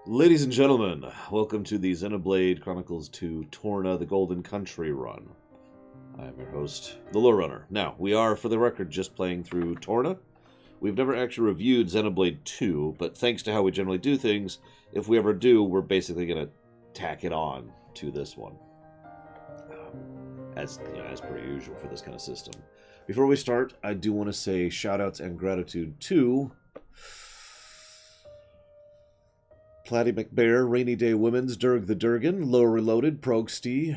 Ladies and gentlemen, welcome to the Xenoblade Chronicles 2 Torna, the Golden Country run. I'm your host, the Low Runner. Now, we are, for the record, just playing through Torna. We've never actually reviewed Xenoblade 2, but thanks to how we generally do things, if we ever do, we're basically going to tack it on to this one. As per usual for this kind of system. Before we start, I do want to say shoutouts and gratitude to Platty McBear, Rainy Day Women's, Durg the Durgan, Low Reloaded, Progsty,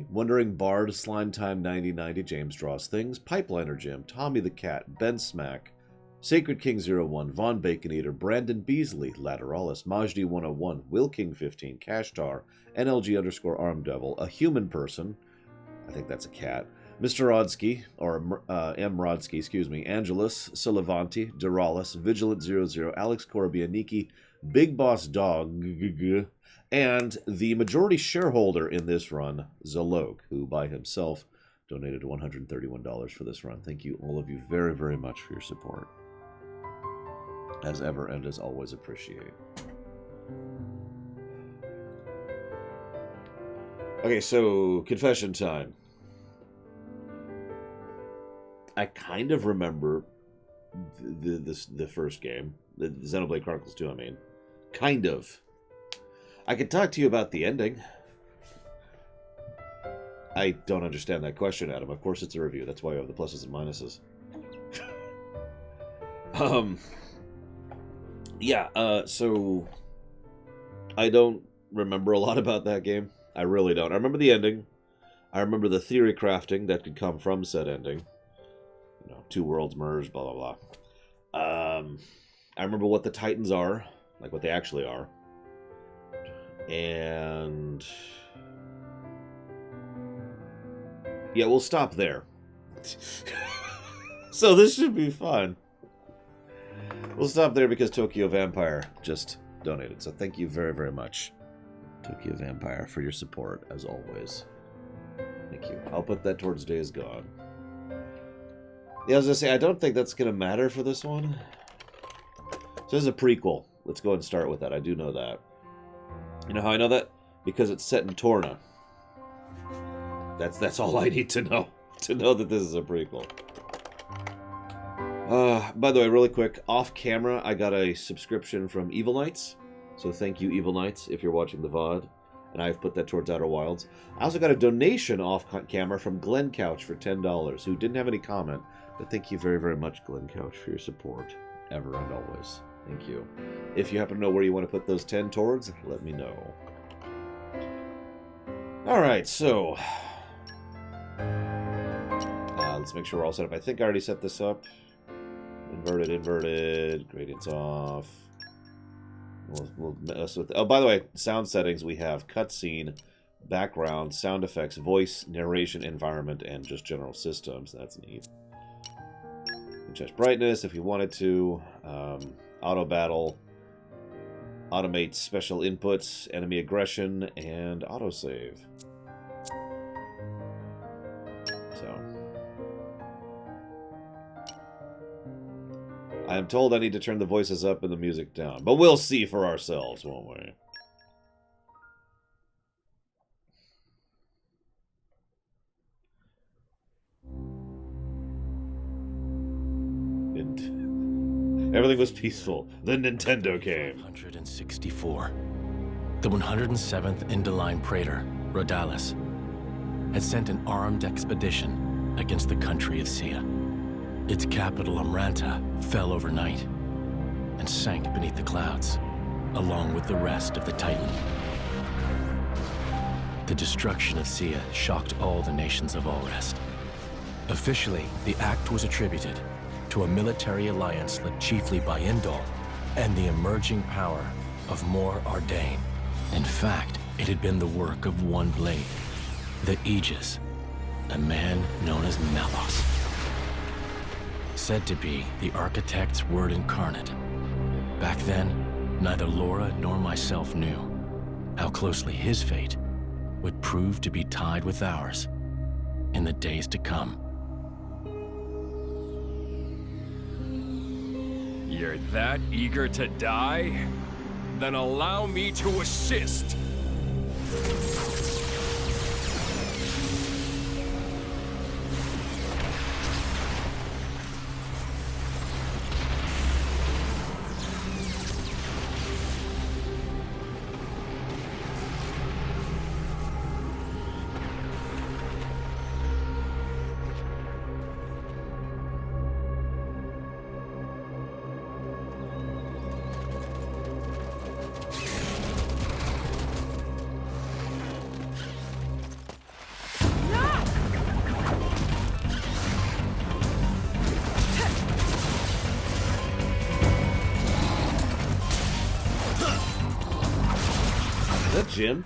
Wondering Bard, Slime Time 9090, James Draws Things, Pipeliner Jim, Tommy the Cat, Ben Smack, Sacred King 01, Von Bacon Eater, Brandon Beasley, Lateralis, Majdi 101, Will King 15, Kashtar, NLG _ Arm Devil, A Human Person, I think that's a cat, Mr. Rodsky, or M. Rodsky, excuse me, Angelus, Solivanti, Duralis, Vigilant 00, Alex Corabianiki, Big Boss Dog, and the majority shareholder in this run, Zalog, who by himself donated $131 for this run. Thank you, all of you, very, very much for your support. As ever and as always, appreciate. Okay, so confession time. I kind of remember the first game, the Xenoblade Chronicles 2, I mean. Kind of. I could talk to you about the ending. I don't understand that question, Adam. Of course it's a review. That's why I have the pluses and minuses. So I don't remember a lot about that game. I really don't. I remember the ending. I remember the theory crafting that could come from said ending. You know, two worlds merged, blah, blah, blah. I remember what the Titans are, like what they actually are. And yeah, we'll stop there. So this should be fun. We'll stop there because Tokyo Vampire just donated. So thank you very, very much, Tokyo Vampire, for your support, as always. Thank you. I'll put that towards Days Gone. Yeah, I was going to say, I don't think that's going to matter for this one. So this is a prequel. Let's go ahead and start with that. I do know that. You know how I know that? Because it's set in Torna. That's all I need to know that this is a prequel. By the way, really quick, off camera, I got a subscription from Evil Knights. So thank you, Evil Knights, if you're watching the VOD. And I've put that towards Outer Wilds. I also got a donation off camera from Glenn Couch for $10, who didn't have any comment. But thank you very, very much, Glenn Couch, for your support, ever and always. Thank you. If you happen to know where you want to put those 10 towards, let me know. Alright, so let's make sure we're all set up. I think I already set this up. Inverted, gradients off. We'll mess with... Oh, by the way, sound settings, we have cutscene, background, sound effects, voice, narration, environment, and just general systems. That's neat. Adjust brightness if you wanted to. Auto battle, automate special inputs, enemy aggression, and autosave. So I am told I need to turn the voices up and the music down, but we'll see for ourselves, won't we? Everything was peaceful. Then Nintendo came. 164. The 107th Indoline Praetor, Rhodalis, had sent an armed expedition against the country of Sia. Its capital, Amranta, fell overnight and sank beneath the clouds, along with the rest of the Titan. The destruction of Sia shocked all the nations of Allrest. Officially, the act was attributed to a military alliance led chiefly by Indol and the emerging power of Mor Ardain. In fact, it had been the work of one blade, the Aegis, a man known as Malos. Said to be the architect's word incarnate. Back then, neither Laura nor myself knew how closely his fate would prove to be tied with ours in the days to come. You're that eager to die? Then allow me to assist. Is that Jim?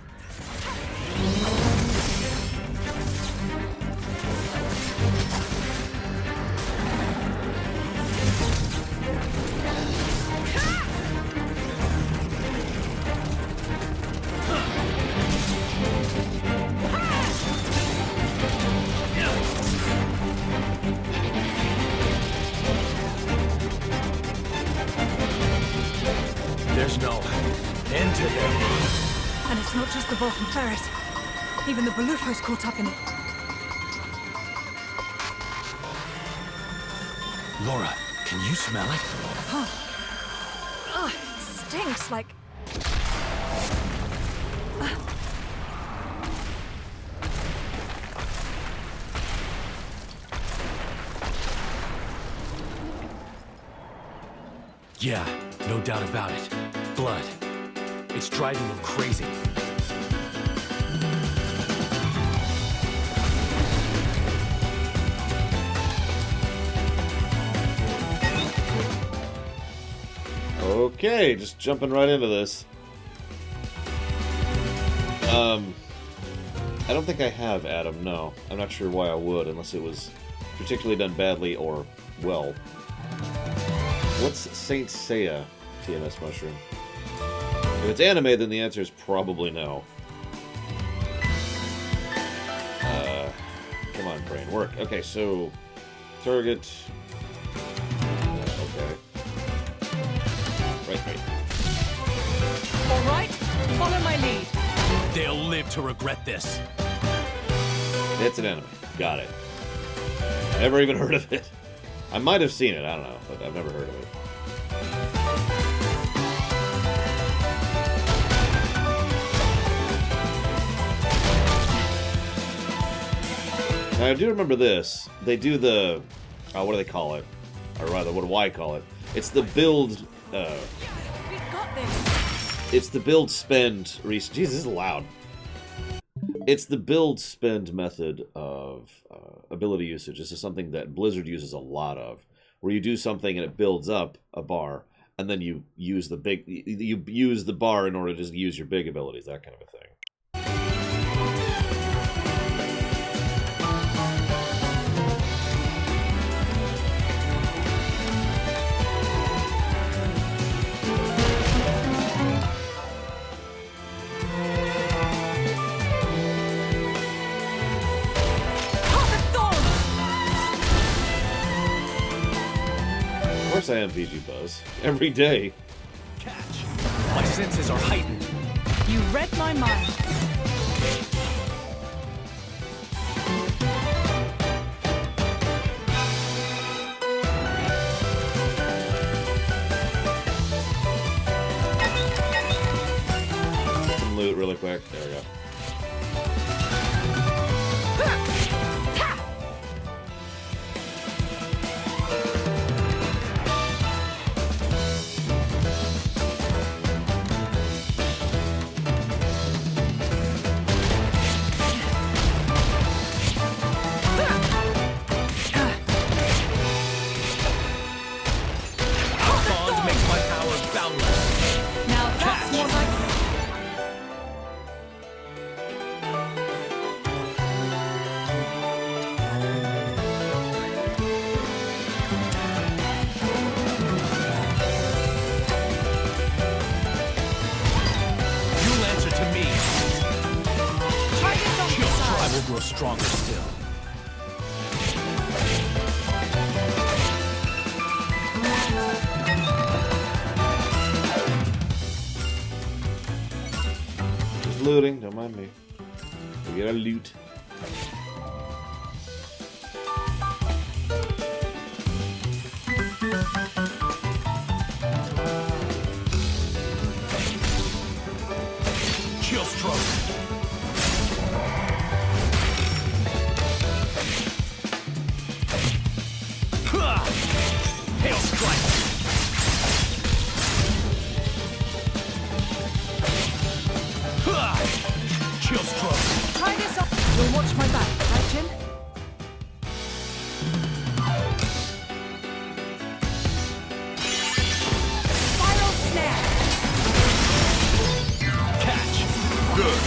There's no end to them. And it's not just the Vulcan ferret. Even the Belufo's caught up in it. Laura, can you smell it? Huh. Ugh, it stinks like... Yeah, no doubt about it. Blood. It's driving them crazy. Okay, just jumping right into this. I don't think I have Adam, no. I'm not sure why I would, unless it was particularly done badly or well. What's Saint Seiya TMS Mushroom? If it's anime, then the answer is probably no. Come on, brain, work. Okay, so... Target... okay. Right. All right, follow my lead. They'll live to regret this. It's an anime. Got it. Never even heard of it. I might have seen it, I don't know, but I've never heard of it. Now, I do remember this. They do the... what do they call it? Or rather, what do I call it? It's the build... We've got this. It's the build spend... Jeez, this is loud. It's the build spend method of ability usage. This is something that Blizzard uses a lot of. Where you do something and it builds up a bar, and then you use the big... You use the bar in order to just use your big abilities, that kind of a thing. Of course I am VG Buzz. Every day. Catch. My senses are heightened. You read my mind. Some loot really quick. There we go. Grow stronger still. looting. Don't mind me. We get our loot. Chill stroke. Hail strike. Chill stroke. Try this on. You'll watch my back, right, Jin? Spiral snare. Catch. Good.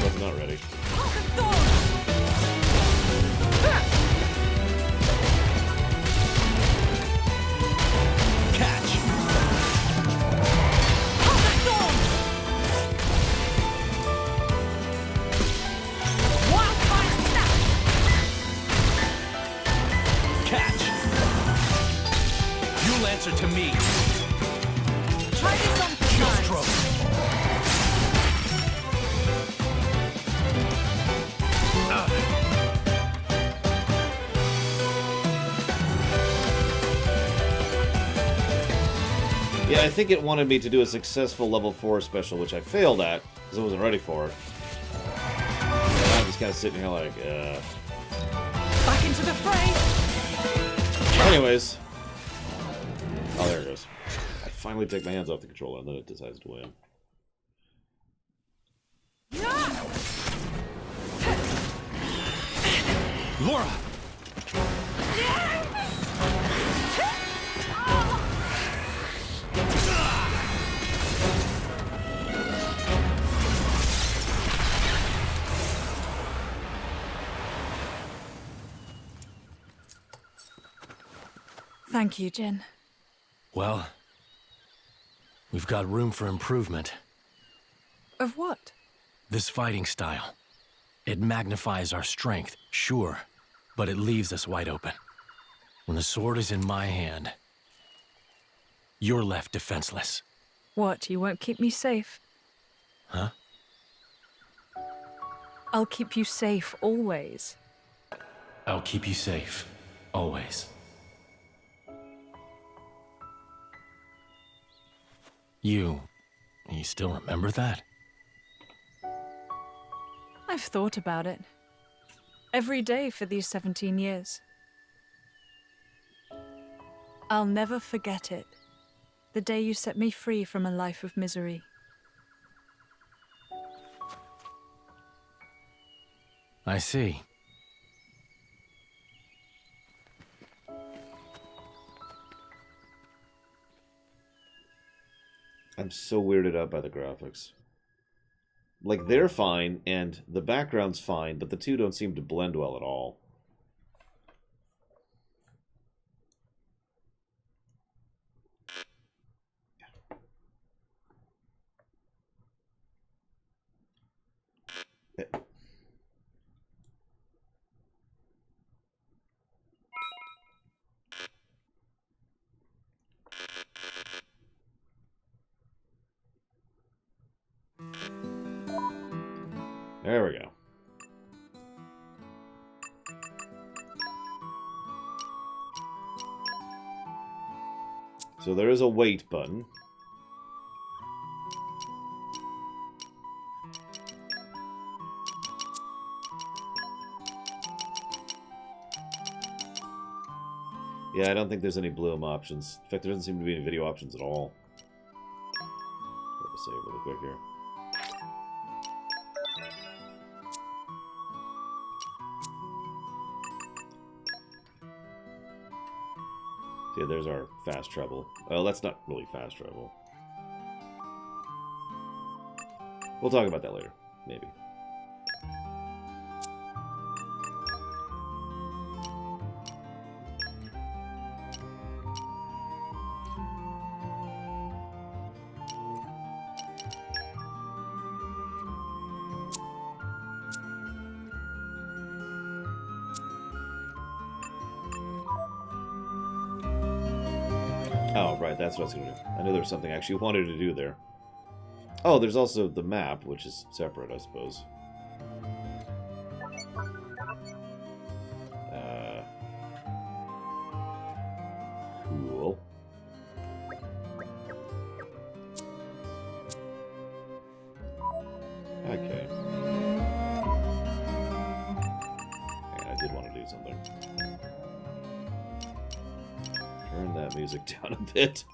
Was not ready. Pocket thorns. Catch. Pocket thorns. Wildfire snap. Catch. You'll answer to me. Try this on for Chill size. stroke. Yeah, I think it wanted me to do a successful level 4 special, which I failed at, because I wasn't ready for it. And I'm just kind of sitting here like, Back into the fray. Anyways. Oh, there it goes. I finally take my hands off the controller, and then it decides to win. Laura. Thank you, Jin. Well, we've got room for improvement. Of what? This fighting style. It magnifies our strength, sure, but it leaves us wide open. When the sword is in my hand, you're left defenseless. What, you won't keep me safe? Huh? I'll keep you safe always. I'll keep you safe, always. You still remember that? I've thought about it. Every day for these 17 years. I'll never forget it. The day you set me free from a life of misery. I see. I'm so weirded out by the graphics. Like, they're fine, and the background's fine, but the two don't seem to blend well at all. There we go. So there is a wait button. Yeah, I don't think there's any bloom options. In fact, there doesn't seem to be any video options at all. Let me save really quick here. Yeah, there's our fast travel. Well, that's not really fast travel. We'll talk about that later, maybe. Oh, right, that's what I was going to do. I knew there was something I actually wanted to do there. Oh, there's also the map, which is separate, I suppose. Cool. Okay. And I did want to do something. Turn that music down a bit.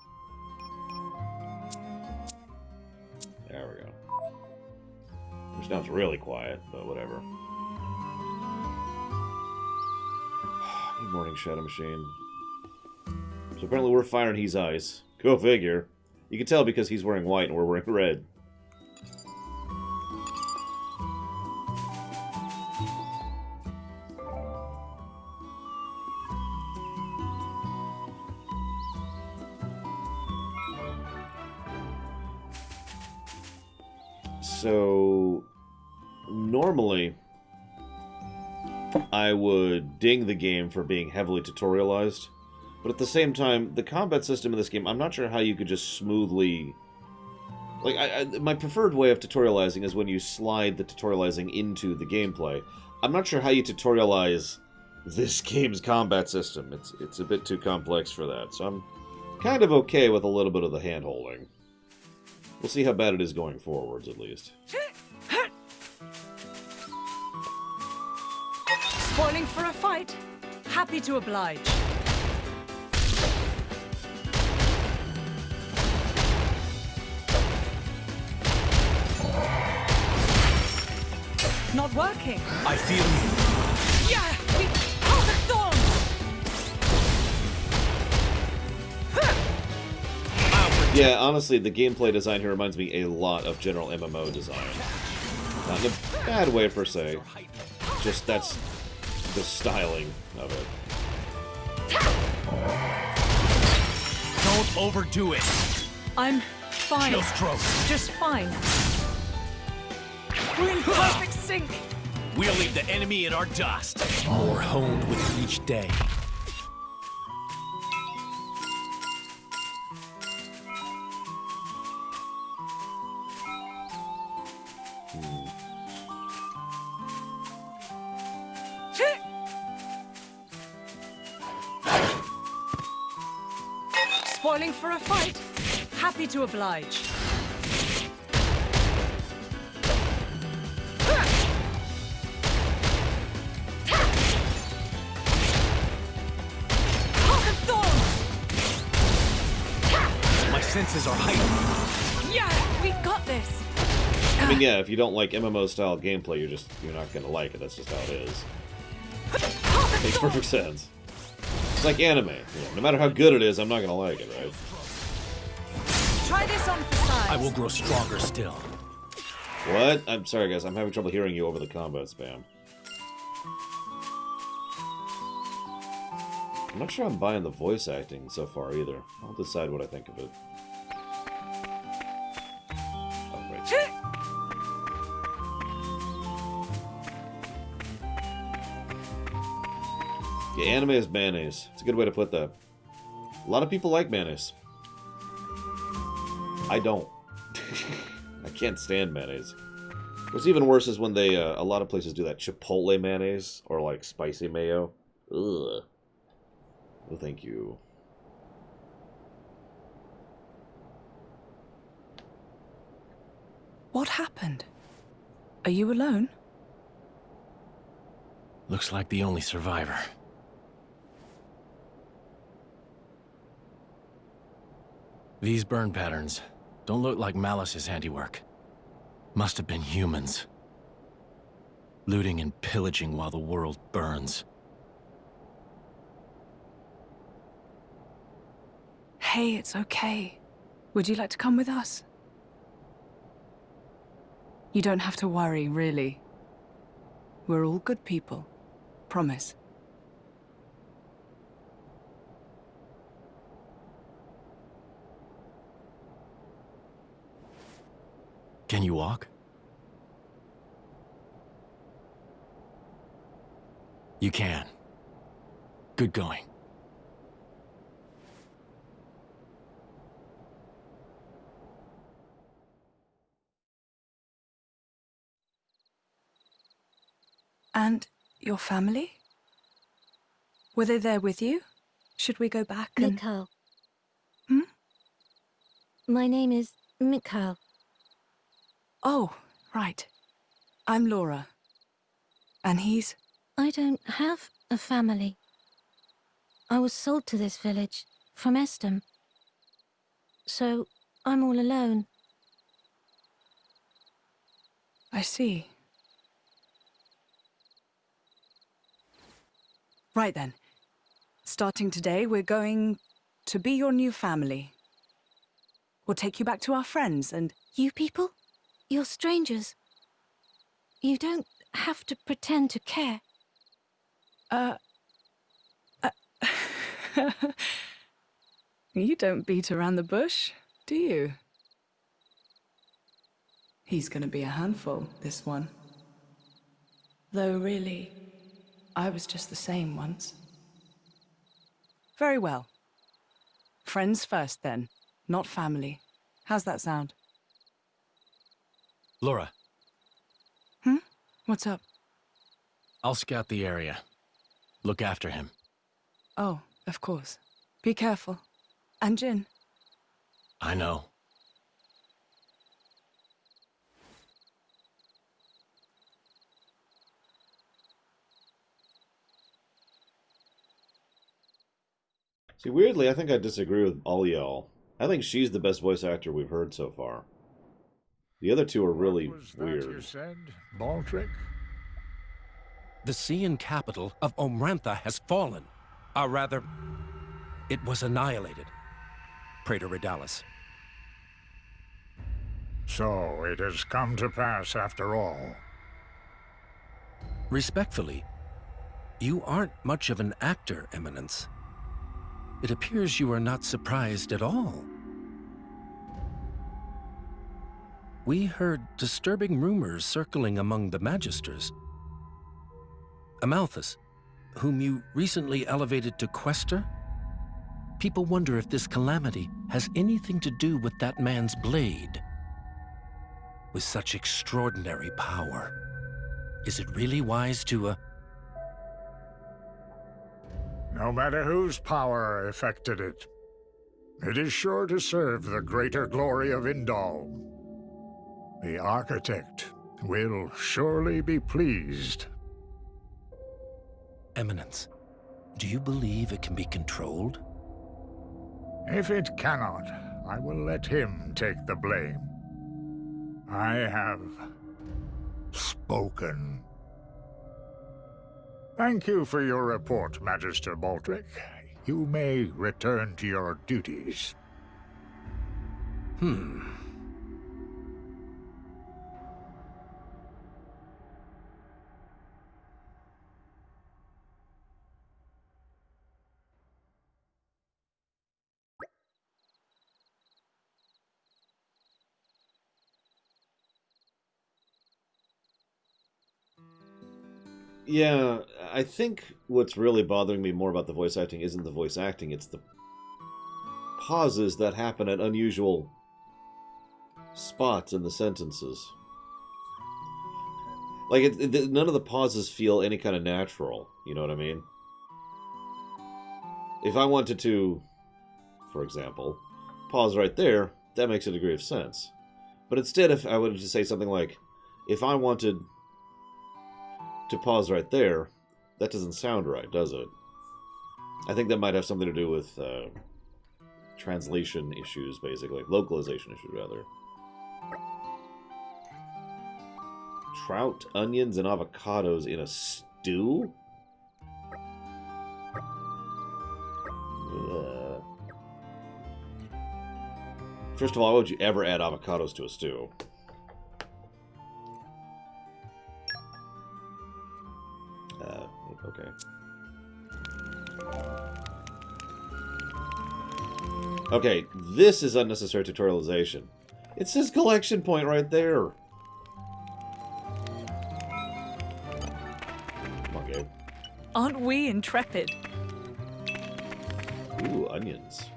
There we go. Which now it's really quiet, but whatever. Good morning, Shadow Machine. So apparently we're fire and he's ice. Go figure. You can tell because he's wearing white and we're wearing red. So, normally, I would ding the game for being heavily tutorialized, but at the same time, the combat system in this game, I'm not sure how you could just smoothly... Like, my preferred way of tutorializing is when you slide the tutorializing into the gameplay. I'm not sure how you tutorialize this game's combat system. It's a bit too complex for that, so I'm kind of okay with a little bit of the hand-holding. We'll see how bad it is going forwards, at least. Spoiling for a fight? Happy to oblige. Not working. I feel you. Yeah! We hold the thorns! Yeah, honestly, the gameplay design here reminds me a lot of general MMO design. Not in a bad way, per se. Just that's the styling of it. Don't overdo it. I'm fine. Chill stroke. Just fine. We're in perfect sync. We'll leave the enemy in our dust. More honed with each day. Spoiling for a fight? Happy to oblige. My senses are heightened. Yeah, we got this. I mean, yeah, if you don't like MMO-style gameplay, you're not gonna like it. That's just how it is. Makes perfect sense. It's like anime. No matter how good it is, I'm not gonna like it, right? Try this on for size. I will grow stronger still. What? I'm sorry, guys. I'm having trouble hearing you over the combat spam. I'm not sure I'm buying the voice acting so far, either. I'll decide what I think of it. Oh, right. Yeah, anime is mayonnaise. It's a good way to put that. A lot of people like mayonnaise. I don't. I can't stand mayonnaise. What's even worse is when they, a lot of places do that chipotle mayonnaise, or like spicy mayo. Ugh. No, thank you. What happened? Are you alone? Looks like the only survivor. These burn patterns don't look like Malice's handiwork. Must have been humans. Looting and pillaging while the world burns. Hey, it's okay. Would you like to come with us? You don't have to worry, really. We're all good people. Promise. Can you walk? You can. Good going. And your family? Were they there with you? Should we go back and... Mikhail. Hmm? My name is Mikhail. Oh, right. I'm Laura. And he's... I don't have a family. I was sold to this village from Estem. So I'm all alone. I see. Right then. Starting today, we're going to be your new family. We'll take you back to our friends and... You people? You're strangers. You don't have to pretend to care. You don't beat around the bush, do you? He's gonna be a handful, this one. Though really, I was just the same once. Very well. Friends first then, not family. How's that sound? Laura, What's up? I'll scout the area. Look after him. Oh, of course. Be careful. And Jin. I know. See, weirdly, I think I disagree with all y'all. I think she's the best voice actor we've heard so far. The other two are really What was that weird. you said, Baldric? The Cian capital of Omrantha has fallen. Or rather, it was annihilated. Praetor Redalis. So it has come to pass after all. Respectfully, you aren't much of an actor, Eminence. It appears you are not surprised at all. We heard disturbing rumors circling among the Magisters. Amalthus, whom you recently elevated to Quester? People wonder if this calamity has anything to do with that man's blade. With such extraordinary power, is it really wise to, No matter whose power effected it, it is sure to serve the greater glory of Indal. The architect will surely be pleased. Eminence, do you believe it can be controlled? If it cannot, I will let him take the blame. I have spoken. Thank you for your report, Magister Baldric. You may return to your duties. Yeah, I think what's really bothering me more about the voice acting isn't the voice acting, it's the pauses that happen at unusual spots in the sentences. Like, none of the pauses feel any kind of natural, you know what I mean? If I wanted to, for example, pause right there, that makes a degree of sense. But instead, if I wanted to say something like, if I wanted to pause right there, that doesn't sound right, does it? I think that might have something to do with translation issues, basically. Localization issues, rather. Trout, onions, and avocados in a stew? Ugh. First of all, why would you ever add avocados to a stew? Okay. Okay, this is unnecessary tutorialization. It says collection point right there. Come on, Gabe. Aren't we intrepid? Ooh, onions.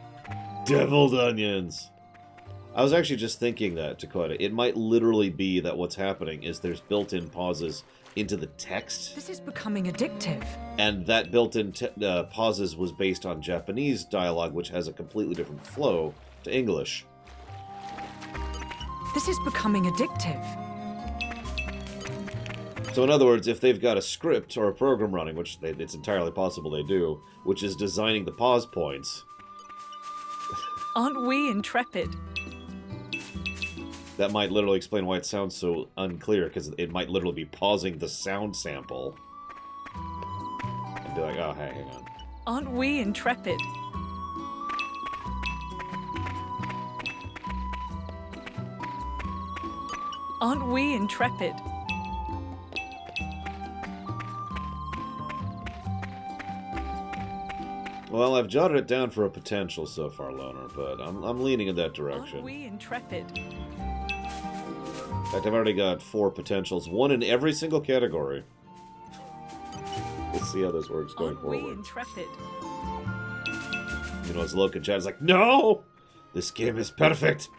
Deviled onions. I was actually just thinking that, Dakota. It might literally be that what's happening is there's built-in pauses into the text. This is becoming addictive. And that built-in pauses was based on Japanese dialogue, which has a completely different flow to English. This is becoming addictive. So in other words, if they've got a script or a program running, which it's entirely possible they do, which is designing the pause points... Aren't we intrepid? That might literally explain why it sounds so unclear, because it might literally be pausing the sound sample. And be like, oh, hey, hang on. Aren't we intrepid? Aren't we intrepid? Well, I've jotted it down for a potential so far, Loner, but I'm leaning in that direction. Aren't we intrepid? In fact, I've already got 4 potentials, 1 in every single category. Let's see how this works going forward. Aren't we intrepid? You know, as Loken Chad's like, no! This game is perfect!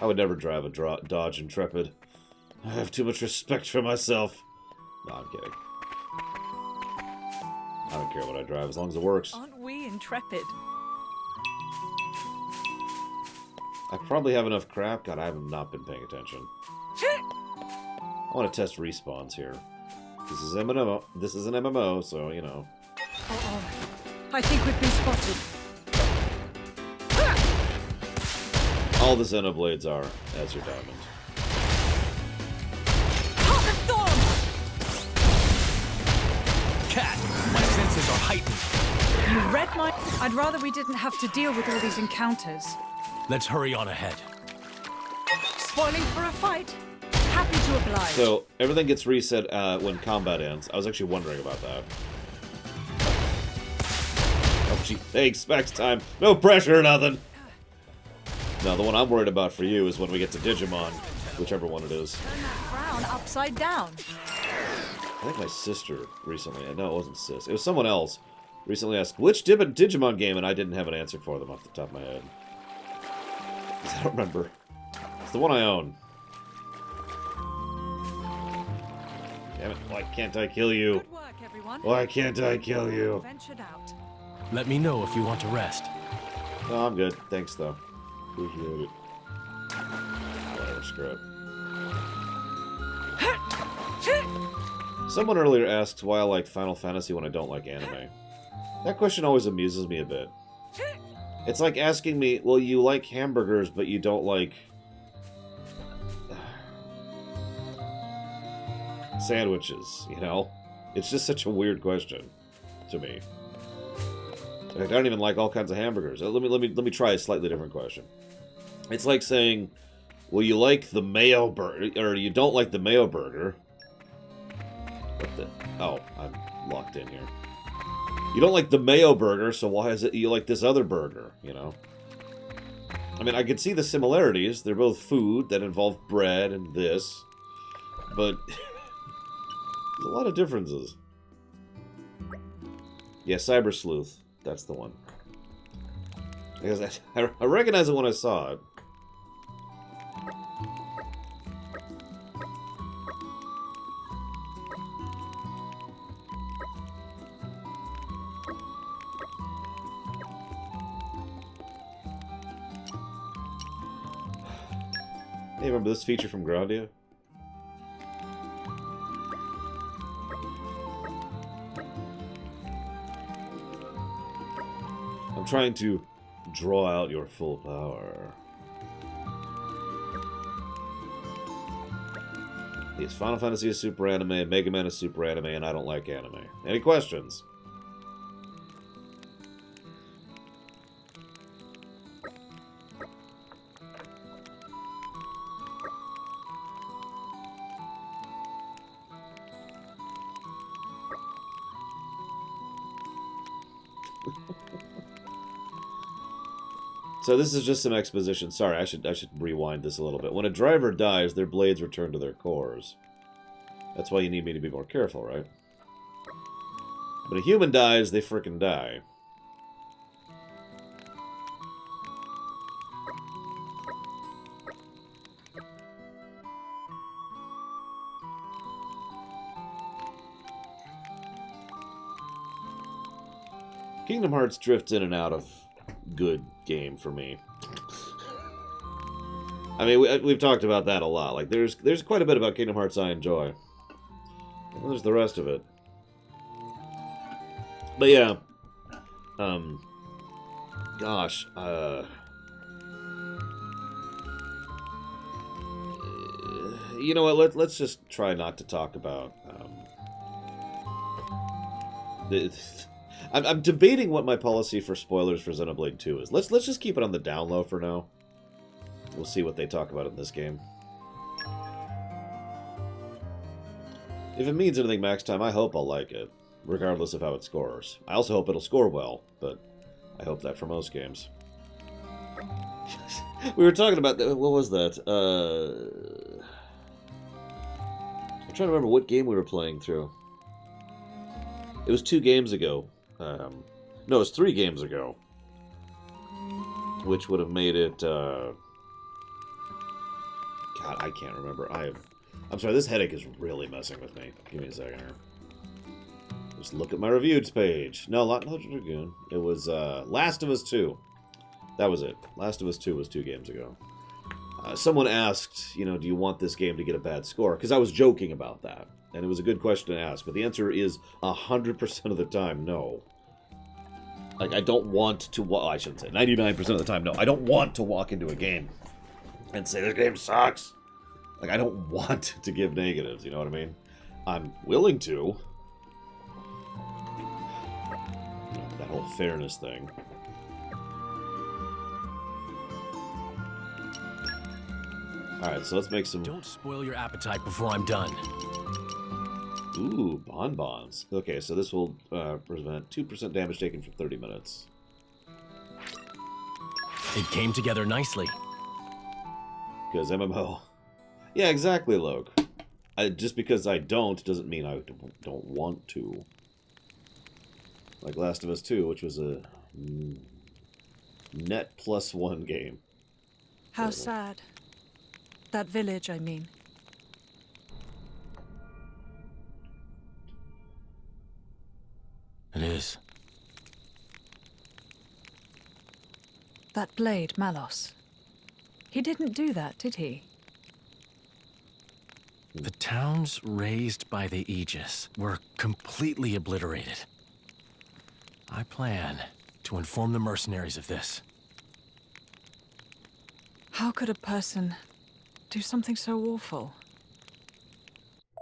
I would never drive a Dodge Intrepid. I have too much respect for myself. No, I'm kidding. I don't care what I drive, as long as it works. Aren't we intrepid? I probably have enough crap. God, I have not been paying attention. I want to test respawns here. This is MMO. This is an MMO, so, you know. Uh-oh. I think we've been spotted. All the Xenoblades are as your diamond. Heart of Thorns! Cat, my senses are heightened. You read my... I'd rather we didn't have to deal with all these encounters. Let's hurry on ahead. Spoiling for a fight? Happy to oblige. So, everything gets reset when combat ends. I was actually wondering about that. Oh, gee, thanks, max time. No pressure or nothing. No, the one I'm worried about for you is when we get to Digimon, whichever one it is. Turn that frown upside down. I think my sister recently, no, it wasn't sis, it was someone else, recently asked, which Digimon game? And I didn't have an answer for them off the top of my head. 'Cause I don't remember. It's the one I own. Damn it, why can't I kill you? Good work, everyone. Why can't I kill you? Ventured out. Let me know if you want to rest. No, I'm good. Thanks, though. Appreciate it. Whatever, screw it. Someone earlier asked why I like Final Fantasy when I don't like anime. That question always amuses me a bit. It's like asking me, well, you like hamburgers, but you don't like... sandwiches, you know? It's just such a weird question to me. Like, I don't even like all kinds of hamburgers. Let me try a slightly different question. It's like saying, well, you like the mayo burger, or you don't like the mayo burger. What the? Oh, I'm locked in here. You don't like the mayo burger, so why is it you like this other burger, you know? I mean, I could see the similarities. They're both food that involve bread and this. But there's a lot of differences. Yeah, Cyber Sleuth. That's the one. Because I recognize it when I saw it. Hey, remember this feature from Grandia? I'm trying to draw out your full power. Yes, Final Fantasy is super anime, Mega Man is super anime, and I don't like anime. Any questions? So this is just some exposition. Sorry, I should rewind this a little bit. When a driver dies, their blades return to their cores. That's why you need me to be more careful, right? When a human dies, they frickin' die. Kingdom Hearts drifts in and out of good game for me. I mean, we've talked about that a lot. Like, there's quite a bit about Kingdom Hearts I enjoy. And there's the rest of it. But yeah, gosh, you know what? Let's just try not to talk about. I'm debating what my policy for spoilers for Xenoblade 2 is. Let's just keep it on the down low for now. We'll see what they talk about in this game. If it means anything max time, I hope I'll like it, regardless of how it scores. I also hope it'll score well, but I hope that for most games. We were talking about what was that? I'm trying to remember what game we were playing through. It was 2 games ago. No, it was 3 games ago. Which would have made it, God, I can't remember. I'm sorry, this headache is really messing with me. Give me a second here. Just look at my reviews page. No, not Legend Dragoon. It was, Last of Us 2. That was it. Last of Us 2 was 2 games ago. Someone asked, you know, do you want this game to get a bad score? Because I was joking about that. And it was a good question to ask. But the answer is 100% of the time, no. Like, I don't want to... Well, I shouldn't say 99% of the time, no. I don't want to walk into a game and say, this game sucks. Like, I don't want to give negatives, you know what I mean? I'm willing to. You know, that whole fairness thing. Alright, so let's make some... Don't spoil your appetite before I'm done. Ooh, bonbons. Okay, so this will prevent 2% damage taken for 30 minutes. It came together nicely. Because MMO. Yeah, exactly, Loke. Just because I don't doesn't mean I don't want to. Like Last of Us 2, which was a net +1 game. How sad. That village, I mean. It is. That blade, Malos. He didn't do that, did he? The towns raised by the Aegis were completely obliterated. I plan to inform the mercenaries of this. How could a person do something so awful?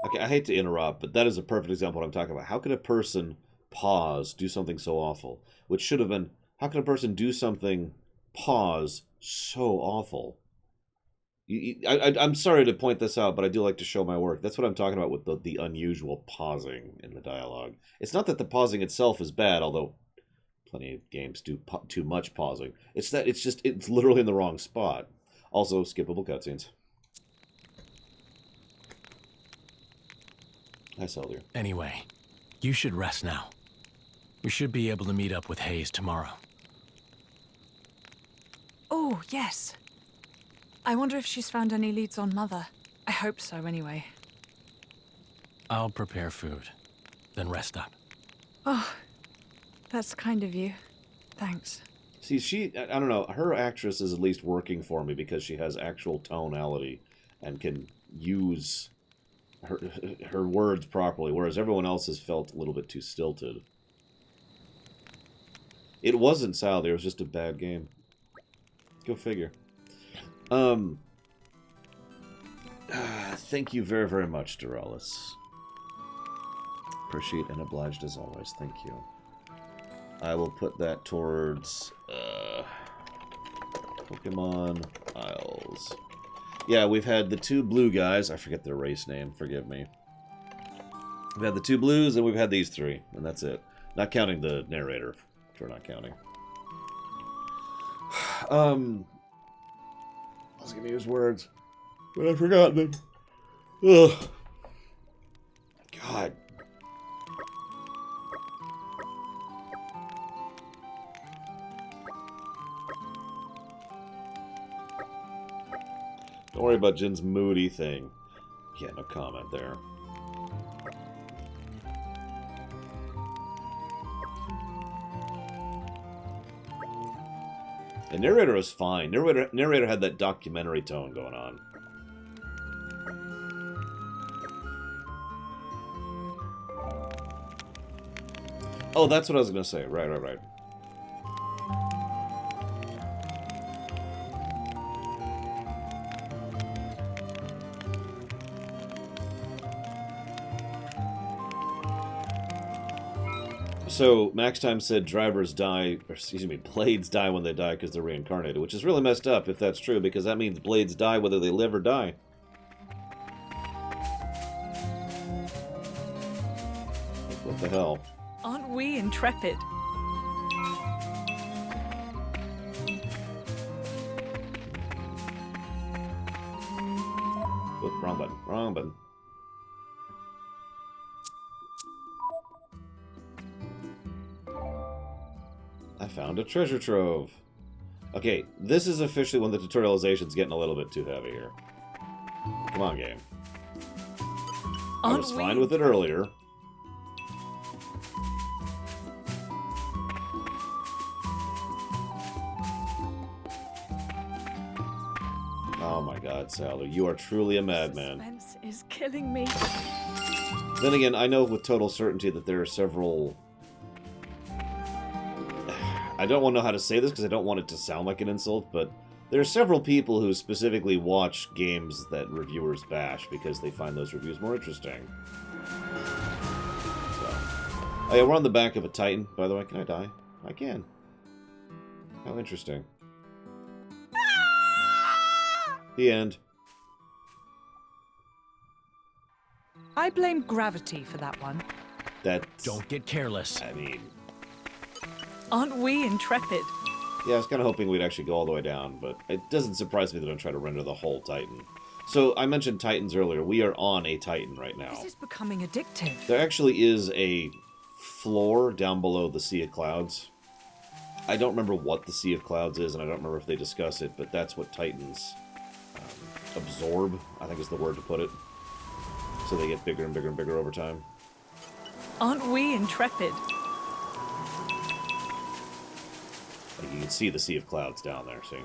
Okay, I hate to interrupt, but that is a perfect example of what I'm talking about. How could a person pause, do something so awful? Which should have been, how can a person do something, pause, so awful? I'm sorry to point this out, but I do like to show my work. That's what I'm talking about with the unusual pausing in the dialogue. It's not that the pausing itself is bad, although plenty of games do too much pausing. It's that it's literally in the wrong spot. Also, skippable cutscenes. Hi, Seldier. Anyway, you should rest now. We should be able to meet up with Hayes tomorrow. Oh, yes. I wonder if she's found any leads on Mother. I hope so, anyway. I'll prepare food, then rest up. Oh, that's kind of you. Thanks. See, I don't know, her actress is at least working for me because she has actual tonality and can use her words properly, whereas everyone else has felt a little bit too stilted. It wasn't Saldi, it was just a bad game. Go figure. Thank you very, very much, Doralis. Appreciate and obliged as always. Thank you. I will put that towards Pokemon Isles. Yeah, we've had the 2 blue guys. I forget their race name. Forgive me. We've had the 2 blues, and we've had these 3, and that's it. Not counting the narrator, which we're not counting. I was gonna use words, but I forgot them. Ugh. God. Don't worry about Jin's moody thing. Yeah, no comment there. The narrator was fine. Narrator had that documentary tone going on. Oh, that's what I was going to say. Right. So, Max Time said drivers die, or excuse me, blades die when they die because they're reincarnated, which is really messed up if that's true, because that means blades die whether they live or die. What the hell? Aren't we intrepid? Oop, wrong button. Wrong button. I found a treasure trove. Okay, this is officially when the tutorialization's getting a little bit too heavy here. Come on, game. I was fine with it earlier. Oh my god, Sally, you are truly a madman. Suspense is killing me. Then again, I know with total certainty that there are several... I don't want to know how to say this because I don't want it to sound like an insult, but there are several people who specifically watch games that reviewers bash because they find those reviews more interesting. So. Oh yeah, we're on the back of a Titan, by the way. Can I die? I can. How interesting. The end. I blame gravity for that one. That's... Don't get careless. I mean... Aren't we intrepid? Yeah, I was kind of hoping we'd actually go all the way down, but it doesn't surprise me that I'm trying to render the whole Titan. So, I mentioned Titans earlier. We are on a Titan right now. This is becoming addictive. There actually is a floor down below the Sea of Clouds. I don't remember what the Sea of Clouds is, and I don't remember if they discuss it, but that's what Titans absorb, I think is the word to put it. So they get bigger and bigger and bigger over time. Aren't we intrepid? Like you can see the Sea of Clouds down there, see?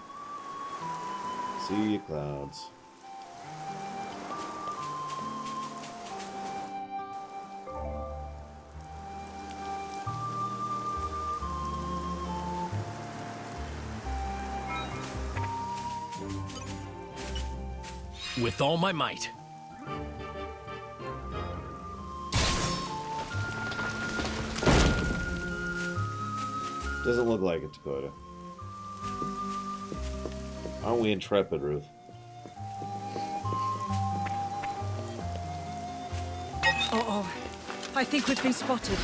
Sea of Clouds. With all my might. Doesn't look like it, Dakota. Aren't we intrepid, Ruth? Oh, I think we've been spotted.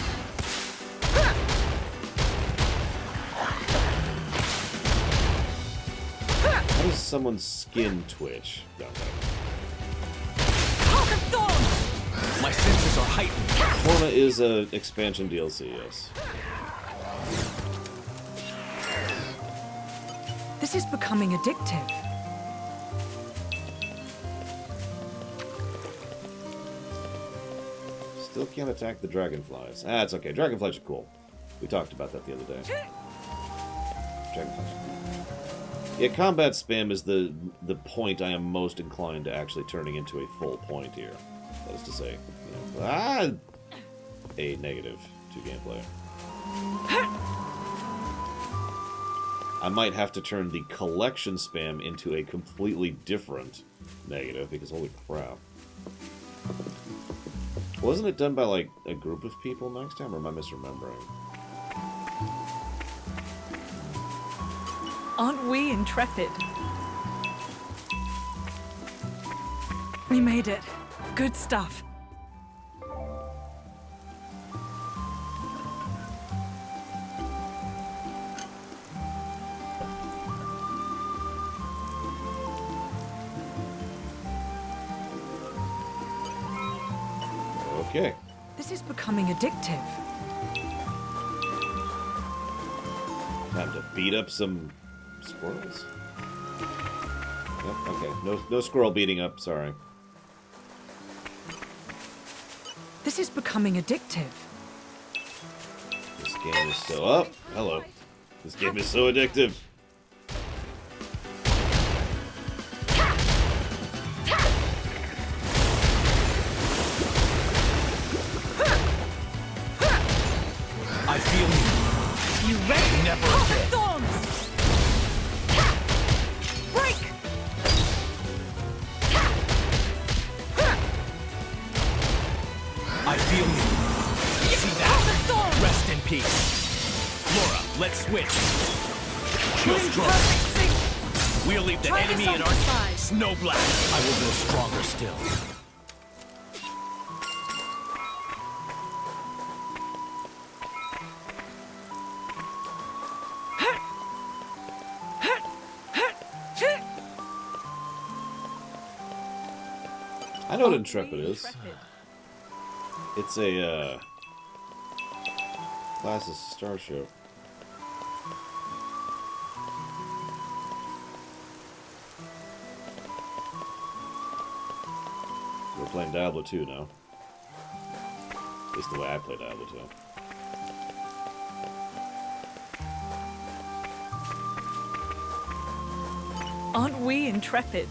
How does someone's skin twitch down there? Heart of Thorns! My senses are heightened. Torna is an expansion DLC, yes. This is becoming addictive. Still can't attack the dragonflies. Ah, it's okay. Dragonflies are cool. We talked about that the other day. Dragonflies are cool. Yeah, combat spam is the point I am most inclined to actually turning into a full point here. That is to say, you know, a negative to gameplay. I might have to turn the collection spam into a completely different negative, because holy crap. Wasn't it done by, like, a group of people next time, or am I misremembering? Aren't we intrepid? We made it. Good stuff. Okay. This is becoming addictive. Time to beat up some squirrels. Yep, okay. No squirrel beating up, sorry. This is becoming addictive. This game is so... Oh, hello. This game is so addictive. Never Harvest again. thorns! Break! I feel you. See that? Harvest thorns! Rest in peace. Laura, let's switch. Chill We're in stroke. perfect sync. We'll leave the Try enemy this in on our the side. snow blast. I will go stronger still. I know what Intrepid is. It's a, class of starship. We're playing Diablo 2 now. At least the way I play Diablo 2. Aren't we intrepid?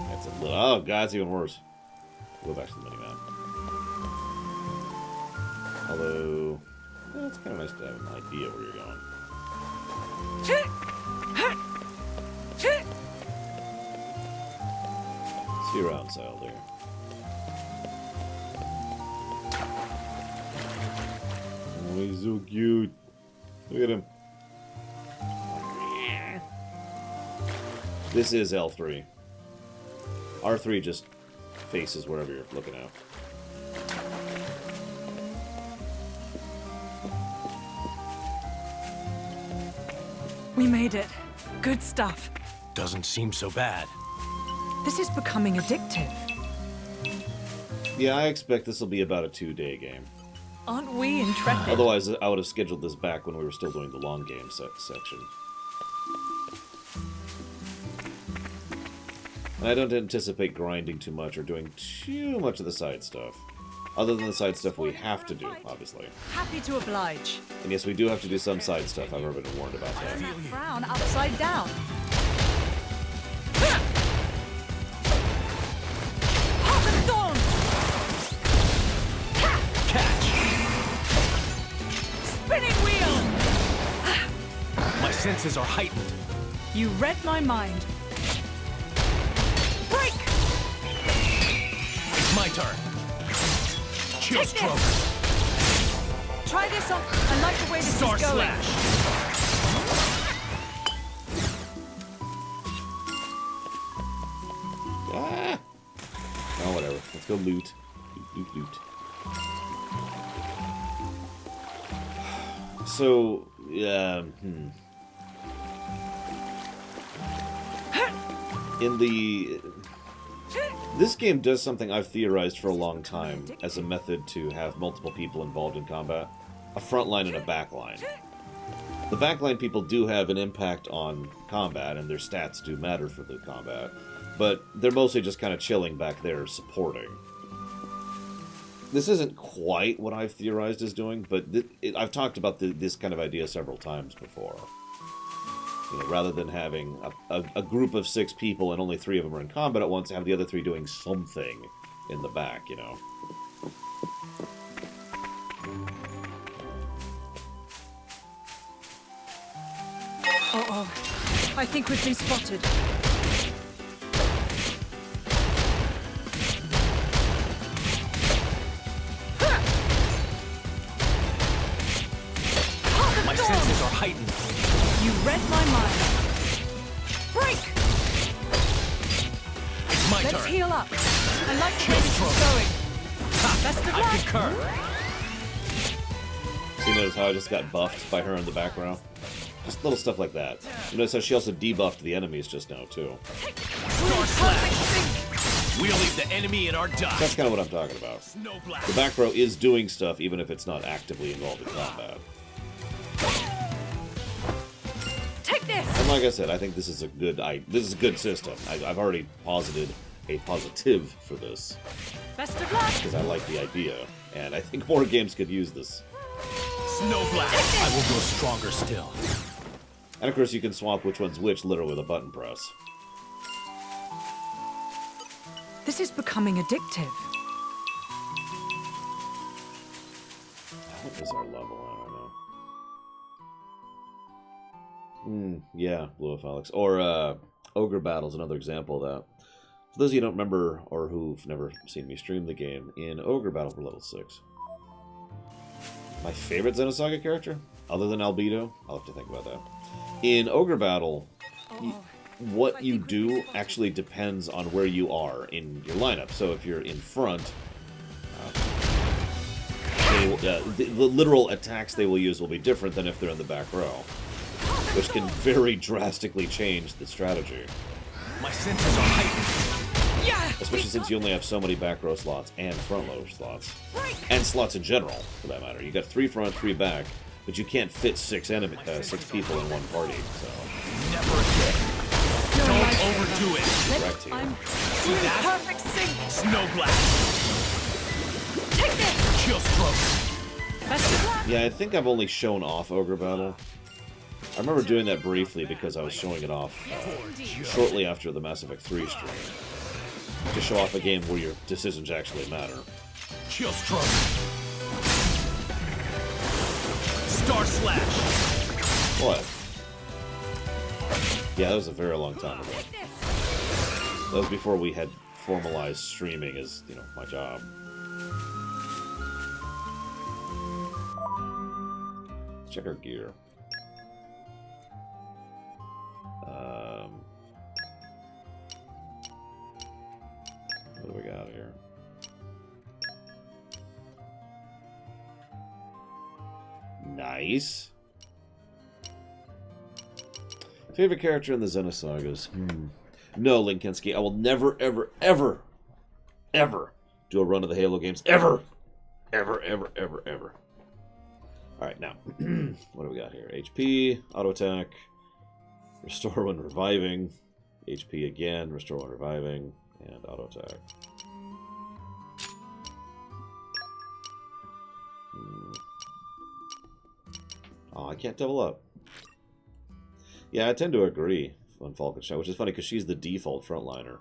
That's a little... Oh, God, it's even worse. Go back to the minimap. Although... yeah, it's kind of nice to have an idea where you're going. See you around, Sile, there. Oh, he's so cute. Look at him. This is L3. R3 just faces wherever you're looking at. We made it. Good stuff. Doesn't seem so bad. This is becoming addictive. Yeah, I expect this will be about a 2-day game. Aren't we intrepid? Otherwise, I would have scheduled this back when we were still doing the long game section. And I don't anticipate grinding too much or doing too much of the side stuff. Other than the side stuff we have to do, obviously. Happy to oblige. And yes, we do have to do some side stuff. I've already been warned about that. Turn that frown upside down. Harvest thorns! Catch! Spinning wheel! My senses are heightened. You read my mind. Break! It's my turn. Chill Take stroke. this! Try this on. I like the way this Star is going. slash. Ah! Oh, whatever. Let's go loot. Loot, loot, loot. So, in the... This game does something I've theorized for a long time as a method to have multiple people involved in combat. A front line and a back line. The backline people do have an impact on combat, and their stats do matter for the combat, but they're mostly just kind of chilling back there, supporting. This isn't quite what I've theorized as doing, but I've talked about this kind of idea several times before. You know, rather than having a group of 6 people and only 3 of them are in combat at once, have the other 3 doing something in the back, you know. Uh-oh. I think we've been spotted. My senses are heightened. You read my mind. Break! It's my Let's turn. heal up. I like the Chill way this stroke. is going. Best of I luck. concur. So you notice how I just got buffed by her in the background? Just little stuff like that. You notice how she also debuffed the enemies just now, too. Star slash. We'll leave the enemy in our dust. That's kind of what I'm talking about. Snow blast. The back row is doing stuff, even if it's not actively involved in combat. Take this! And like I said, I think this is a good system. I've already posited a positive for this, Best of luck. because I like the idea, and I think more games could use this. Snow blast. I will grow stronger still. And of course, you can swap which one's which literally with a button press. This is becoming addictive. What is our level? I don't know. Yeah, Blue of Alex. Or Ogre Battle's another example of that. For those of you who don't remember or who've never seen me stream the game, in Ogre Battle we're level 6. My favorite Xenosaga character, other than Albedo, I'll have to think about that. In Ogre Battle, what you do actually depends on where you are in your lineup. So if you're in front, the literal attacks they will use will be different than if they're in the back row, which can very drastically change the strategy. My senses are heightened. Especially since you only have so many back row slots and front row slots. And slots in general, for that matter. You got 3 front, 3 back, but you can't fit 6 people in one party, so... Never again. Don't overdo it. Correct here. I'm in perfect sync. Snow blast. Take this. Chill stroke. Best of luck. Yeah, I think I've only shown off Ogre Battle. I remember doing that briefly because I was showing it off shortly after the Mass Effect 3 stream. To show off a game where your decisions actually matter. Chill stroke. Star slash. What? Yeah, that was a very long time ago. That was before we had formalized streaming as, you know, my job. Let's check our gear. What do we got here? Nice. Favorite character in the Xenosagas? No, Linkinski. I will never, ever, ever, ever do a run of the Halo games. Ever! Ever, ever, ever, ever. Alright, now. What do we got here? HP, auto attack, restore when reviving, HP again, restore when reviving, and auto attack. Oh, I can't double up. Yeah, I tend to agree on Falkenstein, which is funny because she's the default frontliner.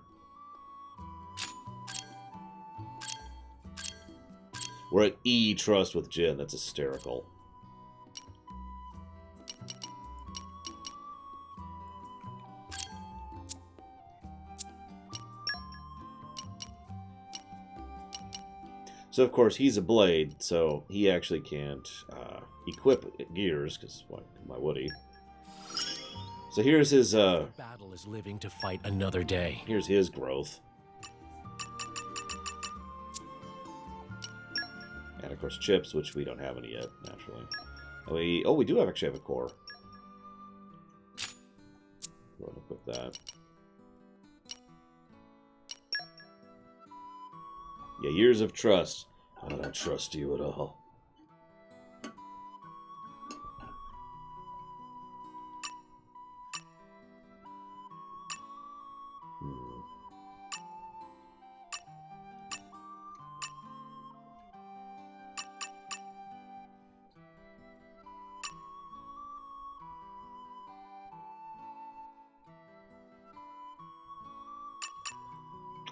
We're at E trust with Jin. That's hysterical. So, of course, he's a blade, so he actually can't equip gears, because why would he? So here's his, Battle is living to fight another day. here's his growth. And, of course, chips, which we don't have any yet, naturally. And we do actually have a core. Go ahead and equip that. Yeah, years of trust. I don't trust you at all.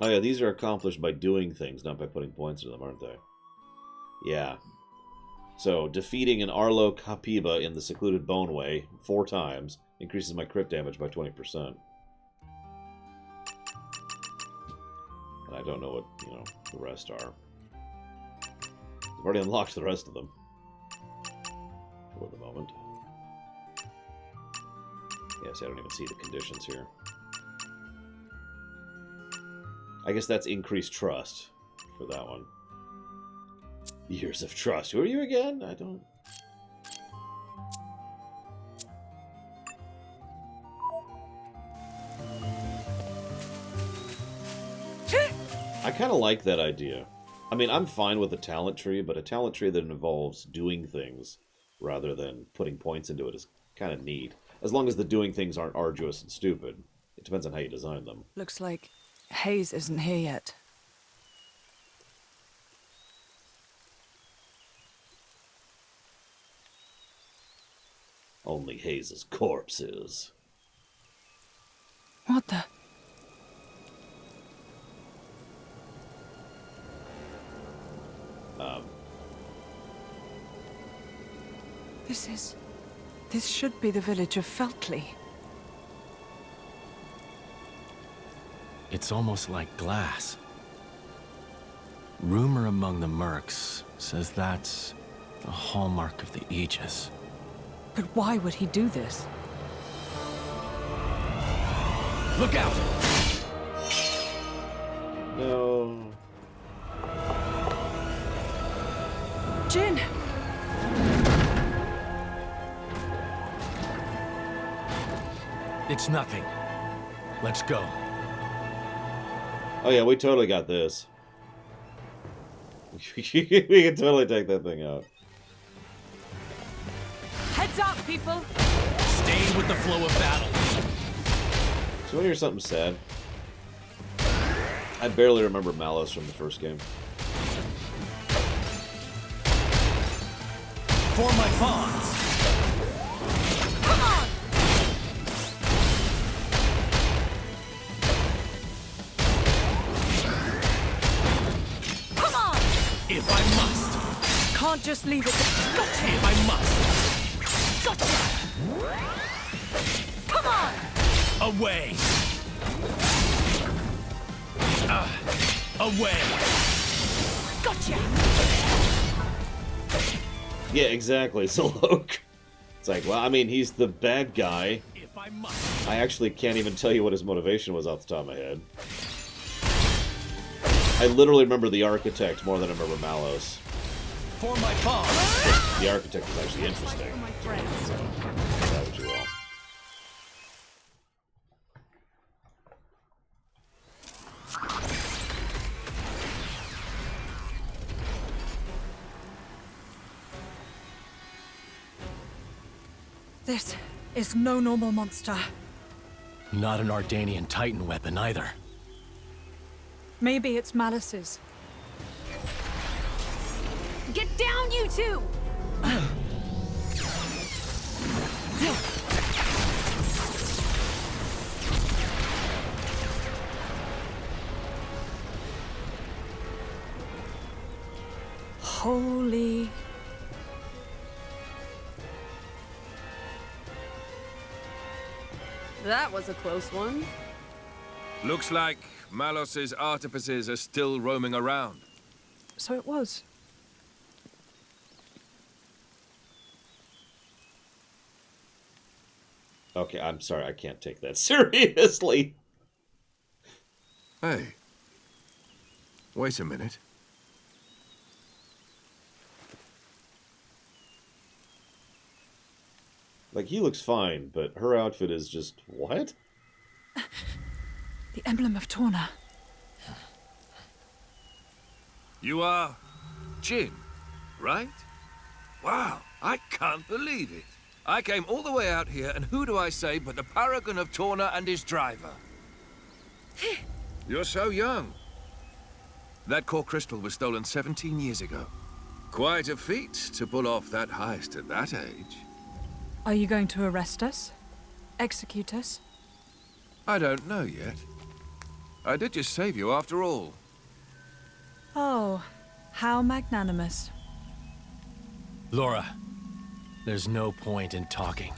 Oh yeah, these are accomplished by doing things, not by putting points into them, aren't they? Yeah. So, defeating an Arlo Kapiba in the Secluded Boneway 4 times increases my crit damage by 20%. And I don't know what, the rest are. I've already unlocked the rest of them. For the moment. Yes, I don't even see the conditions here. I guess that's increased trust for that one. Years of trust. Who are you again? I don't... I kind of like that idea. I mean, I'm fine with a talent tree, but a talent tree that involves doing things rather than putting points into it is kind of neat. As long as the doing things aren't arduous and stupid. It depends on how you design them. Looks like Hayes isn't here yet. Only Hayes' corpse is. What the? This should be the village of Feltley. It's almost like glass. Rumor among the mercs says that's the hallmark of the Aegis. But why would he do this? Look out! No. Jin! It's nothing. Let's go. Oh yeah, we totally got this. We can totally take that thing out. Heads up, people! Stay with the flow of battle. So when hear something sad. I barely remember Malus from the first game. For my pawns! Come on! Come on! If I must! Can't just leave it. Gotcha! If I must! Gotcha! Come on! Away! Away! Gotcha! Yeah, exactly, Solok. It's like, well, I mean, he's the bad guy. If I must! I actually can't even tell you what his motivation was off the top of my head. I literally remember the Architect more than I remember Malos. For my pawns! The Architect was actually interesting. My friends. That would you all. This is no normal monster. Not an Ardanian Titan weapon either. Maybe it's Malice's. Get down, you two! Holy... That was a close one. Looks like Malos's artificers are still roaming around. So it was. Okay, I'm sorry, I can't take that seriously. Hey. Wait a minute. Like, he looks fine, but her outfit is just... what? The emblem of Torna. You are Jin, right? Wow, I can't believe it. I came all the way out here, and who do I say but the paragon of Torna and his driver? You're so young. That core crystal was stolen 17 years ago. Quite a feat to pull off that heist at that age. Are you going to arrest us? Execute us? I don't know yet. I did just save you after all. Oh, how magnanimous. Laura, there's no point in talking.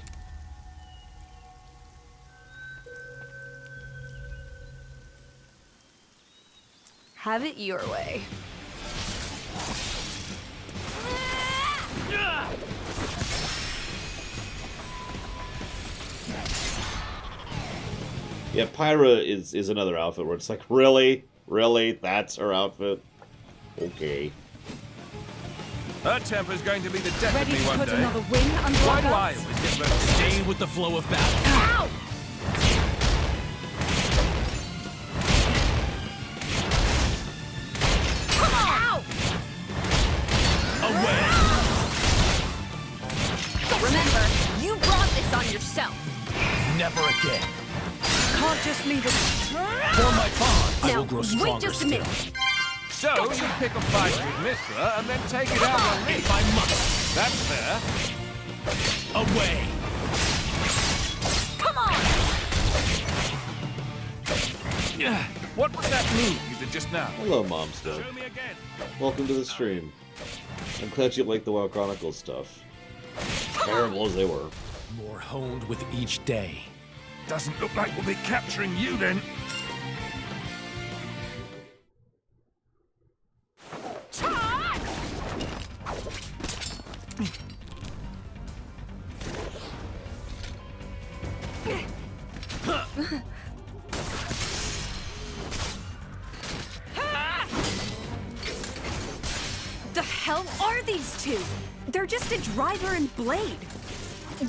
Have it your way. Yeah, Pyra is another outfit where it's like, really? Really? That's her outfit? Okay. Her temper's going to be the death Ready of me to one put day. another win under Why our do I belts? always get rid of Stay with the flow of battle. Ow! Come on! Ow! Away! Remember, you brought this on yourself. Never again. Can't just leave it. For my pawn, I Now, will grow wait stronger just a still. minute. So, you pick a fight with Mithra and then take it out on me. If I must. That's fair. Away! Come on! What was that move you did just now? Hello, Momster. Show me again. Welcome to the stream. I'm glad you like the WoW Chronicles stuff. Terrible as they were. More honed with each day. Doesn't look like we'll be capturing you then. The hell are these two? They're just a driver and blade.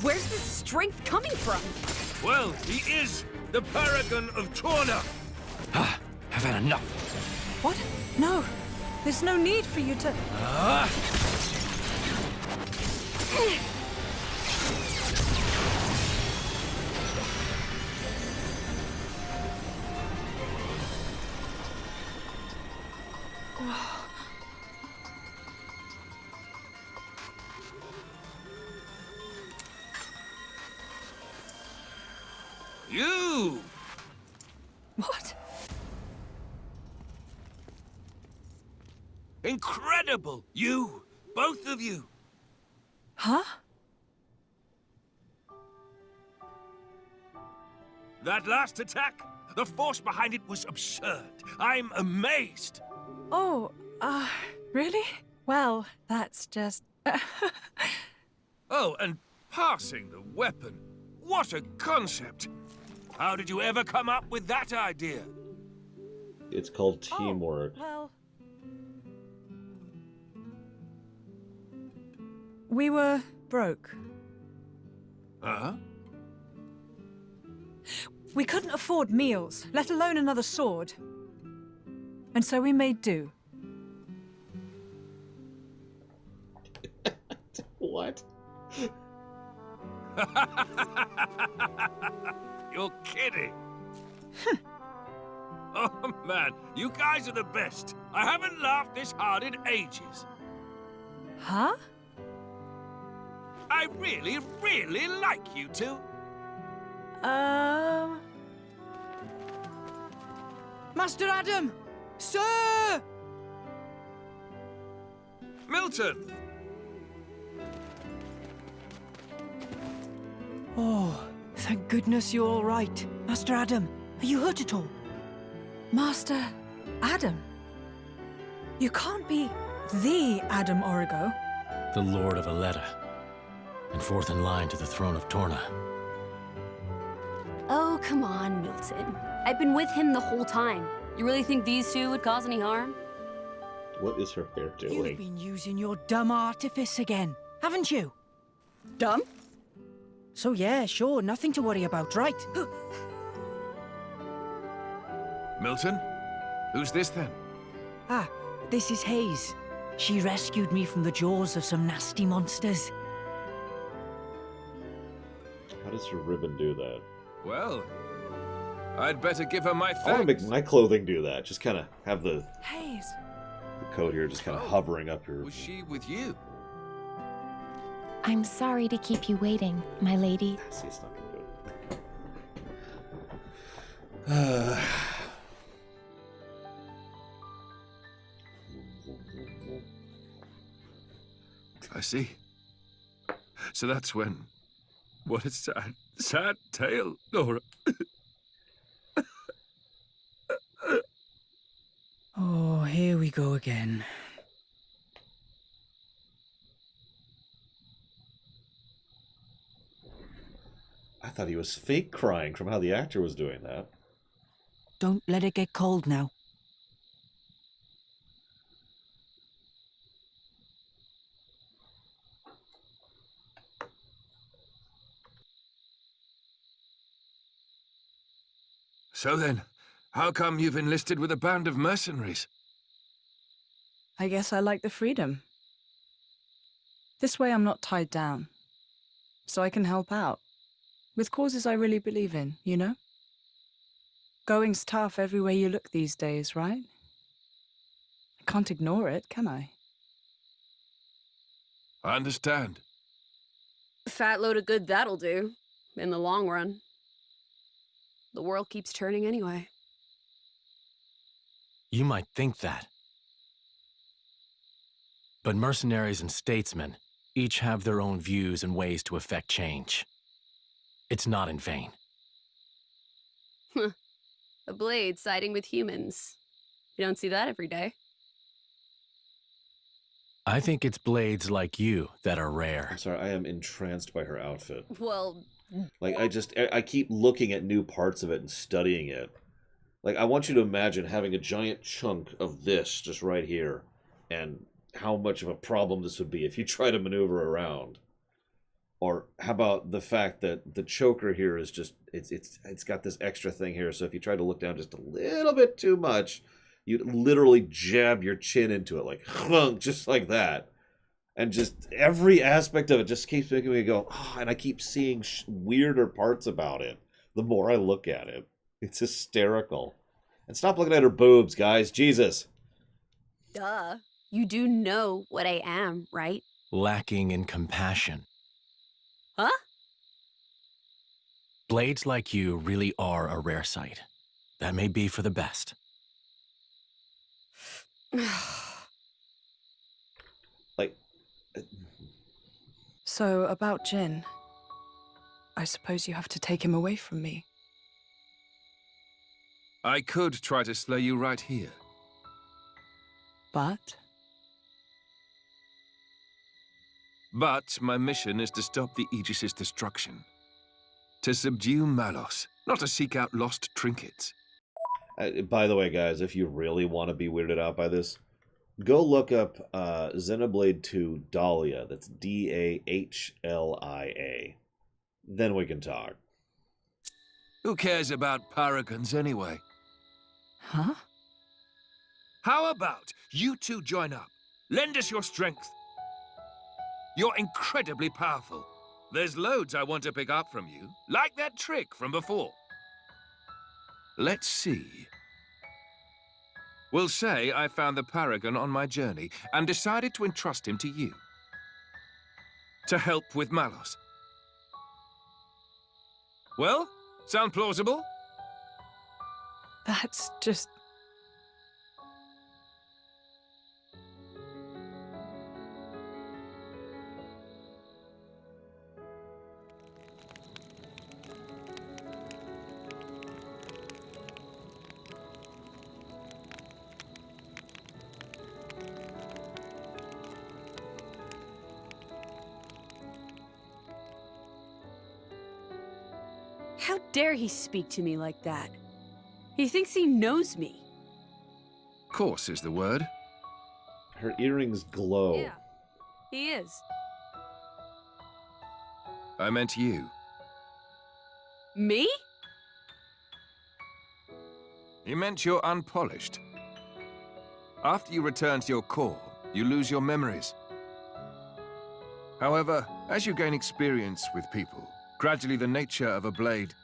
Where's this strength coming from? Well, he is the paragon of Torna. Ah, I've had enough. What? No. There's no need for you to... You! What? Incredible! You! Both of you! Huh? That last attack, the force behind it was absurd. I'm amazed. Oh, really? Well, that's just... Oh, and passing the weapon. What a concept! How did you ever come up with that idea? It's called teamwork. Oh, well... We were broke. Huh? We couldn't afford meals, let alone another sword. And so we made do. What? You're kidding. Oh, man, you guys are the best. I haven't laughed this hard in ages. Huh? I really, really like you two. Master Adam! Sir! Milton! Oh, thank goodness you're all right. Master Adam, are you hurt at all? Master Adam? You can't be the Adam Origo. The Lord of Aletta. And fourth in line to the throne of Torna. Oh, come on, Milton. I've been with him the whole time. You really think these two would cause any harm? What is her hair You've doing? been using your dumb artifice again, haven't you? Dumb? So yeah, sure, nothing to worry about, right? Milton? Who's this then? Ah, this is Hayes. She rescued me from the jaws of some nasty monsters. How does her ribbon do that? Well, I'd better give her my I want to thanks. make my clothing do that. Just kind of have the Hayes. coat here just kind of Oh. hovering up your... Was she with you? I'm sorry to keep you waiting, my lady. See, it's not gonna do it. I see. So that's when... What a sad, sad tale, Laura. Oh, here we go again. I thought he was fake crying from how the actor was doing that. Don't let it get cold now. So then, how come you've enlisted with a band of mercenaries? I guess I like the freedom. This way I'm not tied down. So I can help out. With causes I really believe in, you know? Going's tough everywhere you look these days, right? I can't ignore it, can I? I understand. Fat load of good that'll do, in the long run. The world keeps turning anyway. You might think that. But mercenaries and statesmen each have their own views and ways to effect change. It's not in vain. A blade siding with humans. You don't see that every day. I think it's blades like you that are rare. I'm sorry, I am entranced by her outfit. Well, Like, I keep looking at new parts of it and studying it. Like, I want you to imagine having a giant chunk of this just right here, and how much of a problem this would be if you try to maneuver around. Or how about the fact that the choker here is just, it's got this extra thing here, so if you try to look down just a little bit too much, you'd literally jab your chin into it, like, just like that. And just every aspect of it just keeps making me go, oh, and I keep seeing weirder parts about it the more I look at it. It's hysterical. And stop looking at her boobs, guys. Jesus. duh. You do know what I am, right? Lacking in compassion. Huh? Blades like you really are a rare sight. That may be for the best. Like, So, about Jin. I suppose you have to take him away from me. I could try to slay you right here. But But my mission is to stop the Aegis's destruction. To subdue Malos, not to seek out lost trinkets. by the way, guys, if you really want to be weirded out by this, go look up Xenoblade 2 Dahlia. That's Dahlia. Then we can talk. Who cares about paragons anyway? Huh? How about you two join up? Lend us your strength. You're incredibly powerful. There's loads I want to pick up from you, like that trick from before. Let's see. We'll say I found the paragon on my journey and decided to entrust him to you. To help with Malos. Well, sound plausible? That's just... How dare he speak to me like that? He thinks he knows me. Course is the word. Her earrings glow. Yeah, he is. I meant you. Me? You meant you're unpolished. After you return to your core, you lose your memories. However, as you gain experience with people, gradually the nature of a blade,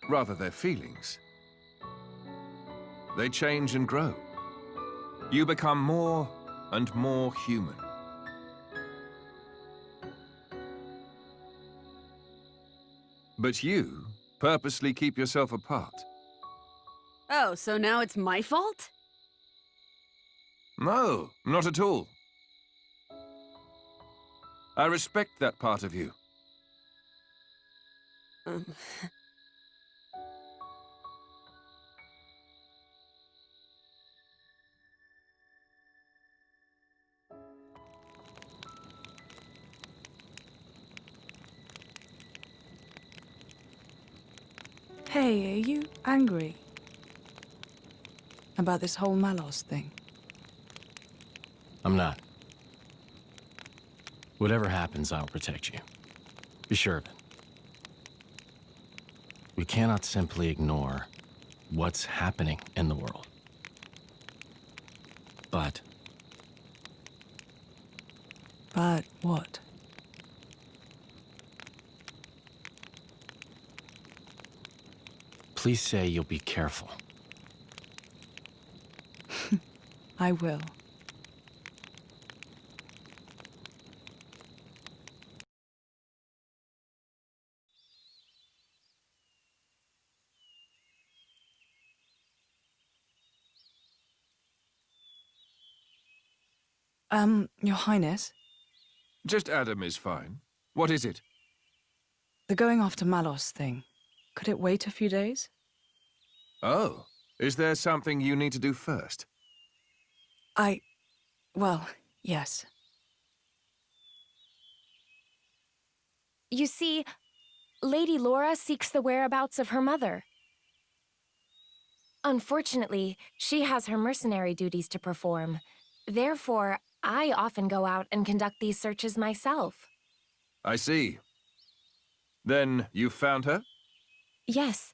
rather their feelings, they change and grow. You become more and more human. But you purposely keep yourself apart. Oh, so now it's my fault? No, not at all. I respect that part of you. Um, Hey, are you angry? About this whole Malos thing? I'm not. Whatever happens, I'll protect you. Be sure of it. We cannot simply ignore what's happening in the world. But But what? please say you'll be careful. I will. Your Highness, Just Adam is fine. What is it? The going after Malos thing. Could it wait a few days? Oh, is there something you need to do first? Well, yes. You see, Lady Laura seeks the whereabouts of her mother. Unfortunately, she has her mercenary duties to perform. Therefore, I often go out and conduct these searches myself. I see. Then you found her? Yes.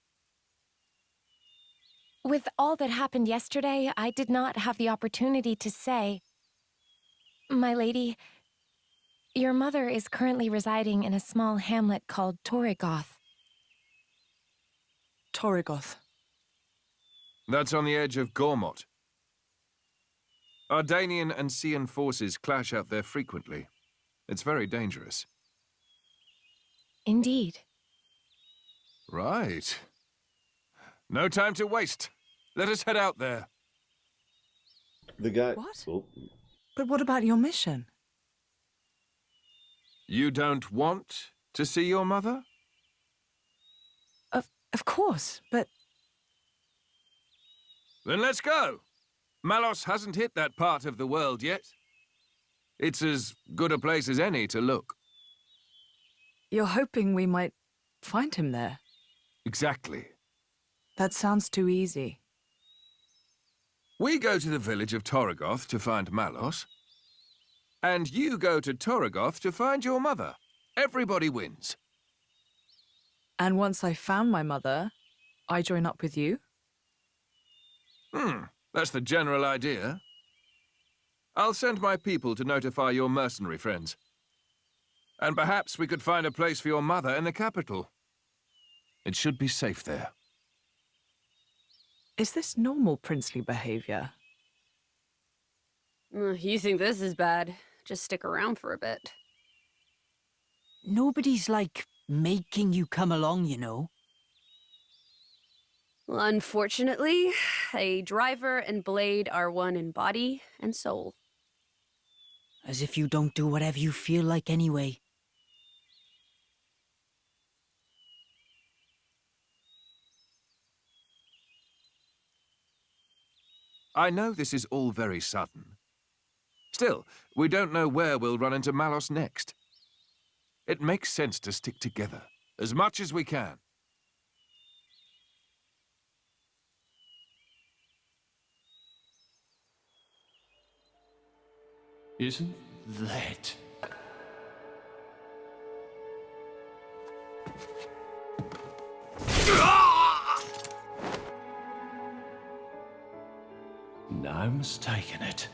With all that happened yesterday, I did not have the opportunity to say. My lady, your mother is currently residing in a small hamlet called Torrigoth. Torrigoth. That's on the edge of Gormott. Ardanian and Cian forces clash out there frequently. It's very dangerous. Indeed. Right. No time to waste. Let us head out there. The guy... What? Oh. But what about your mission? You don't want to see your mother? Of course, but... Then let's go. Malos hasn't hit that part of the world yet. It's as good a place as any to look. You're hoping we might find him there? Exactly. That sounds too easy. We go to the village of Torrigoth to find Malos. And you go to Torrigoth to find your mother. Everybody wins. And once I found my mother, I join up with you? That's the general idea. I'll send my people to notify your mercenary friends. And perhaps we could find a place for your mother in the capital. It should be safe there. Is this normal princely behavior? You think this is bad? Just stick around for a bit. Nobody's, like, making you come along, you know. Well, unfortunately, a driver and blade are one in body and soul. As if you don't do whatever you feel like anyway. I know this is all very sudden. Still, we don't know where we'll run into Malos next. It makes sense to stick together, as much as we can. Isn't that... No mistaking it.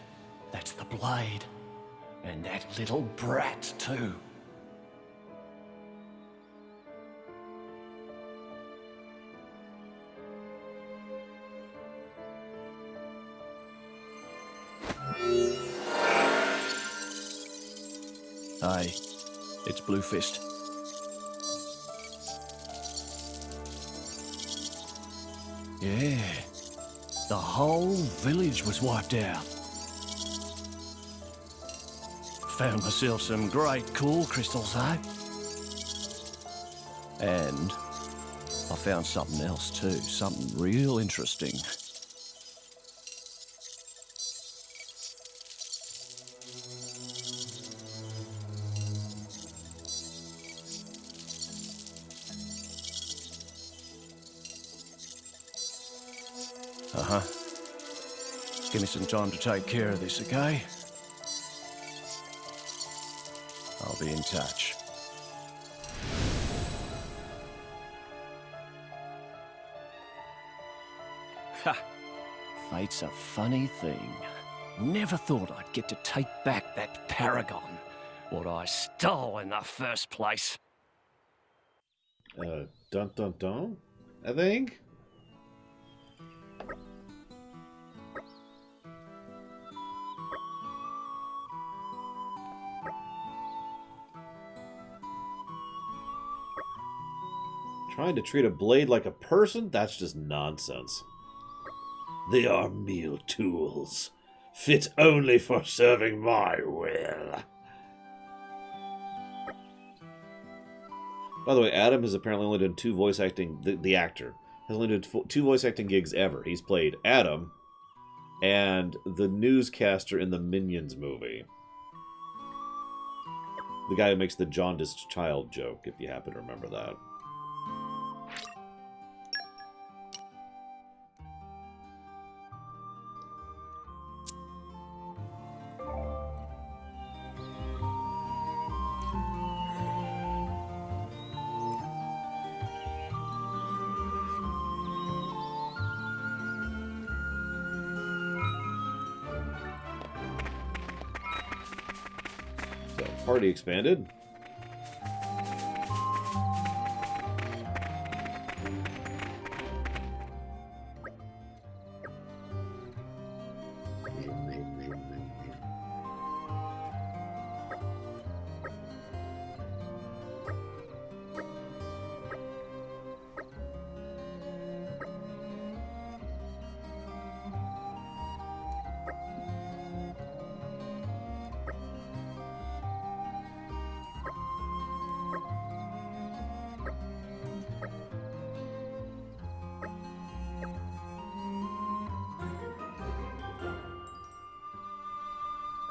That's the blade. And that little brat, too. Hey, it's Blue Fist. Yeah, the whole village was wiped out. Found myself some great cool crystals, though. And I found something else too, something real interesting. Uh-huh. Give me some time to take care of this, okay? I'll be in touch. Ha! Fate's a funny thing. Never thought I'd get to take back that paragon, what I stole in the first place. Dun dun dun, I think. Trying to treat a blade like a person? That's just nonsense. They are mere tools, fit only for serving my will. By the way, Adam has apparently only done 2 voice acting. The actor has only done 2 voice acting gigs ever. He's played Adam and the newscaster in the Minions movie. The guy who makes the jaundiced child joke, if you happen to remember that. Party expanded.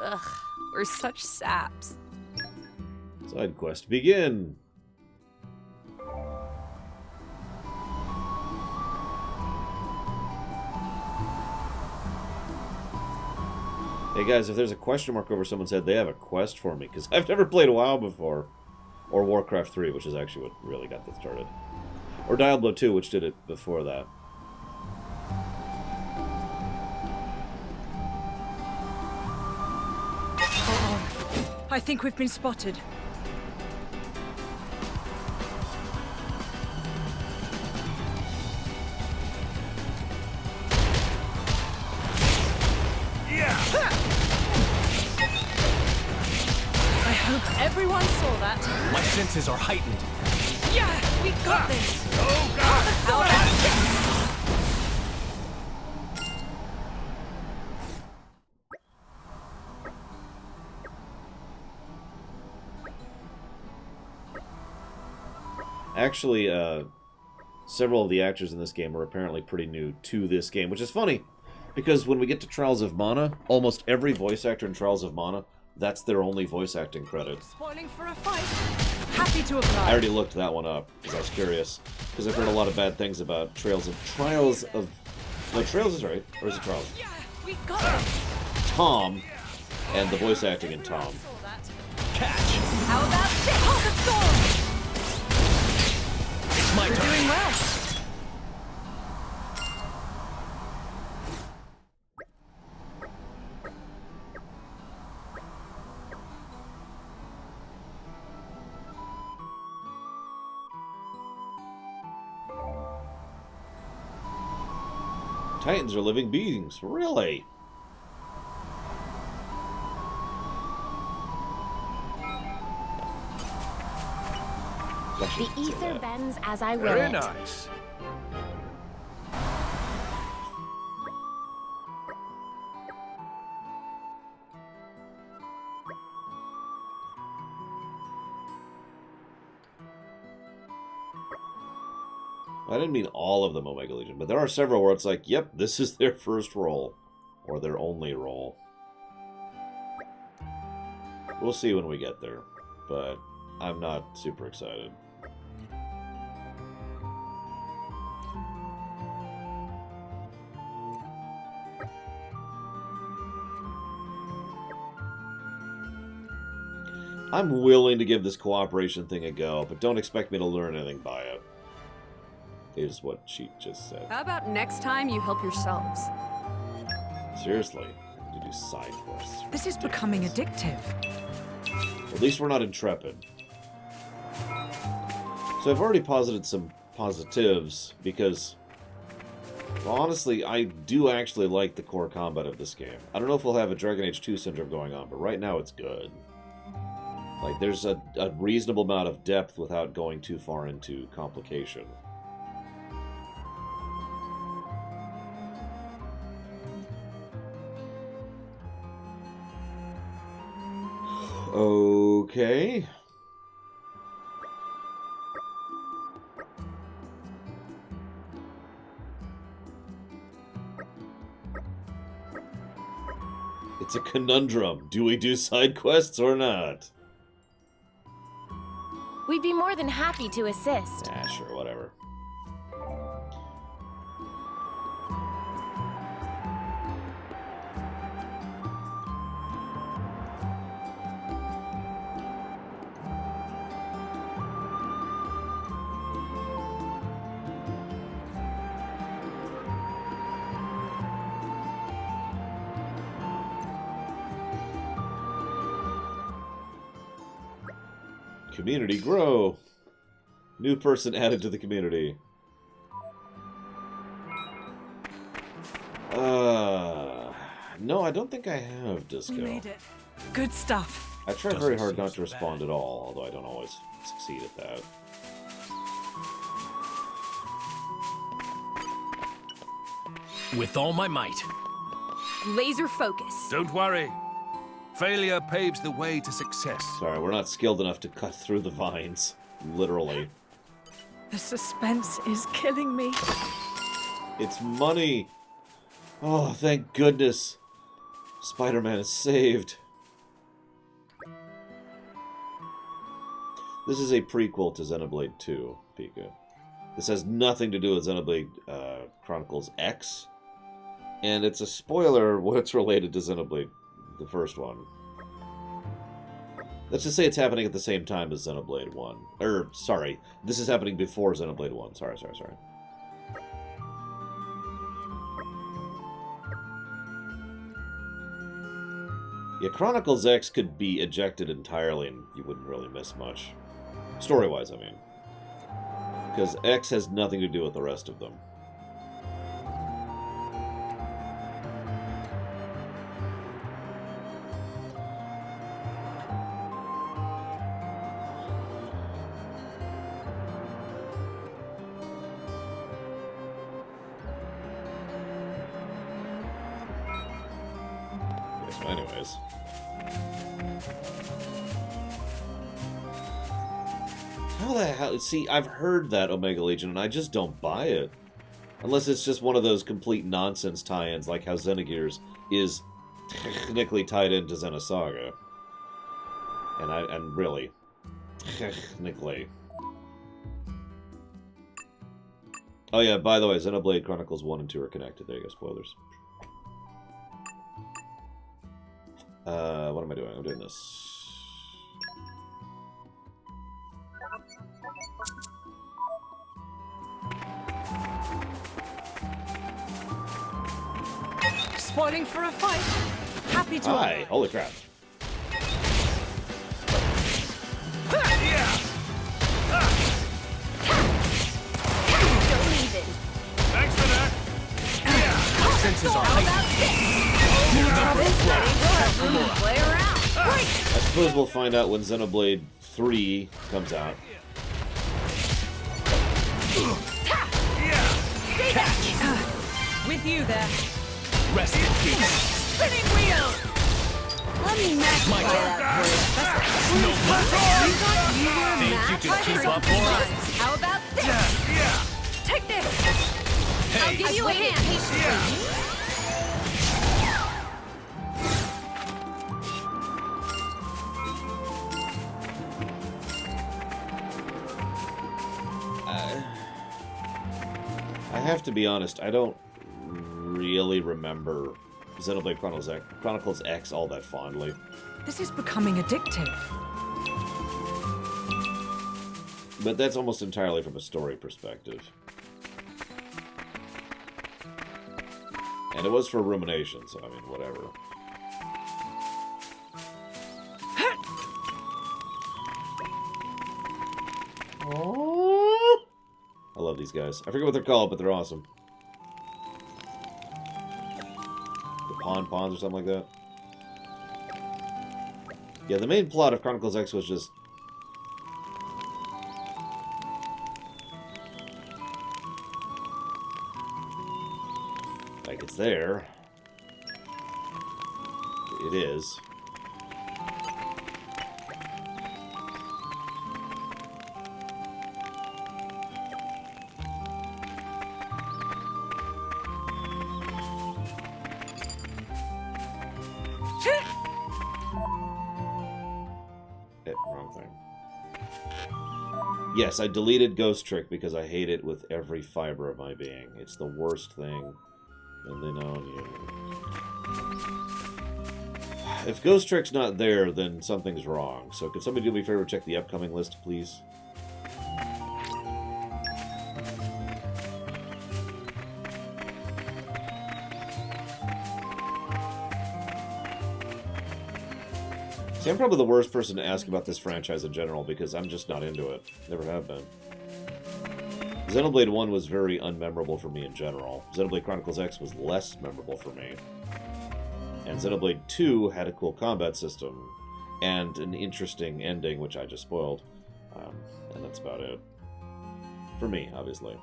Ugh, we're such saps. Side quest begin. Hey guys, if there's a question mark over someone's head, they have a quest for me, because I've never played WoW before. Or Warcraft 3, which is actually what really got this started. Or Diablo 2, which did it before that. I think we've been spotted. I hope everyone saw that. My senses are heightened. Yeah, we got this. Oh, God! How about this? Actually, several of the actors in this game are apparently pretty new to this game, which is funny, because when we get to Trials of Mana, almost every voice actor in Trials of Mana, that's their only voice acting credit. Spoiling for a fight. Happy to apply. I already looked that one up, because I was curious, because I've heard a lot of bad things about Trials of... No, Trails is right, or is it Trials? Yeah, we got this. Tom, and the voice acting in Tom. Catch! How about this? Heart of Thorns. It's my You're turn. doing well. Titans are living beings, really? The ether bends as I will Very it. nice. I didn't mean all of them Omega Legion, but there are several where it's like, yep, this is their first role. Or their only role. We'll see when we get there, but I'm not super excited. I'm willing to give this cooperation thing a go, but don't expect me to learn anything by it. Is what she just said. How about next time you help yourselves? Seriously, to do side quests. This is becoming addictive. At least we're not intrepid. So I've already posited some positives because, well, honestly, I do actually like the core combat of this game. I don't know if we'll have a Dragon Age 2 syndrome going on, but right now it's good. Like, there's a reasonable amount of depth without going too far into complication. Okay. It's a conundrum. Do we do side quests or not? We'd be more than happy to assist. Ah, sure, whatever. Community grow. New person added to the community. No, I don't think I have Disco. We made it. Good stuff. I try very hard not to respond at all, although I don't always succeed at that. With all my might. Laser focus. Don't worry. Failure paves the way to success. Sorry, we're not skilled enough to cut through the vines. Literally. The suspense is killing me. It's money! Oh, thank goodness. Spider-Man is saved. This is a prequel to Xenoblade 2, Pika. This has nothing to do with Xenoblade Chronicles X. And it's a spoiler when it's related to Xenoblade, the first one. Let's just say it's happening at the same time as Xenoblade 1. Sorry, this is happening before Xenoblade 1. Sorry. Yeah, Chronicles X could be ejected entirely and you wouldn't really miss much. Story-wise, I mean. Because X has nothing to do with the rest of them. Anyways. How the hell? See, I've heard that Omega Legion, and I just don't buy it. Unless it's just one of those complete nonsense tie-ins, like how Xenogears is technically tied into Xenosaga. And really, technically. Oh yeah, by the way, Xenoblade Chronicles 1 and 2 are connected. There you go, spoilers. What am I doing? I'm doing this. Spoiling for a fight. Happy to. Hi! Holy crap. Don't even. Thanks for that. Senses are heightened. Play around. I suppose we'll find out when Xenoblade 3 comes out. Catch! With you there. Rest in peace. Spinning wheel. Let me magnify that for you. No You thought you were Think you can keep up, Laura? How about this? Take this. I'll give you a hand. I have to be honest, I don't really remember Xenoblade Chronicles X all that fondly. This is becoming addictive. But that's almost entirely from a story perspective. And it was for rumination, so I mean, whatever. Aww. I love these guys. I forget what they're called, but they're awesome. The Pawns or something like that. Yeah, the main plot of Chronicles X was just... like, it's there. It is. Yes, I deleted Ghost Trick because I hate it with every fiber of my being. It's the worst thing. And then on you. If Ghost Trick's not there, then something's wrong. So could somebody do me a favor, check the upcoming list, please? See, I'm probably the worst person to ask about this franchise in general because I'm just not into it. Never have been. Xenoblade 1 was very unmemorable for me in general. Xenoblade Chronicles X was less memorable for me. And Xenoblade 2 had a cool combat system and an interesting ending, which I just spoiled. And that's about it. For me, obviously.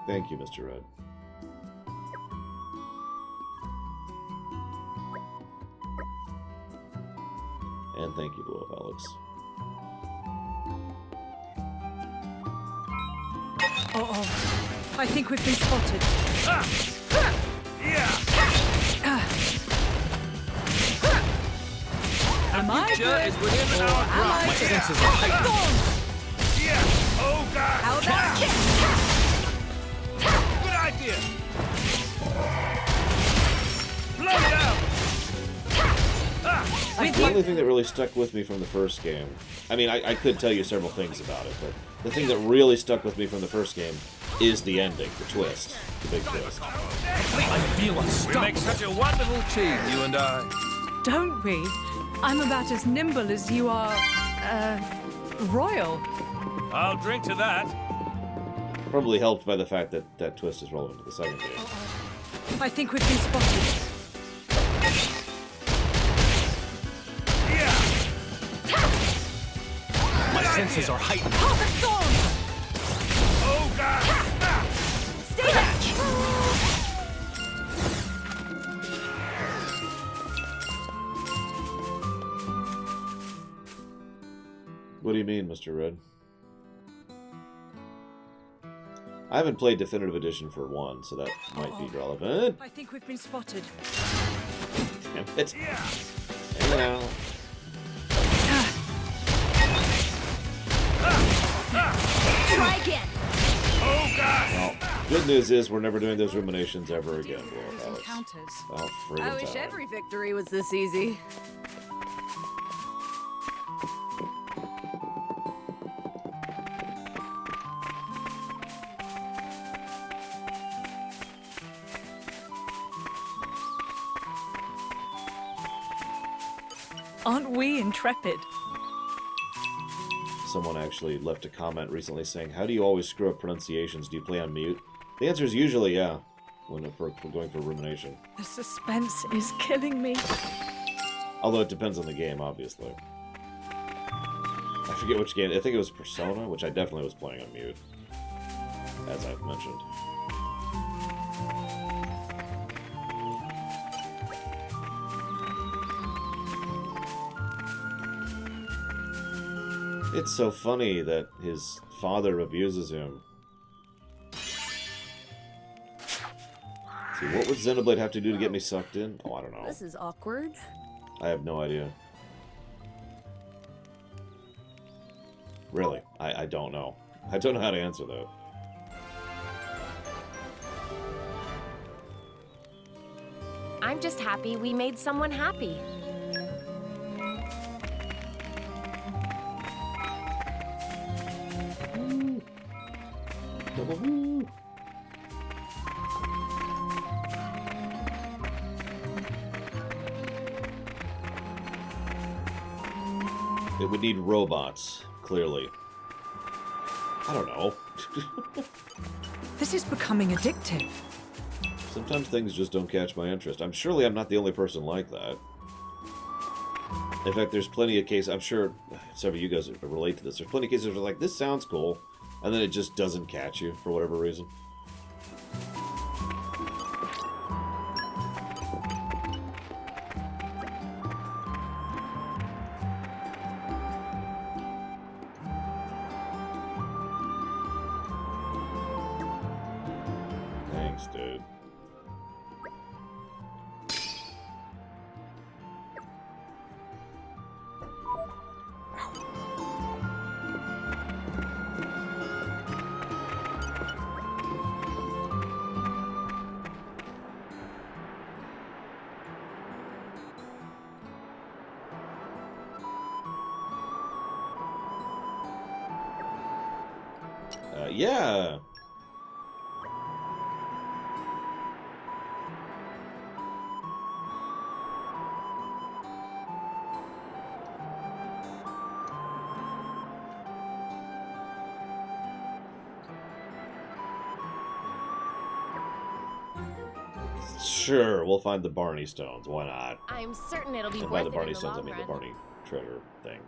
Thank you, Mr. Red. And thank you, Blue Up Alex. Uh-oh. I think we've been spotted. Am I Future good? is within Or our am I grasp. My good? senses are heightened. Oh, God! How about kick? Good idea! Blow it out! The only thing that really stuck with me from the first game, I mean, I could tell you several things about it, but the thing that really stuck with me from the first game is the ending, the twist, the big twist. I feel We unstoppable. make such a wonderful team, you and I. Don't we? I'm about as nimble as you are, royal. I'll drink to that. Probably helped by the fact that that twist is relevant to the second game. I think we've been spotted. My senses are heightened. Perfect storm! Oh, God! Stay back! What do you mean, Mr. Red? I haven't played Definitive Edition for 1, so that might be relevant. I think we've been spotted. Damn it. Hang out. Try again. Oh, God! Well, good news is we're never doing those ruminations ever again, Lord Alex. Encounters. Oh, I friggin' wish time. every victory was this easy. Aren't we intrepid? Someone actually left a comment recently saying, how do you always screw up pronunciations? Do you play on mute? The answer is usually yeah, when we're going for rumination. The suspense is killing me. Although it depends on the game, obviously. I forget which game. I think it was Persona, which I definitely was playing on mute, as I've mentioned. It's so funny that his father abuses him. See, what would Xenoblade have to do to get me sucked in? Oh, I don't know. This is awkward. I have no idea. Really, I don't know. I don't know how to answer that. I'm just happy we made someone happy. Double woo. It would need robots, clearly. I don't know. This is becoming addictive. Sometimes things just don't catch my interest. Surely I'm not the only person like that. In fact, there's plenty of cases, I'm sure several of you guys relate to this, there's plenty of cases where like, this sounds cool, and then it just doesn't catch you for whatever reason. Thanks, dude. Yeah. Sure, we'll find the Barney stones. Why not? I'm certain it'll be And worth by the it Barney in the stones, I long mean run. the Barney treasure thing.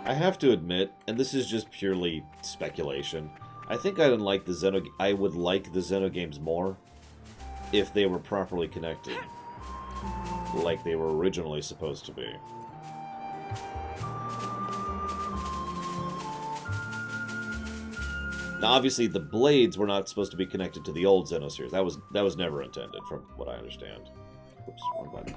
I have to admit, and this is just purely speculation, I think I would like the Xeno games more if they were properly connected, like they were originally supposed to be. Now, obviously, the blades were not supposed to be connected to the old Xeno series. That was never intended, from what I understand. Oops, wrong button.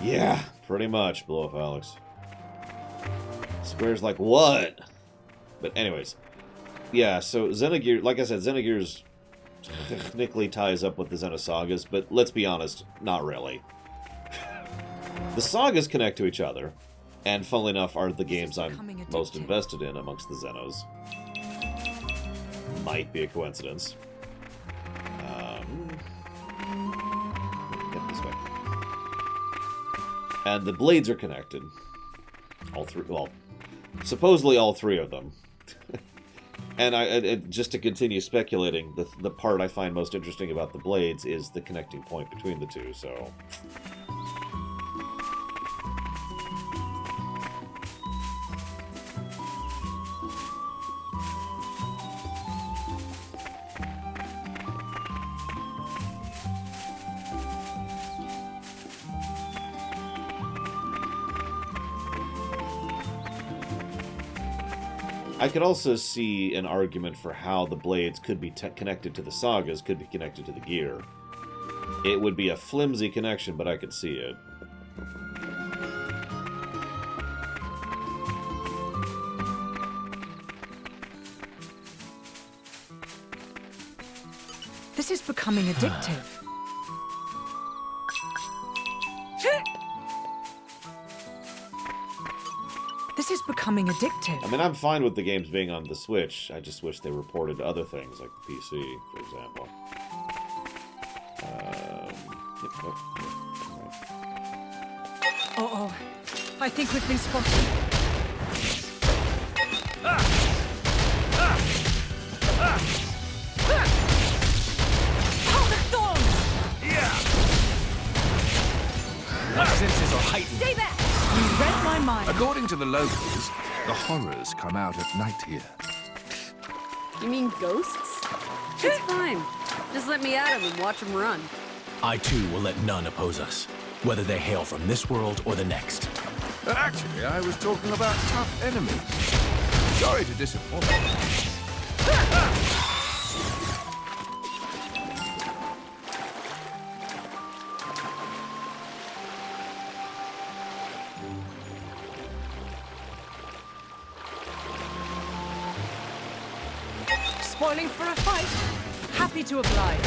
Yeah, pretty much, blow up Alex. Square's like, what? But anyways, yeah, so Xenogear, like I said, Xenogears technically ties up with the Xenosagas, but let's be honest, not really. The sagas connect to each other, and funnily enough, are the games I'm most invested in amongst the Xenos. Might be a coincidence. Get this way. And the blades are connected. All three, well, supposedly all three of them. And just to continue speculating, the part I find most interesting about the blades is the connecting point between the two, so... I could also see an argument for how the blades could be connected to the sagas, could be connected to the gear. It would be a flimsy connection, but I could see it. This is becoming addictive. This is becoming addictive. I mean, I'm fine with the games being on the Switch. I just wish they were ported to other things, like the PC, for example. Uh-oh. I think we've been spotted. My senses are heightened. Stay back! You read my mind. According to the locals, the horrors come out at night here. You mean ghosts? It's fine. Just let me at them and watch them run. I too will let none oppose us, whether they hail from this world or the next. Actually, I was talking about tough enemies. Sorry to disappoint. Spoiling for a fight. Happy to oblige.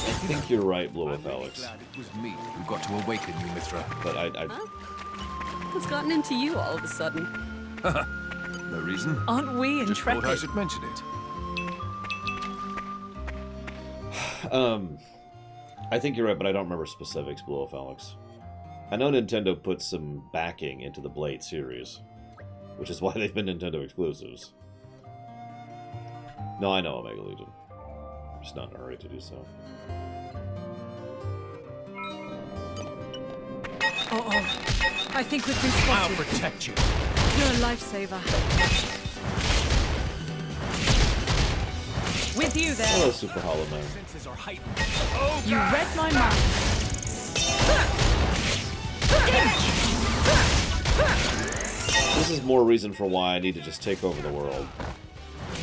I think you're right, Blue Wolf Alex. Glad it was me who got to awaken you, Mithra. But What's gotten into you all of a sudden? No reason. Aren't we Just thought I intrepid? should mention it. I think you're right, but I don't remember specifics, Blue Wolf Alex. I know Nintendo put some backing into the Blade series, which is why they've been Nintendo exclusives. No, I know Omega Legion. I'm just not in a hurry to do so. Uh-oh. I think we've been I'll spotted. protect you. You're a lifesaver. With you there. Hello, Super Hollow Man. Senses are heightened. You read my mind. This is more reason for why I need to just take over the world.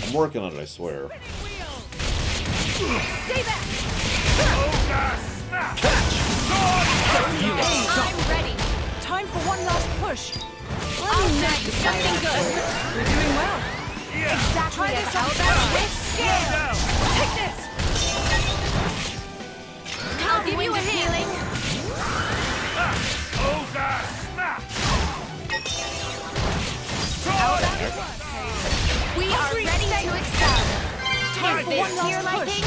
I'm working on it, I swear. Stay back! I'm ready. Time for one last push. I'll net you something good. We're doing well. Exactly. Try this How on about with skill. Take this. I'll give you a healing. We are ready to excel. Time for one To your last push. liking?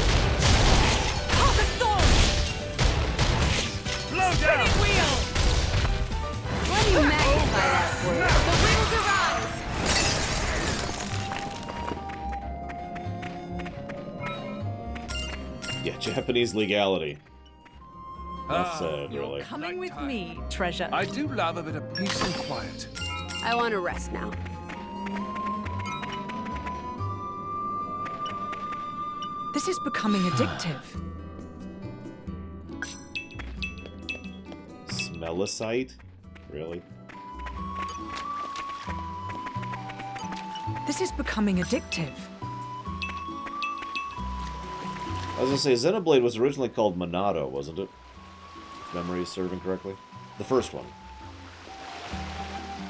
Carpet thorns. Spinning wheel. Let me magnify that for you. The winds arise. Yeah, Japanese legality. That's sad, You're really. coming with me, treasure. I do love a bit of peace and quiet. I want to rest now. This is becoming addictive. Smellicite? Really? This is becoming addictive. I was gonna say, Xenoblade was originally called Monado, wasn't it? If memory is serving correctly. The first one.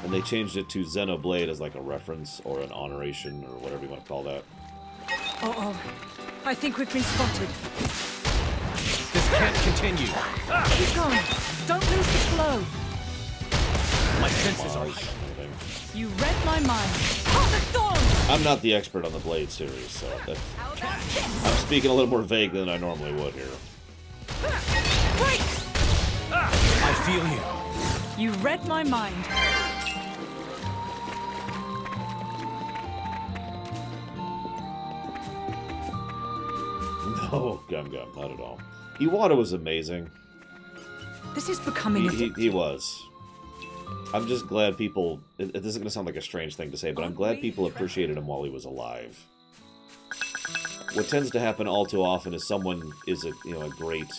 And they changed it to Xenoblade as like a reference or an honoration or whatever you want to call that. Uh-oh. I think we've been spotted. This can't continue. Keep going. Don't lose the flow. My senses are Mars, heightened. I think. You read my mind. Carpet thorns! I'm not the expert on the Blade series, so I'm speaking a little more vague than I normally would here. Break! I feel you. You read my mind. No, Gum Gum, not at all. Iwata was amazing. This is becoming addictive. He was. I'm just glad people... This is going to sound like a strange thing to say, but I'm glad people appreciated him while he was alive. What tends to happen all too often is someone is a great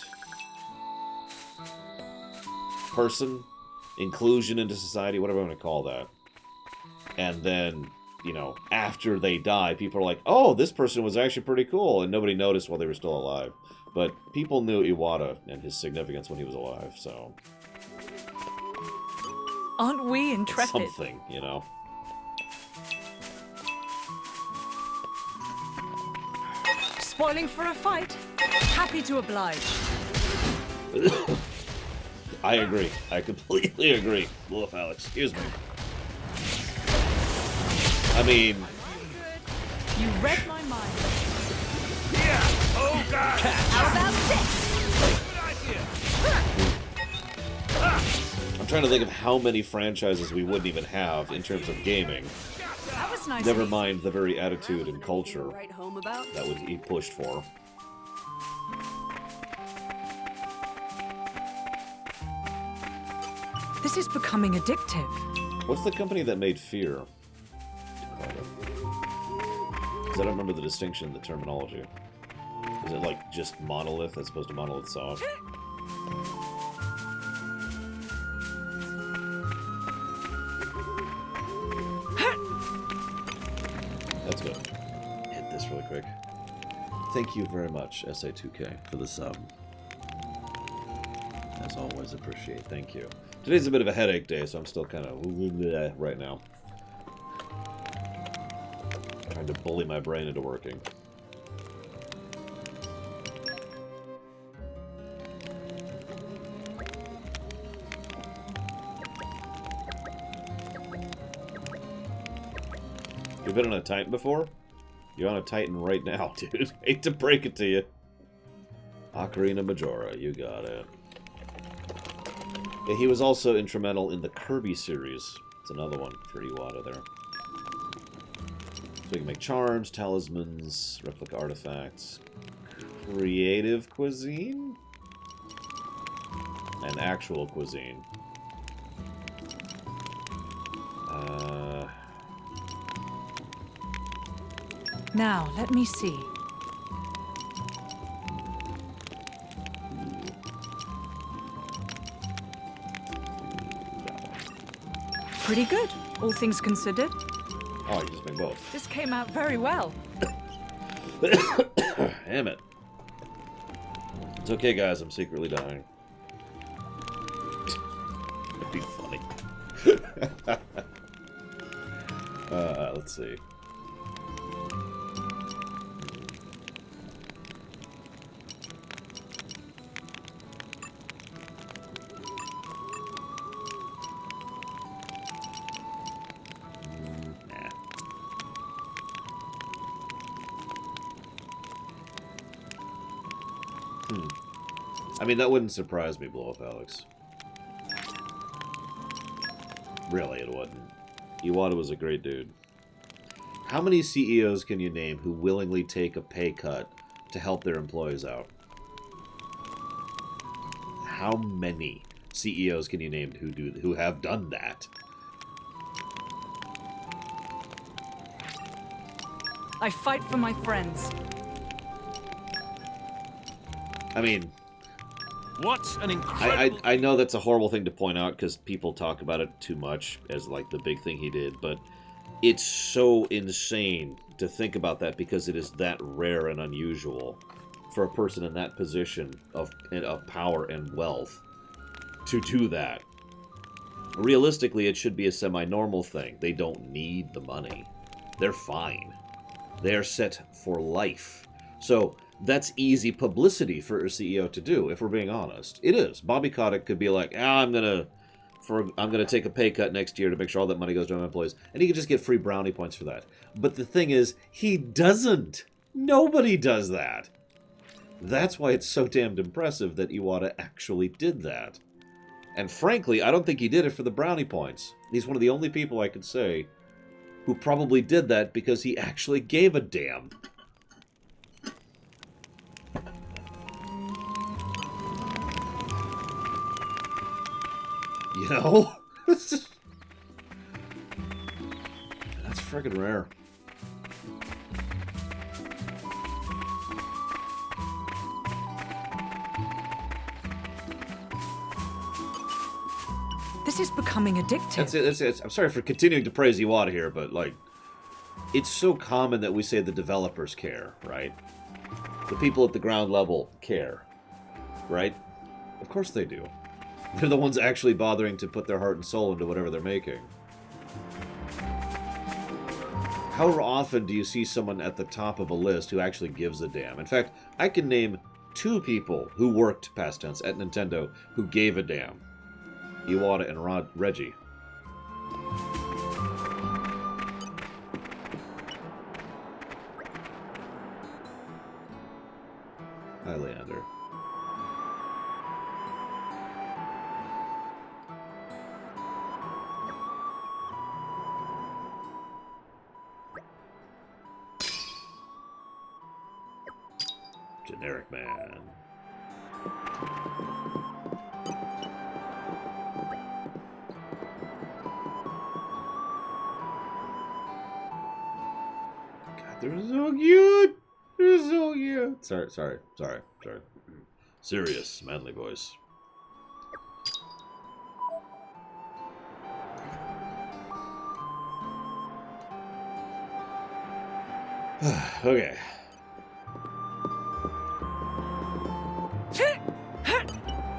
person, inclusion into society, whatever I want to call that. And then, after they die, people are like, oh, this person was actually pretty cool, and nobody noticed while they were still alive. But people knew Iwata and his significance when he was alive, so... Aren't we intrepid? Something, Spoiling for a fight? Happy to oblige. I agree. I completely agree. Wolf Alex, excuse me. I mean... You read my mind. How about this? I'm trying to think of how many franchises we wouldn't even have in terms of gaming. That was nice. Never mind the very attitude and culture Write home about? that would be pushed for. This is becoming addictive. What's the company that made Fear? Because I don't remember the distinction in the terminology. Is it like just Monolith as opposed to Monolith Soft? That's good. Hit this really quick. Thank you very much, SA2K, for the sub. As always, appreciate. Thank you. Today's a bit of a headache day, so I'm still kind of right now. Trying to bully my brain into working. You've been on a Titan before? You're on a Titan right now, dude. Hate to break it to you. Ocarina Majora, you got it. Yeah, he was also instrumental in the Kirby series. It's another one for Iwata there. So you can make charms, talismans, replica artifacts, creative cuisine, and actual cuisine. Now, let me see. Pretty good, all things considered. Oh, you just made both. This came out very well. Damn it. It's okay, guys. I'm secretly dying. That'd be funny. Let's see. I mean, that wouldn't surprise me, Blow Up Alex. Really, it wouldn't. Iwata was a great dude. How many CEOs can you name who willingly take a pay cut to help their employees out? How many CEOs can you name who have done that? I fight for my friends. I mean, What an incredible... I know that's a horrible thing to point out because people talk about it too much as like the big thing he did, but it's so insane to think about that because it is that rare and unusual for a person in that position of power and wealth to do that. Realistically, it should be a semi-normal thing. They don't need the money. They're fine. They're set for life. So that's easy publicity for a CEO to do, if we're being honest. It is. Bobby Kotick could be like, I'm gonna take a pay cut next year to make sure all that money goes to my employees, and he could just get free brownie points for that. But the thing is, he doesn't. Nobody does that. That's why it's so damned impressive that Iwata actually did that. And frankly, I don't think he did it for the brownie points. He's one of the only people I could say who probably did that because he actually gave a damn. You know? That's friggin' rare. This is becoming addictive. That's it. I'm sorry for continuing to praise Iwata here, but, like, it's so common that we say the developers care, right? The people at the ground level care, right? Of course they do. They're the ones actually bothering to put their heart and soul into whatever they're making. How often do you see someone at the top of a list who actually gives a damn? In fact, I can name 2 people who worked, past tense, at Nintendo who gave a damn. Iwata and Reggie. Hi, Leander. Generic man. God, they're so cute. They're so cute. Sorry. Serious, manly voice. Okay.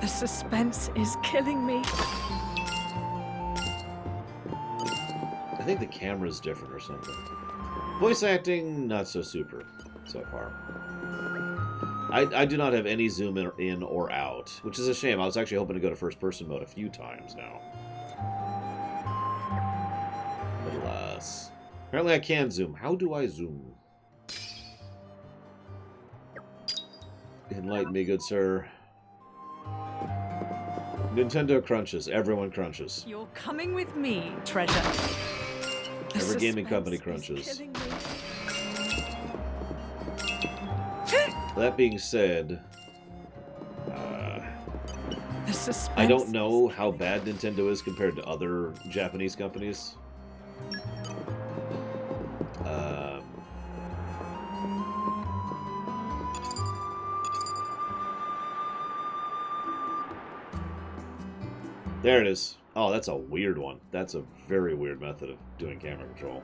The suspense is killing me. I think the camera's different or something. Voice acting, not so super so far. I do not have any zoom in or out, which is a shame. I was actually hoping to go to first-person mode a few times now. But alas. Apparently I can zoom. How do I zoom? Enlighten me, good sir. Nintendo crunches. Everyone crunches. You're coming with me, treasure. Every gaming company crunches. That being said, The suspense I don't know how bad Nintendo is compared to other Japanese companies. There it is. Oh, that's a weird one. That's a very weird method of doing camera control.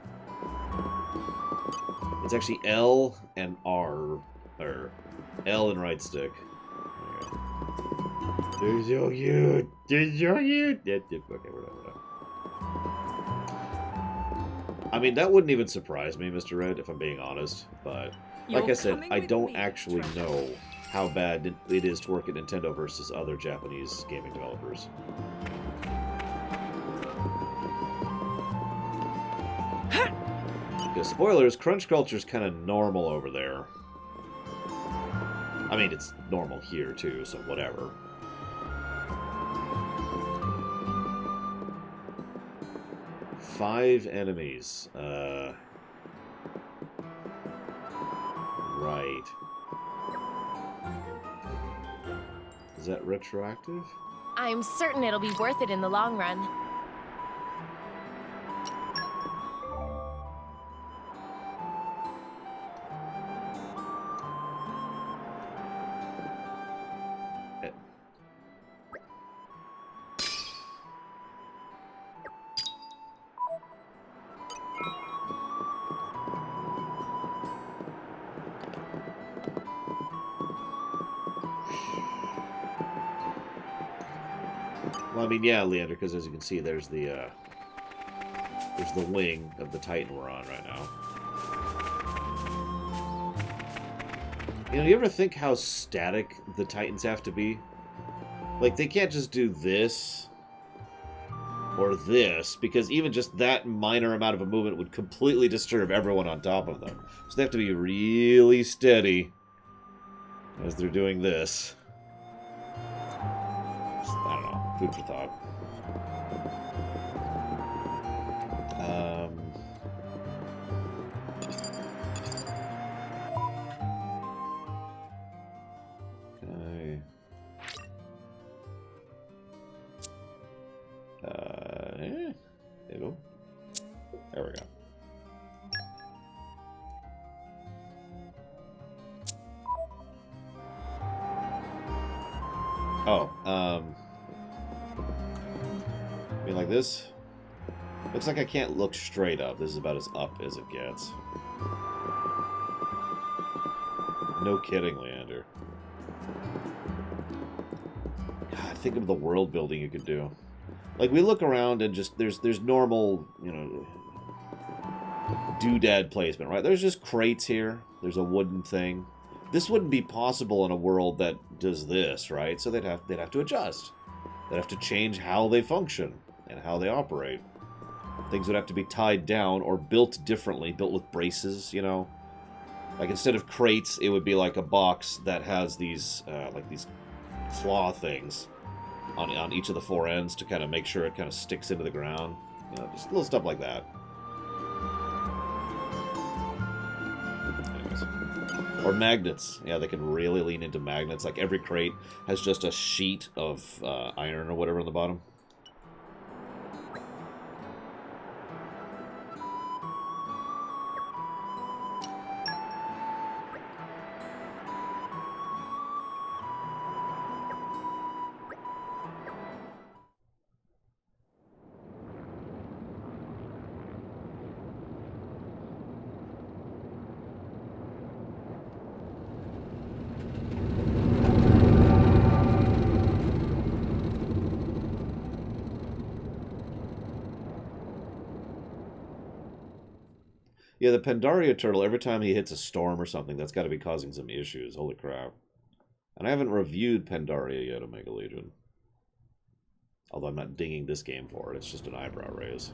It's actually L and R, or L and right stick. There you go. There's so cute. There's so cute. Okay, we're done. I mean, that wouldn't even surprise me, Mr. Red, if I'm being honest. But like I said, I don't actually know how bad it is to work at Nintendo versus other Japanese gaming developers. Because spoilers, crunch culture's kind of normal over there. I mean, it's normal here too, so whatever. Five enemies. Right. Is that retroactive? I'm certain it'll be worth it in the long run. Well, I mean, yeah, Leander, because as you can see, there's the wing of the Titan we're on right now. You know, you ever think how static the Titans have to be? Like, they can't just do this or this, because even just that minor amount of a movement would completely disturb everyone on top of them. So they have to be really steady as they're doing this. Just, I don't know, food for thought. Okay. There you go. There we go. Oh, I mean, like this? Looks like I can't look straight up. This is about as up as it gets. No kidding, Leander. God, think of the world building you could do. Like, we look around and just, there's normal, you know, doodad placement, right? There's just crates here. There's a wooden thing. This wouldn't be possible in a world that does this, right? So they'd have to adjust. They'd have to change how they function and how they operate. Things would have to be tied down or built differently, built with braces, you know? Like, instead of crates, it would be like a box that has these, like these claw things on each of the four ends to kind of make sure it kind of sticks into the ground. You know, just little stuff like that. Anyways. Or magnets. Yeah, they can really lean into magnets. Like, every crate has just a sheet of iron or whatever on the bottom. Yeah, the Pandaria turtle, every time he hits a storm or something, that's got to be causing some issues. Holy crap. And I haven't reviewed Pandaria yet, Omega Legion. Although I'm not dinging this game for it, it's just an eyebrow raise.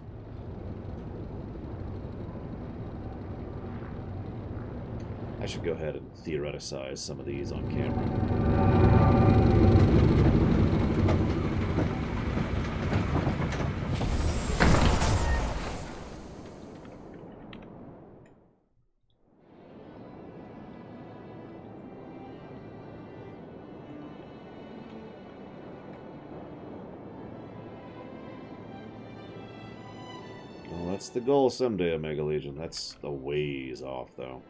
I should go ahead and theoreticize some of these on camera. Well, that's the goal someday, Omega Legion. That's a ways off, though.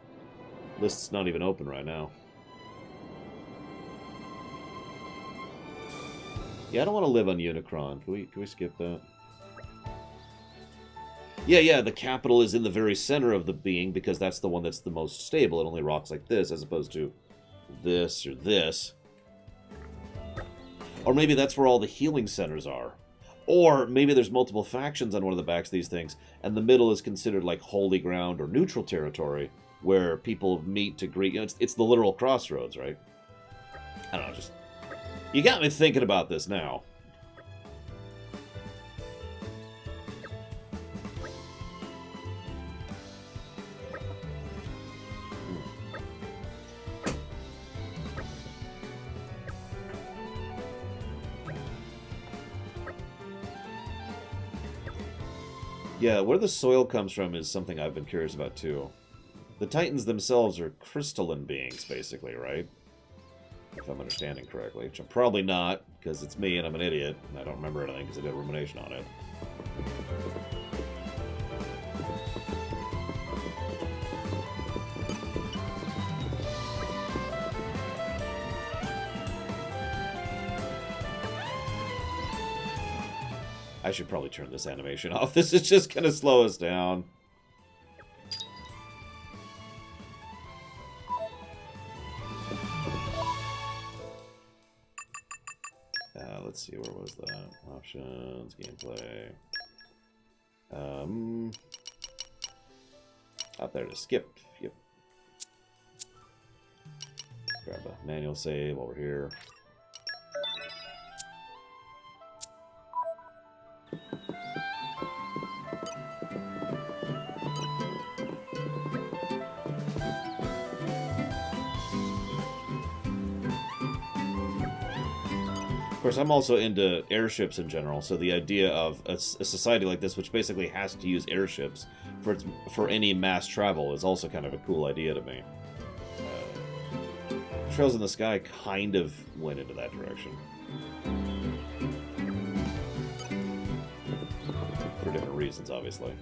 List's not even open right now. Yeah, I don't want to live on Unicron. Can we skip that? Yeah, the capital is in the very center of the being because that's the one that's the most stable. It only rocks like this as opposed to this or this. Or maybe that's where all the healing centers are. Or maybe there's multiple factions on one of the backs of these things, and the middle is considered like holy ground or neutral territory where people meet to greet. You know, it's the literal crossroads, right? I don't know, just... You got me thinking about this now. Yeah, where the soil comes from is something I've been curious about, too. The Titans themselves are crystalline beings, basically, right? If I'm understanding correctly. Which I'm probably not, because it's me and I'm an idiot, and I don't remember anything because I did a rumination on it. I should probably turn this animation off. This is just going to slow us down. Let's see, where was that? Options, gameplay. Up there to skip. Yep. Grab a manual save while we're here. Of course, I'm also into airships in general, so the idea of a society like this, which basically has to use airships for any mass travel, is also kind of a cool idea to me. Trails in the Sky kind of went into that direction. For different reasons, obviously.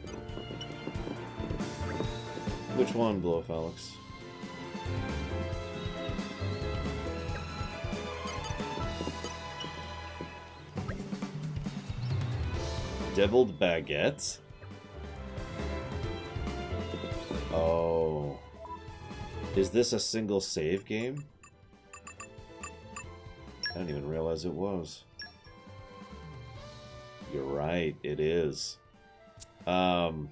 Which one, Blow Up Alex? Deviled baguettes? Oh. Is this a single save game? I didn't even realize it was. You're right, it is. Hang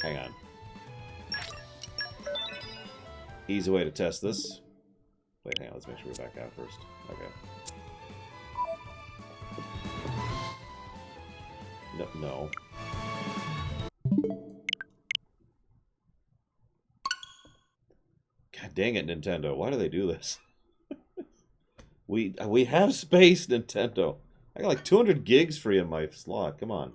on. Easy way to test this. Wait, hang on, let's make sure we're back out first. Okay. No. God dang it, Nintendo. Why do they do this? We have space, Nintendo. I got like 200 gigs free in my slot. Come on.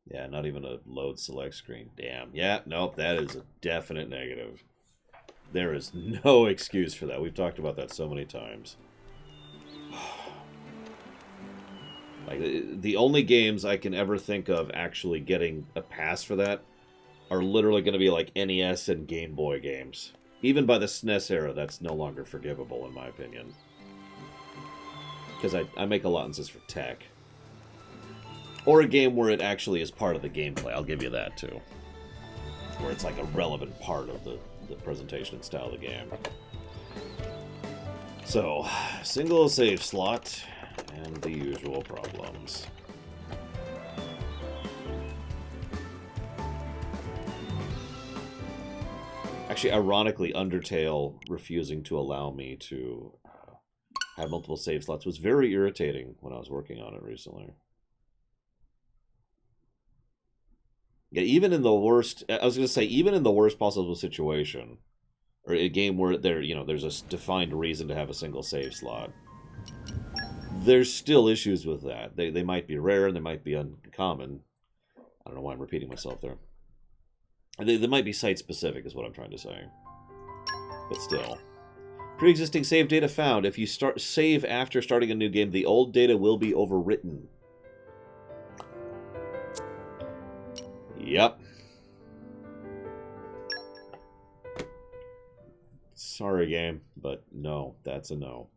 Yeah, not even a load select screen. Damn. Yeah, nope, that is a definite negative. There is no excuse for that. We've talked about that so many times. Like, the only games I can ever think of actually getting a pass for that are literally going to be like NES and Game Boy games. Even by the SNES era, that's no longer forgivable, in my opinion. Because I make allowances for tech. Or a game where it actually is part of the gameplay. I'll give you that, too. Where it's like a relevant part of the presentation and style of the game. So, single save slot, and the usual problems. Actually, ironically, Undertale refusing to allow me to have multiple save slots was very irritating when I was working on it recently. Yeah, even in the worst, I was going to say, even in the worst possible situation, or a game where there's a defined reason to have a single save slot, there's still issues with that. They might be rare and they might be uncommon. I don't know why I'm repeating myself there. They might be site-specific, is what I'm trying to say. But still. Pre-existing save data found. If you save after starting a new game, the old data will be overwritten. Yep. Sorry, game, but no, that's a no.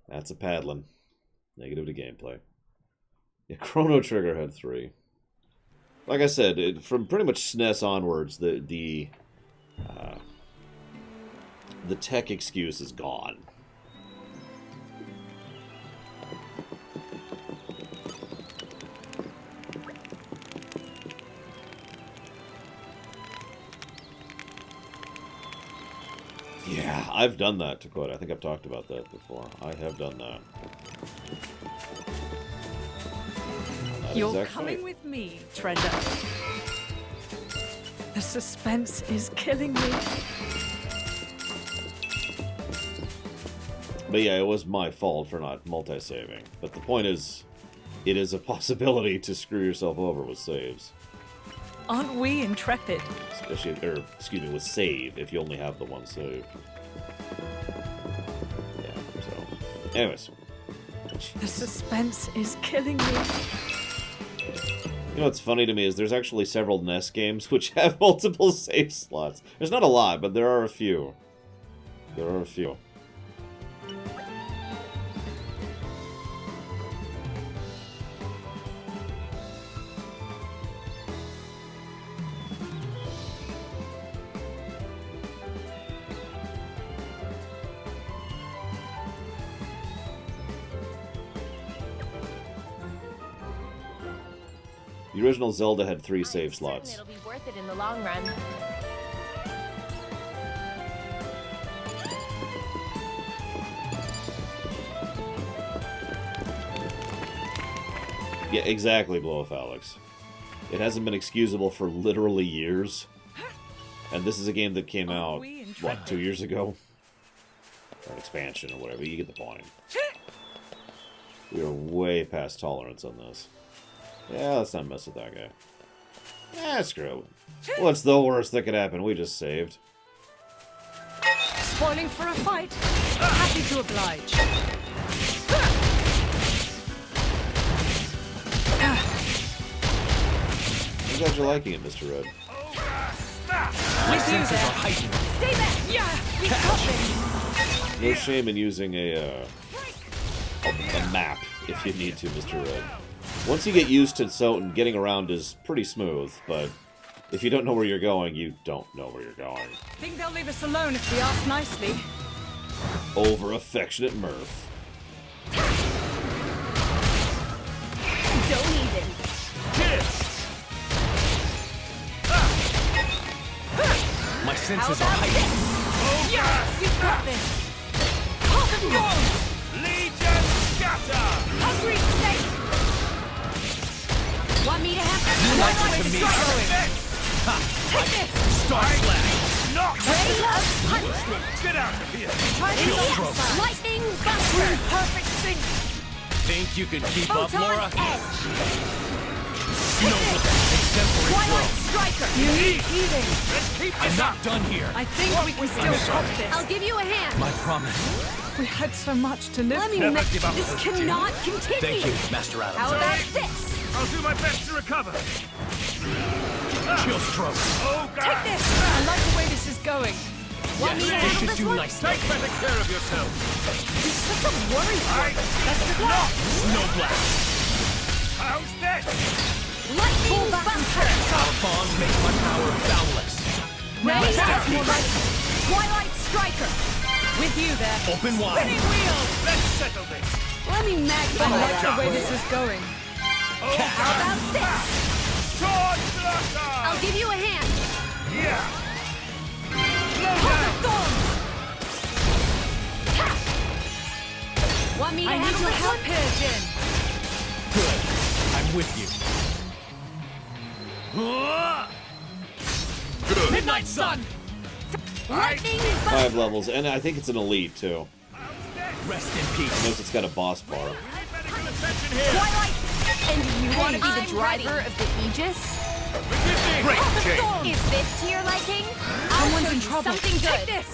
That's a paddling. Negative to gameplay. Yeah, Chrono Trigger had 3. Like I said, from pretty much SNES onwards, the tech excuse is gone. Yeah, I've done that, to quote. I think I've talked about that before. I have done that. You're coming with me, treasure. The suspense is killing me. But yeah, it was my fault for not multi-saving. But the point is, it is a possibility to screw yourself over with saves. Aren't we intrepid? Especially, excuse me, with save, if you only have the one save. Yeah, so... Anyways. The suspense is killing me. You know what's funny to me is there's actually several NES games which have multiple save slots. There's not a lot, but there are a few. There are a few. The original Zelda had 3 save slots. It'll be worth it in the long run. Yeah, exactly, Blow Off Alex. It hasn't been excusable for literally years. And this is a game that came out, what, 2 years ago? Or an expansion or whatever, you get the point. We are way past tolerance on this. Yeah, let's not mess with that guy. Ah, screw it. What's the worst that could happen? We just saved. Spoiling for a fight. Happy to oblige. I'm glad you're liking it, Mr. Red. My senses are heightened. Stay back! Yeah, we got this. No shame in using a map if you need to, Mr. Red. Once you get used to getting around is pretty smooth, but if you don't know where you're going, you don't know where you're going. Think they'll leave us alone if we ask nicely. Over affectionate mirth. Don't even. My senses are heightened. Yeah, we've got this. Pop and go! Legion scatter! Hungry snake! Want me to have You like it to me. Take this! Star Slash. Knock! Ray of punishment! Get out of here! Chill stroke. Lightning buster! Perfect sync. Think you can keep up, Photon Laura? edge! Snow exemplary Twilight flow. striker! You need healing. Let's keep I'm this not up! done here. I think we can still top this. I'll give you a hand! My promise. We had so much to live Let me for. make give up this hope, Jim. cannot continue! Thank you, Master Adams. How about this? I'll do my best to recover! Chill stroke. Oh, God! Take this. I like the way this is going. Want me to Yes, this handle should this do one? nicely. Take better care of yourself! He's such a worry. I That's the block. Snow blast. How's this? Lightning buster! Our bond makes my power boundless. Now Ray that's of more like Twilight striker! with you there. Open wide. Spinning wheel. Let's settle this! Let me I magnify like the that. way this is going. Oh, How about this? Sword Blaster! I'll give you a hand. Yeah! Heart of Thorns! Want me to I need handle your this help one? here, Jin. Good. I'm with you. How about this? Sword Blaster! Lightning buster! Yeah! I'll give you a hand. Yeah! Midnight Sun! Lightning 5 levels, and I think it's an elite too. Rest in peace. Notice it's got a boss bar. Twilight! And you want to be the driver of the Aegis? Is this to your liking? Someone's in trouble. Something good. Take this.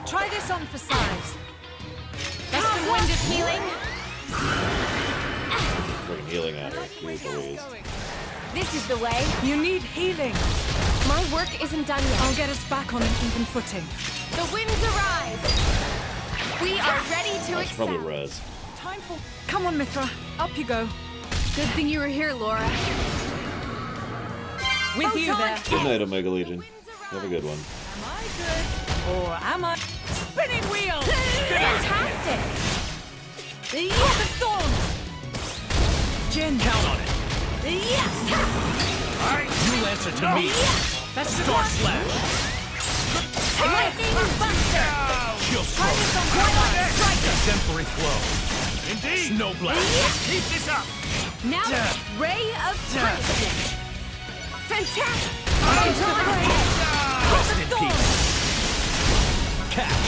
Try this on for size. Best of wind of healing. Freaking healing at her. Jeez Louise. This is the way. You need healing. My work isn't done yet. I'll get us back on an even footing. The winds arise. We are ready to That's probably excel. res. Time for... Come on, Mithra. Up you go. Good thing you were here, Laura. With you there. Good night, Omega Legion. Have a good one. Am I good? Or am I... Spinning wheel! Fantastic. The thorns! Jin. Count on it. Yes! You answer to me. Best of Star luck. Slash. Lightning Buster. Chill Try this on Stroke. for size. Exemplary flow. Indeed. Snow Blast. Keep this up. Now, Ray of Trinity. Fantastic. Rest in peace. Catch.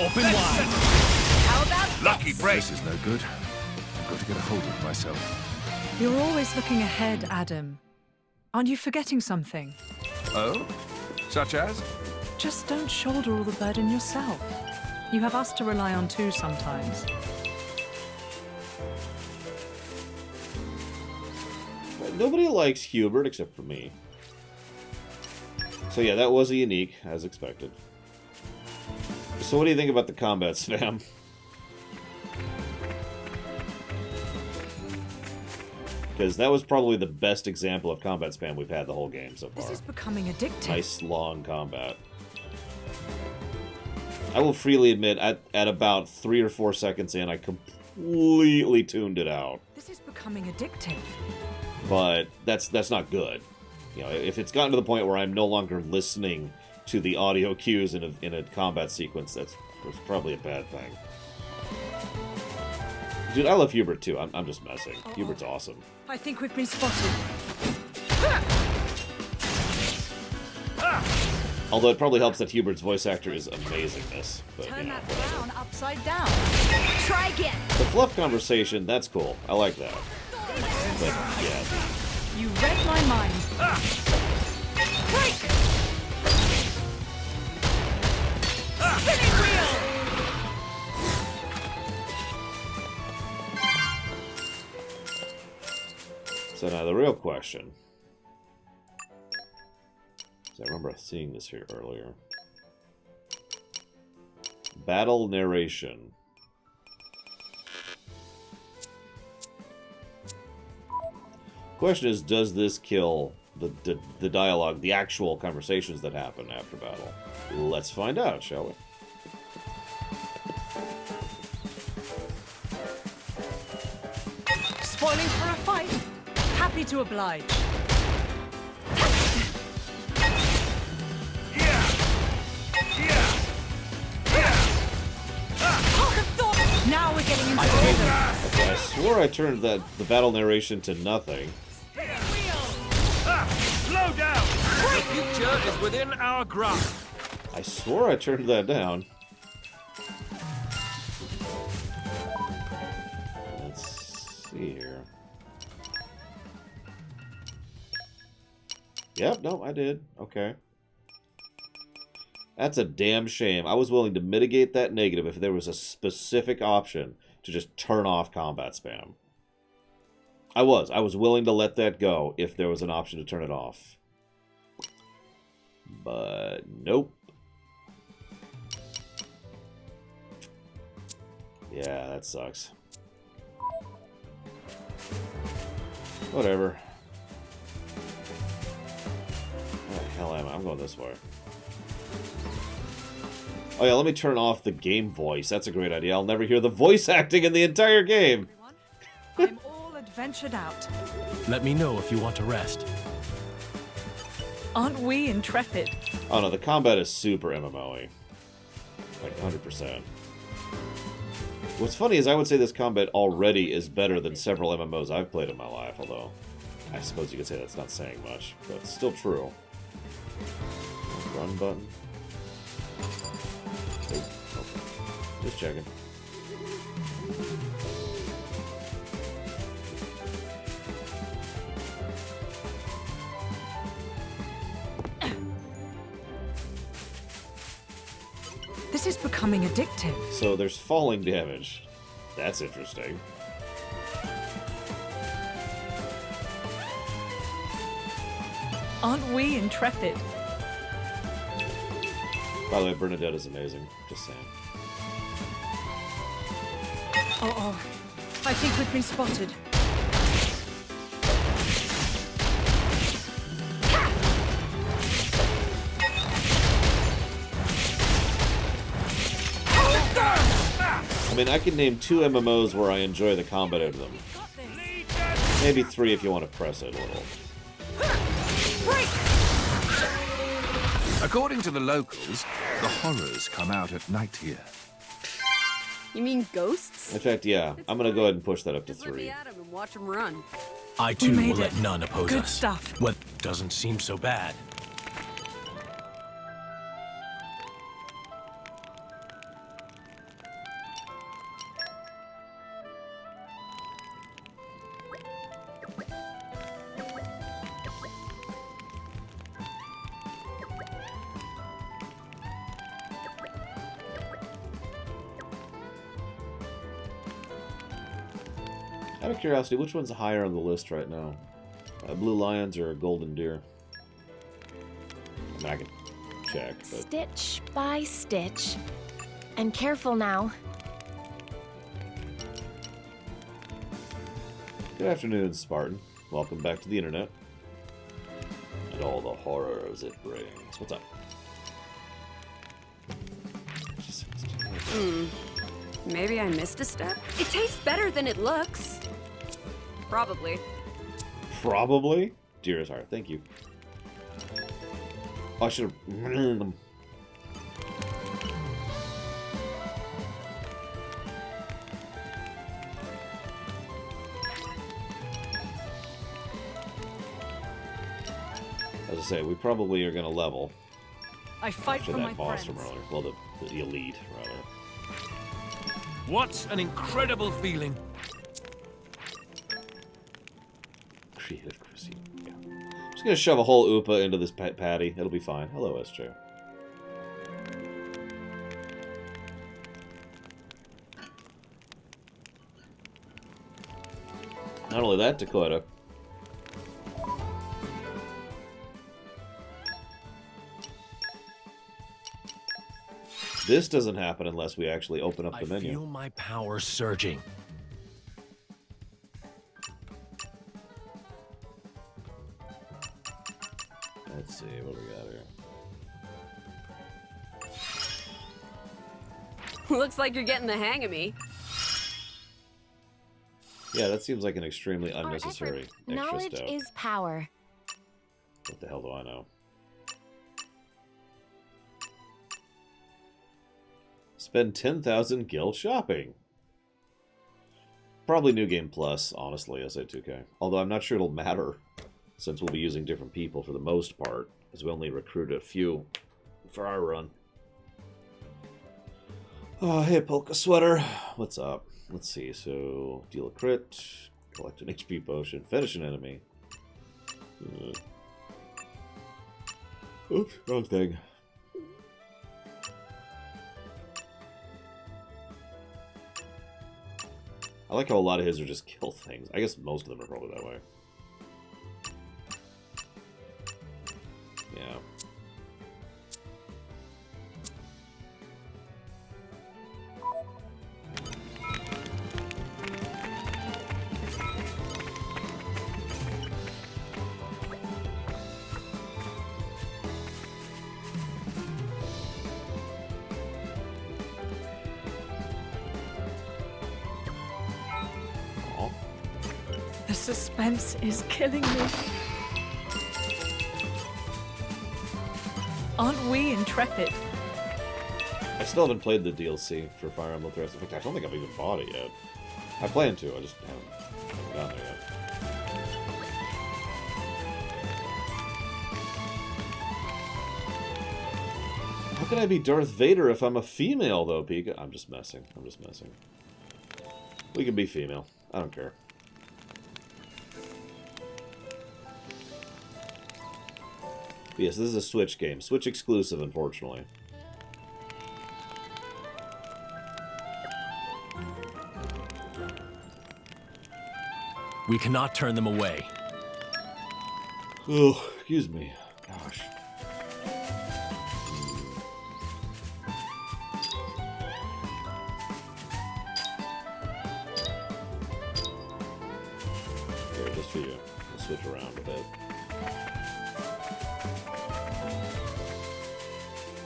Open wide. How about Lucky break. This is no good. I've got to get a hold of myself. You're always looking ahead, Adam. Aren't you forgetting something? Oh? Such as? Just don't shoulder all the burden yourself. You have us to rely on too sometimes. Nobody likes Hubert except for me. So yeah, that was a unique, as expected. So what do you think about the combat spam? Because that was probably the best example of combat spam we've had the whole game so far. This is becoming addictive. Nice long combat. I will freely admit, at about 3 or 4 seconds in, I completely tuned it out. This is becoming addictive. But that's not good. You know, if it's gotten to the point where I'm no longer listening to the audio cues in a combat sequence, that's probably a bad thing. Dude, I love Hubert too. I'm just messing. Hubert's awesome. I think we've been spotted. Although it probably helps that Hubert's voice actor is amazing this. But, Turn you know, that whatever. frown upside down. try again? The fluff conversation, that's cool. I like that. But, yeah. You read my mind. Break! Spinning wheel! So now the real question. I remember seeing this here earlier. Battle narration. Question is, does this kill the dialogue, the actual conversations that happen after battle? Let's find out, shall we? Spoiling for a fight. Happy to oblige. Now we're getting into rhythm. Okay, I swore I turned the battle narration to nothing. Slow down. The future is within our grasp. I swore I turned that down. Let's see here. Yep, no, I did. Okay. That's a damn shame. I was willing to mitigate that negative if there was a specific option to just turn off combat spam. I was willing to let that go if there was an option to turn it off. But nope. Yeah, that sucks. Whatever. Where the hell am I? I'm going this way. Oh yeah, let me turn off the game voice. That's a great idea. I'll never hear the voice acting in the entire game. I'm all adventured out. Let me know if you want to rest. Aren't we intrepid? Oh no, the combat is super MMO-y. Like 100%. What's funny is I would say this combat already is better than several MMOs I've played in my life, although I suppose you could say that's not saying much, but it's still true. Run button. Oh, okay. Just checking. This is becoming addictive. So there's falling damage. That's interesting. Aren't we intrepid? By the way, Bernadette is amazing. Just saying. Oh, I think we've been spotted. I mean, I can name 2 MMOs where I enjoy the combat of them. Maybe 3 if you want to press it a little. According to the locals, the horrors come out at night here. You mean ghosts? In fact, yeah, I'm gonna go ahead and push that up to Just let me 3. at 'em and watch them run. I too made will let it. none oppose Good us. stuff. What doesn't seem so bad. Out of curiosity, which one's higher on the list right now? Blue lions or golden deer? I mean, I can check, but... Stitch by stitch. And careful now. Good afternoon, Spartan. Welcome back to the internet. And all the horrors it brings. What's up? Maybe I missed a step? It tastes better than it looks. Probably. Probably? Dearest heart, thank you. Oh, I should have... As I say, we probably are going to level I fight after for my that boss friends. from earlier. Well, the elite, rather. What an incredible feeling. Creative cuisine. Yeah. I'm just going to shove a whole Oopa into this patty. It'll be fine. Hello, SJ. Not only that, Dakota. This doesn't happen unless we actually open up the menu. I feel my power surging. Let's see what we got here. Looks like you're getting the hang of me. Yeah, that seems like an extremely Our unnecessary effort. extra Knowledge step. is power. What the hell do I know? Spend 10,000 gil shopping. Probably New Game Plus, honestly, SA2K. Although I'm not sure it'll matter, since we'll be using different people for the most part, because we only recruited a few for our run. Oh, hey, Polka Sweater. What's up? Let's see. So, deal a crit, collect an HP potion, finish an enemy. Oops, wrong thing. I like how a lot of his are just kill things. I guess most of them are probably that way. Yeah. The suspense is killing me. Aren't we intrepid? I still haven't played the DLC for Fire Emblem Three Houses. In fact, I don't think I've even bought it yet. I plan to, I just haven't gotten there yet. How can I be Darth Vader if I'm a female, though, Pika? I'm just messing. I'm just messing. We can be female. I don't care. But yes, this is a Switch game. Switch exclusive, unfortunately. We cannot turn them away. Oh, excuse me. Gosh. Here, just for you. We'll switch around a bit.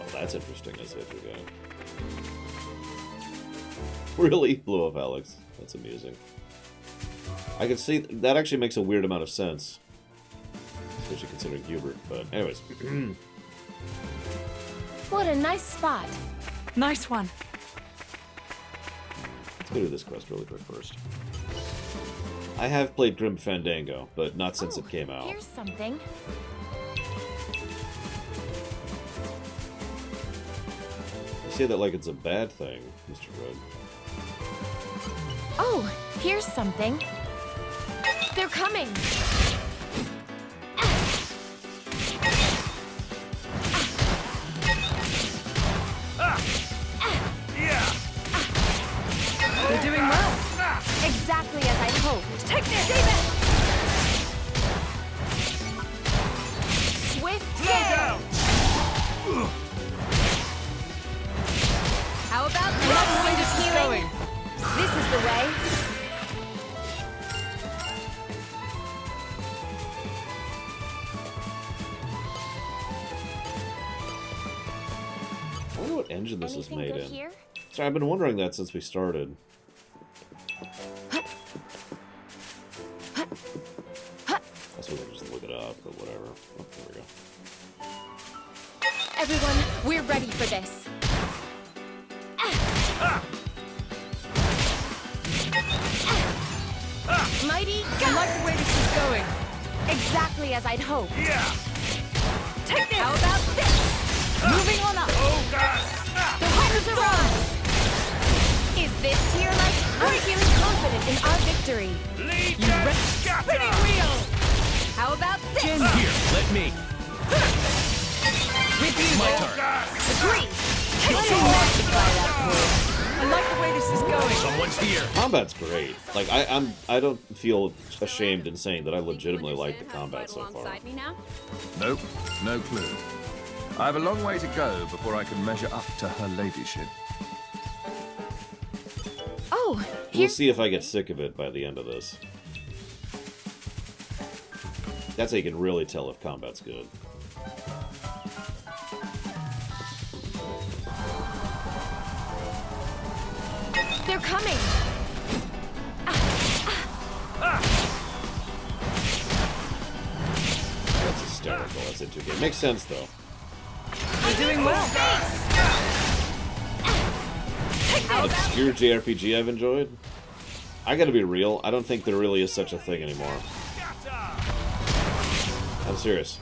Oh, that's interesting. That's what you're going. Really? Blew up Alex. That's amusing. I can see that actually makes a weird amount of sense. Especially considering Hubert, but anyways. What a nice spot. Nice one. Let's go do this quest really quick first. I have played Grim Fandango, but not since it came out. Here's something. You say that like it's a bad thing, Mr. Red. Oh, here's something. They're coming. You're doing well. Exactly as I hoped. Take this! Swift kill. How about this? Where this is going. This is the way. I wonder what engine this is Anything made good in. here? Sorry, I've been wondering that since we started. I suppose I can just look it up, but whatever. Oh, there we go. Everyone, we're ready for this. Mighty go! I like the way this is going. Exactly as I'd hoped. Take this! How about this? Moving on up. The hunters arrive! Is this tier like? I'm feeling confident in our victory. You spinning wheel! How about this? Here, let me. With you, My Will. turn. Agree. Let me magnify that point. I like the way this is going. Someone's here. Combat's great. Like I don't feel ashamed in saying that I legitimately like the combat so far. Alongside me now? Nope, no clue. I have a long way to go before I can measure up to her ladyship. Oh, We'll here's see if I get sick of it by the end of this. That's how you can really tell if combat's good. they're coming. That's hysterical. That's it too good. Makes sense though. You're doing well. Obscure JRPG I've enjoyed? I gotta be real, I don't think there really is such a thing anymore. I'm serious.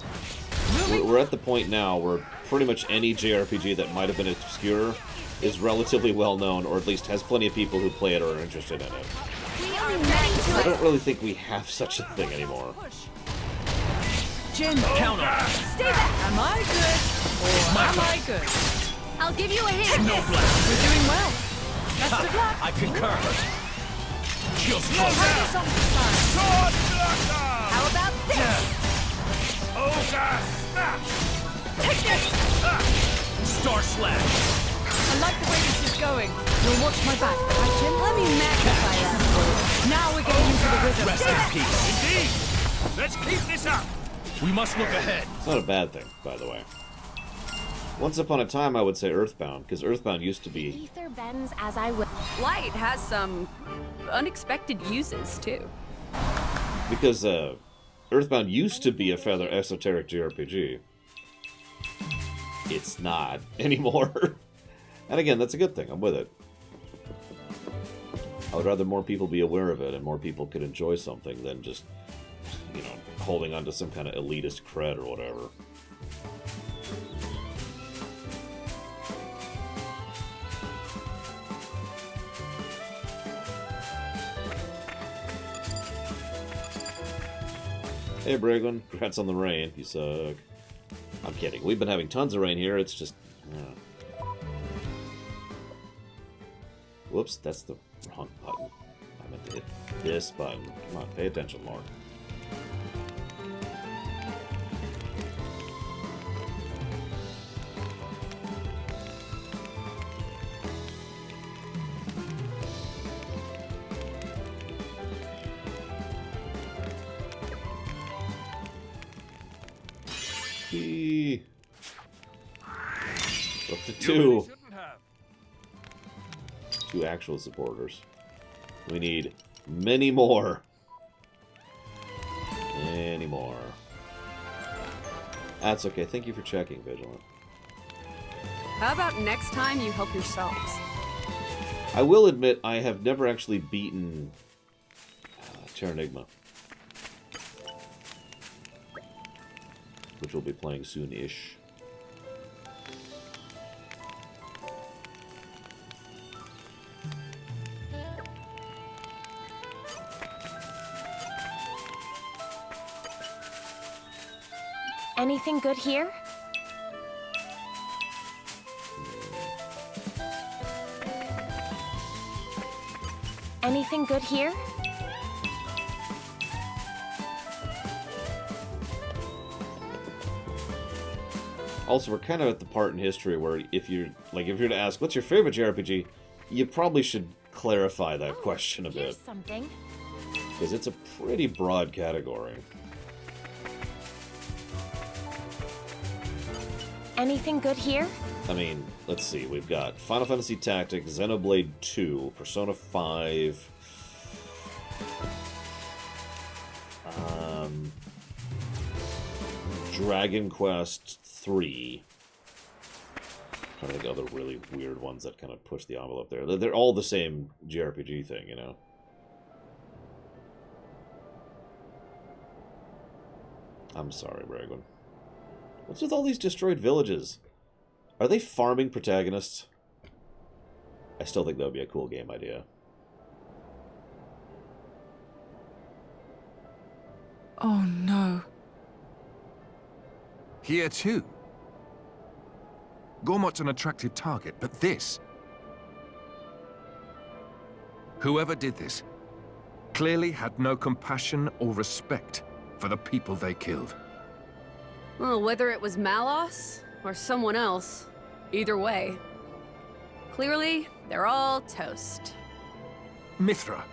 We're at the point now where pretty much any JRPG that might have been obscure is relatively well known, or at least has plenty of people who play it or are interested in it. We are ready to I don't really think we have such a thing anymore. Jin, Count on it. stay back. Am I good? Or My am turn. I good? I'll give you a hint. No blast. You're doing well. Best of luck. I concur. Just Try close. this on the side. How about this? Take this! Star Slash. I like the way this is going. You'll watch my back, right, Jim? Let me magnify that for you. Now we're getting into the rhythm. Rest in peace. Indeed! Let's keep this up! We must look ahead. It's not a bad thing, by the way. Once upon a time, I would say Earthbound, because Earthbound used to be... Ether bends as I will. Light has some unexpected uses, too. Because, Earthbound used to be a rather esoteric JRPG. It's not anymore. And again, that's a good thing. I'm with it. I would rather more people be aware of it and more people could enjoy something than just, you know, holding on to some kind of elitist cred or whatever. Hey, Brigwin. Congrats on the rain. You suck. I'm kidding. We've been having tons of rain here. It's just... Whoops, that's the wrong button. I meant to hit this button. Come on, pay attention, Lord. Up to two. Two actual supporters. We need many more. Many more. That's okay. Thank you for checking, Vigilant. How about next time you help yourselves? I will admit I have never actually beaten Terranigma, which we'll be playing soon-ish. Anything good here? Anything good here? Also, we're kind of at the part in history where if you're to ask, what's your favorite JRPG, you probably should clarify that question a bit. Here's something. Because it's a pretty broad category. Anything good here? I mean, let's see. We've got Final Fantasy Tactics, Xenoblade 2, Persona 5, Dragon Quest 3. I'm trying to think of other really weird ones that kind of push the envelope there. They're all the same JRPG thing, you know? I'm sorry, Bragwin. What's with all these destroyed villages? Are they farming protagonists? I still think that would be a cool game idea. Oh no. Here too. Gormot's an attractive target, but this... Whoever did this clearly had no compassion or respect for the people they killed. Well, whether it was Malos or someone else, either way. Clearly, they're all toast. Mithra.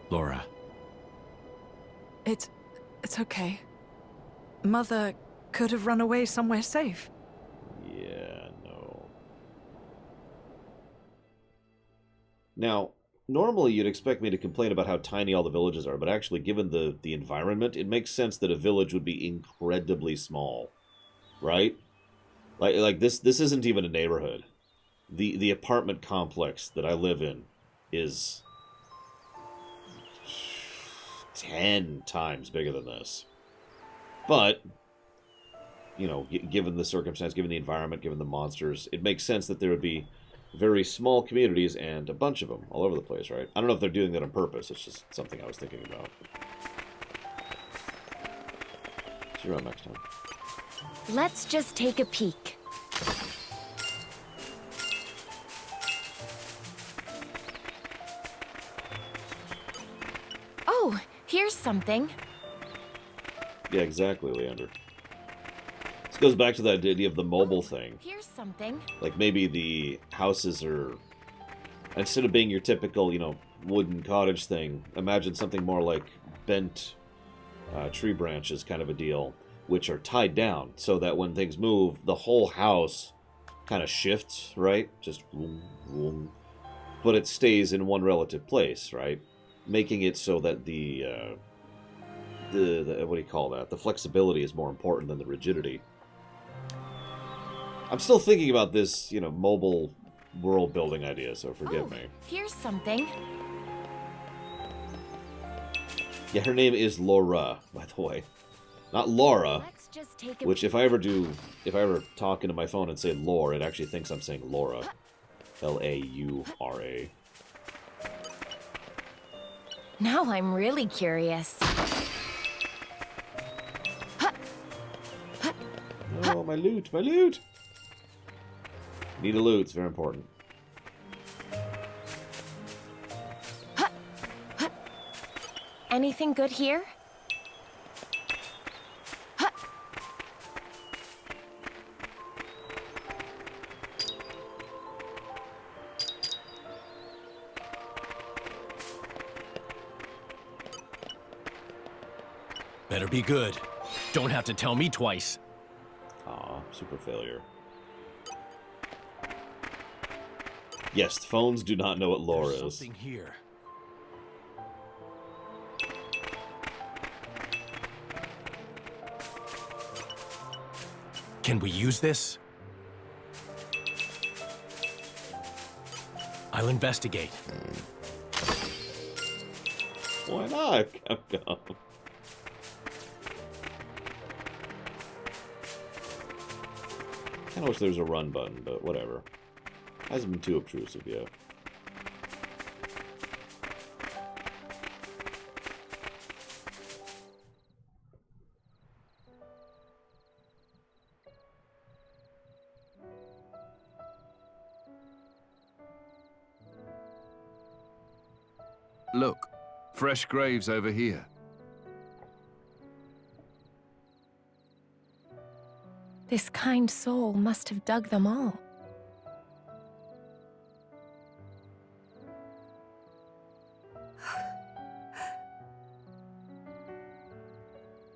Laura. It's okay. Mother could have run away somewhere safe. Yeah, no. Now, normally you'd expect me to complain about how tiny all the villages are, but actually, given the environment, it makes sense that a village would be incredibly small. Right? Like this isn't even a neighborhood. The apartment complex that I live in is 10 times bigger than this. But, you know, given the circumstance, given the environment, given the monsters, it makes sense that there would be very small communities and a bunch of them all over the place, right? I don't know if they're doing that on purpose. It's just something I was thinking about. See you around next time. Let's just take a peek. Oh, here's something. Yeah, exactly, Leander. This goes back to that idea of the mobile thing. Here's something. Like, maybe the houses are... Instead of being your typical, you know, wooden cottage thing, imagine something more like bent tree branches kind of a deal, which are tied down, so that when things move, the whole house kind of shifts, right? Just vroom, vroom. But it stays in one relative place, right? Making it so that the the what do you call that? The flexibility is more important than the rigidity. I'm still thinking about this, you know, mobile world building idea, so forgive me. Here's something. Yeah, her name is Laura, by the way. Not Laura, Let's just take a which if I ever talk into my phone and say Lore, it actually thinks I'm saying Laura. Laura. Now I'm really curious. Oh, my loot, my loot! Need a loot, it's very important. Anything good here? Better be good. Don't have to tell me twice. Aw, super failure. Yes, the phones do not know what lore There's is. something here. Can we use this? I'll investigate. Why not? Capcom? Kinda wish there was a run button, but whatever. Hasn't been too obtrusive yet. Look, fresh graves over here. This kind soul must have dug them all.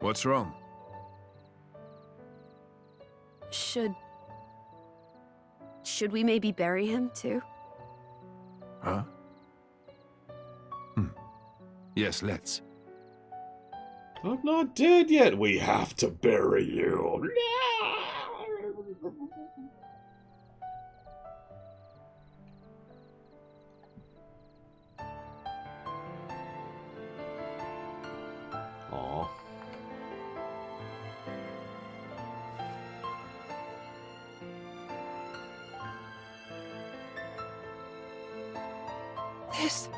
What's wrong? Should we maybe bury him too? Huh? Yes, let's. I'm not dead yet. We have to bury you. Aw. This.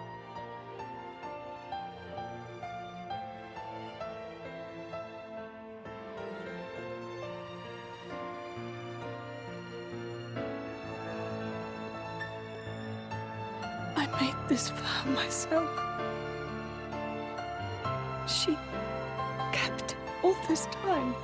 I made this for her myself. She kept all this time.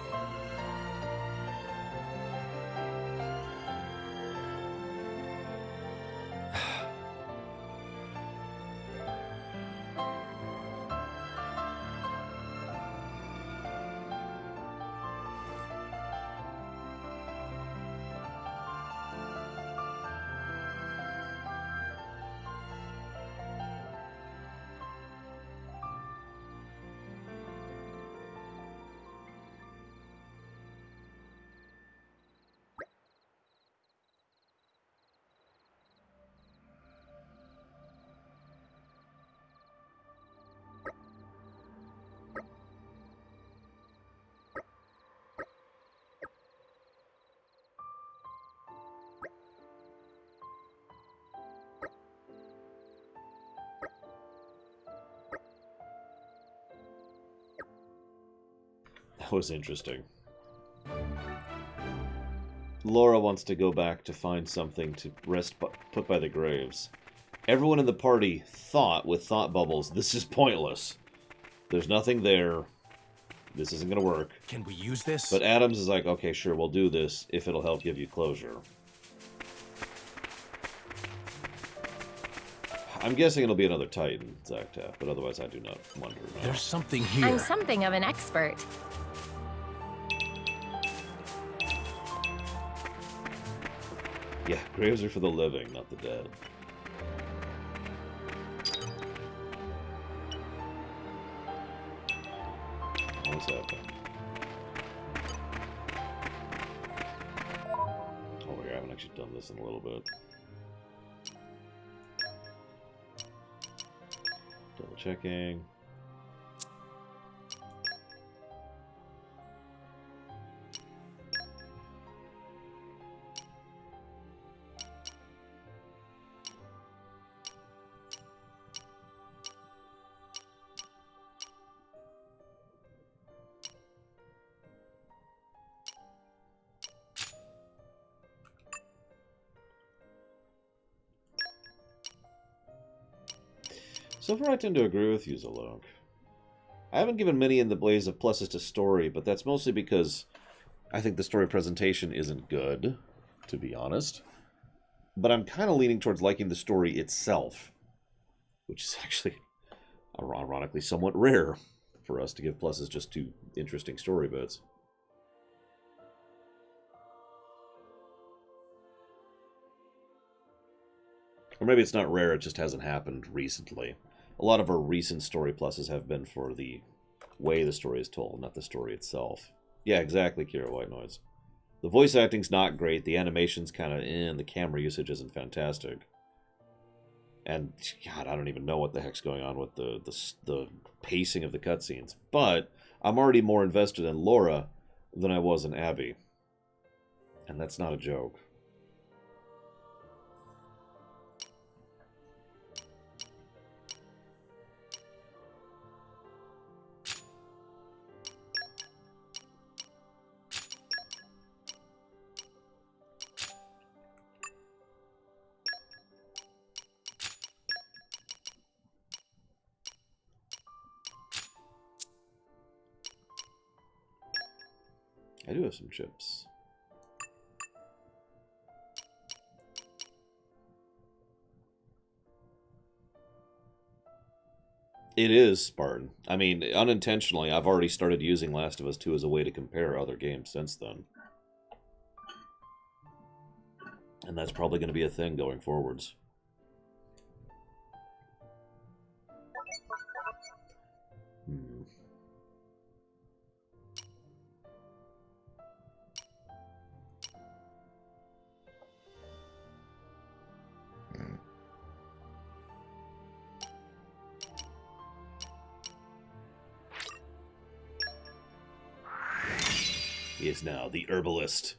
That was interesting. Laura wants to go back to find something to put by the graves. Everyone in the party thought with thought bubbles, this is pointless. There's nothing there. This isn't going to work. Can we use this? But Adams is like, okay, sure, we'll do this if it'll help give you closure. I'm guessing it'll be another Titan, Zactaf, but otherwise I do not wonder. No. There's something here. I'm something of an expert. Yeah, graves are for the living, not the dead. is happening? Oh, I haven't actually done this in a little bit. Double checking. So far, I tend to agree with you, Zalok. I haven't given many in the blaze of pluses to story, but that's mostly because I think the story presentation isn't good, to be honest. But I'm kind of leaning towards liking the story itself, which is actually, ironically, somewhat rare for us to give pluses just to interesting story bits. Or maybe it's not rare, it just hasn't happened recently. A lot of our recent story pluses have been for the way the story is told, not the story itself. Yeah, exactly, Kira White Noise. The voice acting's not great, the animation's kind of the camera usage isn't fantastic. And, God, I don't even know what the heck's going on with the pacing of the cutscenes. But I'm already more invested in Laura than I was in Abby. And that's not a joke. I do have some chips. It is Spartan. I mean, unintentionally, I've already started using Last of Us 2 as a way to compare other games since then. And that's probably going to be a thing going forwards. He is now the herbalist.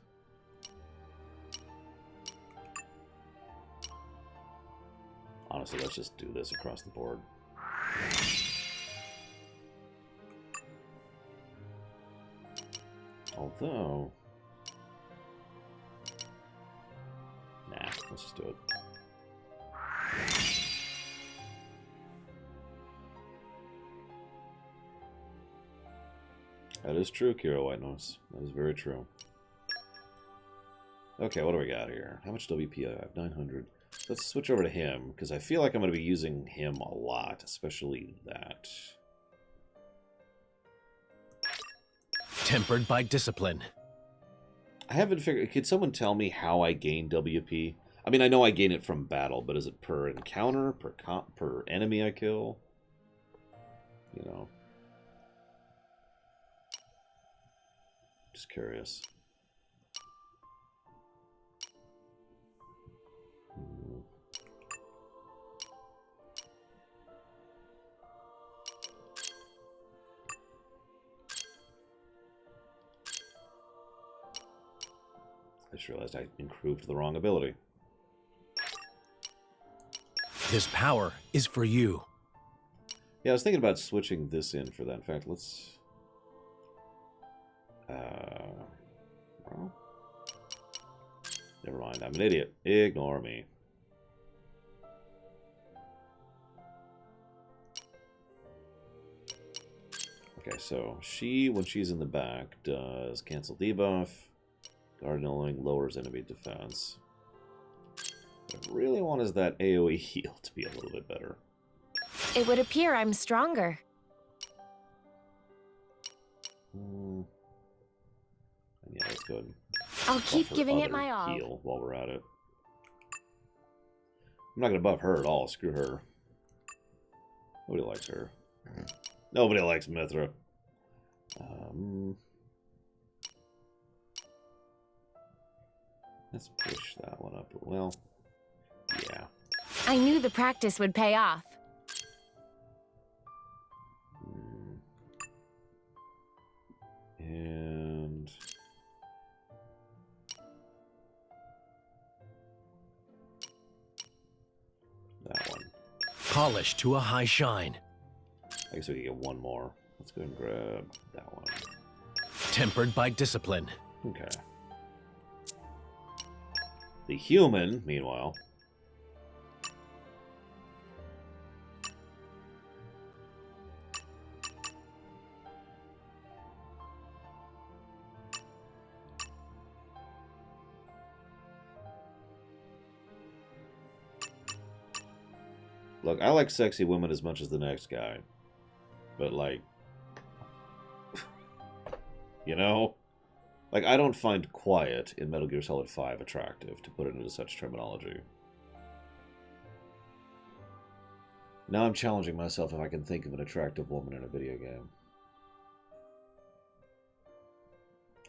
Honestly, let's just do this across the board. Although... Nah, let's just do it. That is true, Kira White Noise. That is very true. Okay, what do we got here? How much WP I have? 900. Let's switch over to him, because I feel like I'm going to be using him a lot, especially that. Tempered by discipline. I haven't figured... Could someone tell me how I gain WP? I mean, I know I gain it from battle, but is it per encounter? Per enemy I kill? You know. Just curious. I just realized I improved the wrong ability. This power is for you. Yeah, I was thinking about switching this in for that. In fact, let's... well, never mind. I'm an idiot. Ignore me. Okay, so she, when she's in the back, does cancel debuff. Gardening lowers enemy defense. What I really want is that AoE heal to be a little bit better. It would appear I'm stronger. And yeah, let's go ahead and I'll keep buff her giving it other my all. heal while we're at it. I'm not going to buff her at all. Screw her. Nobody likes her. Nobody likes Mithra. Let's push that one up. Well, yeah. I knew the practice would pay off. And that one. Polished to a high shine. I guess we could get one more. Let's go and grab that one. Tempered by discipline. Okay. The human, meanwhile. Look, I like sexy women as much as the next guy. But, like... you know? Like, I don't find quiet in Metal Gear Solid 5 attractive, to put it into such terminology. Now I'm challenging myself if I can think of an attractive woman in a video game.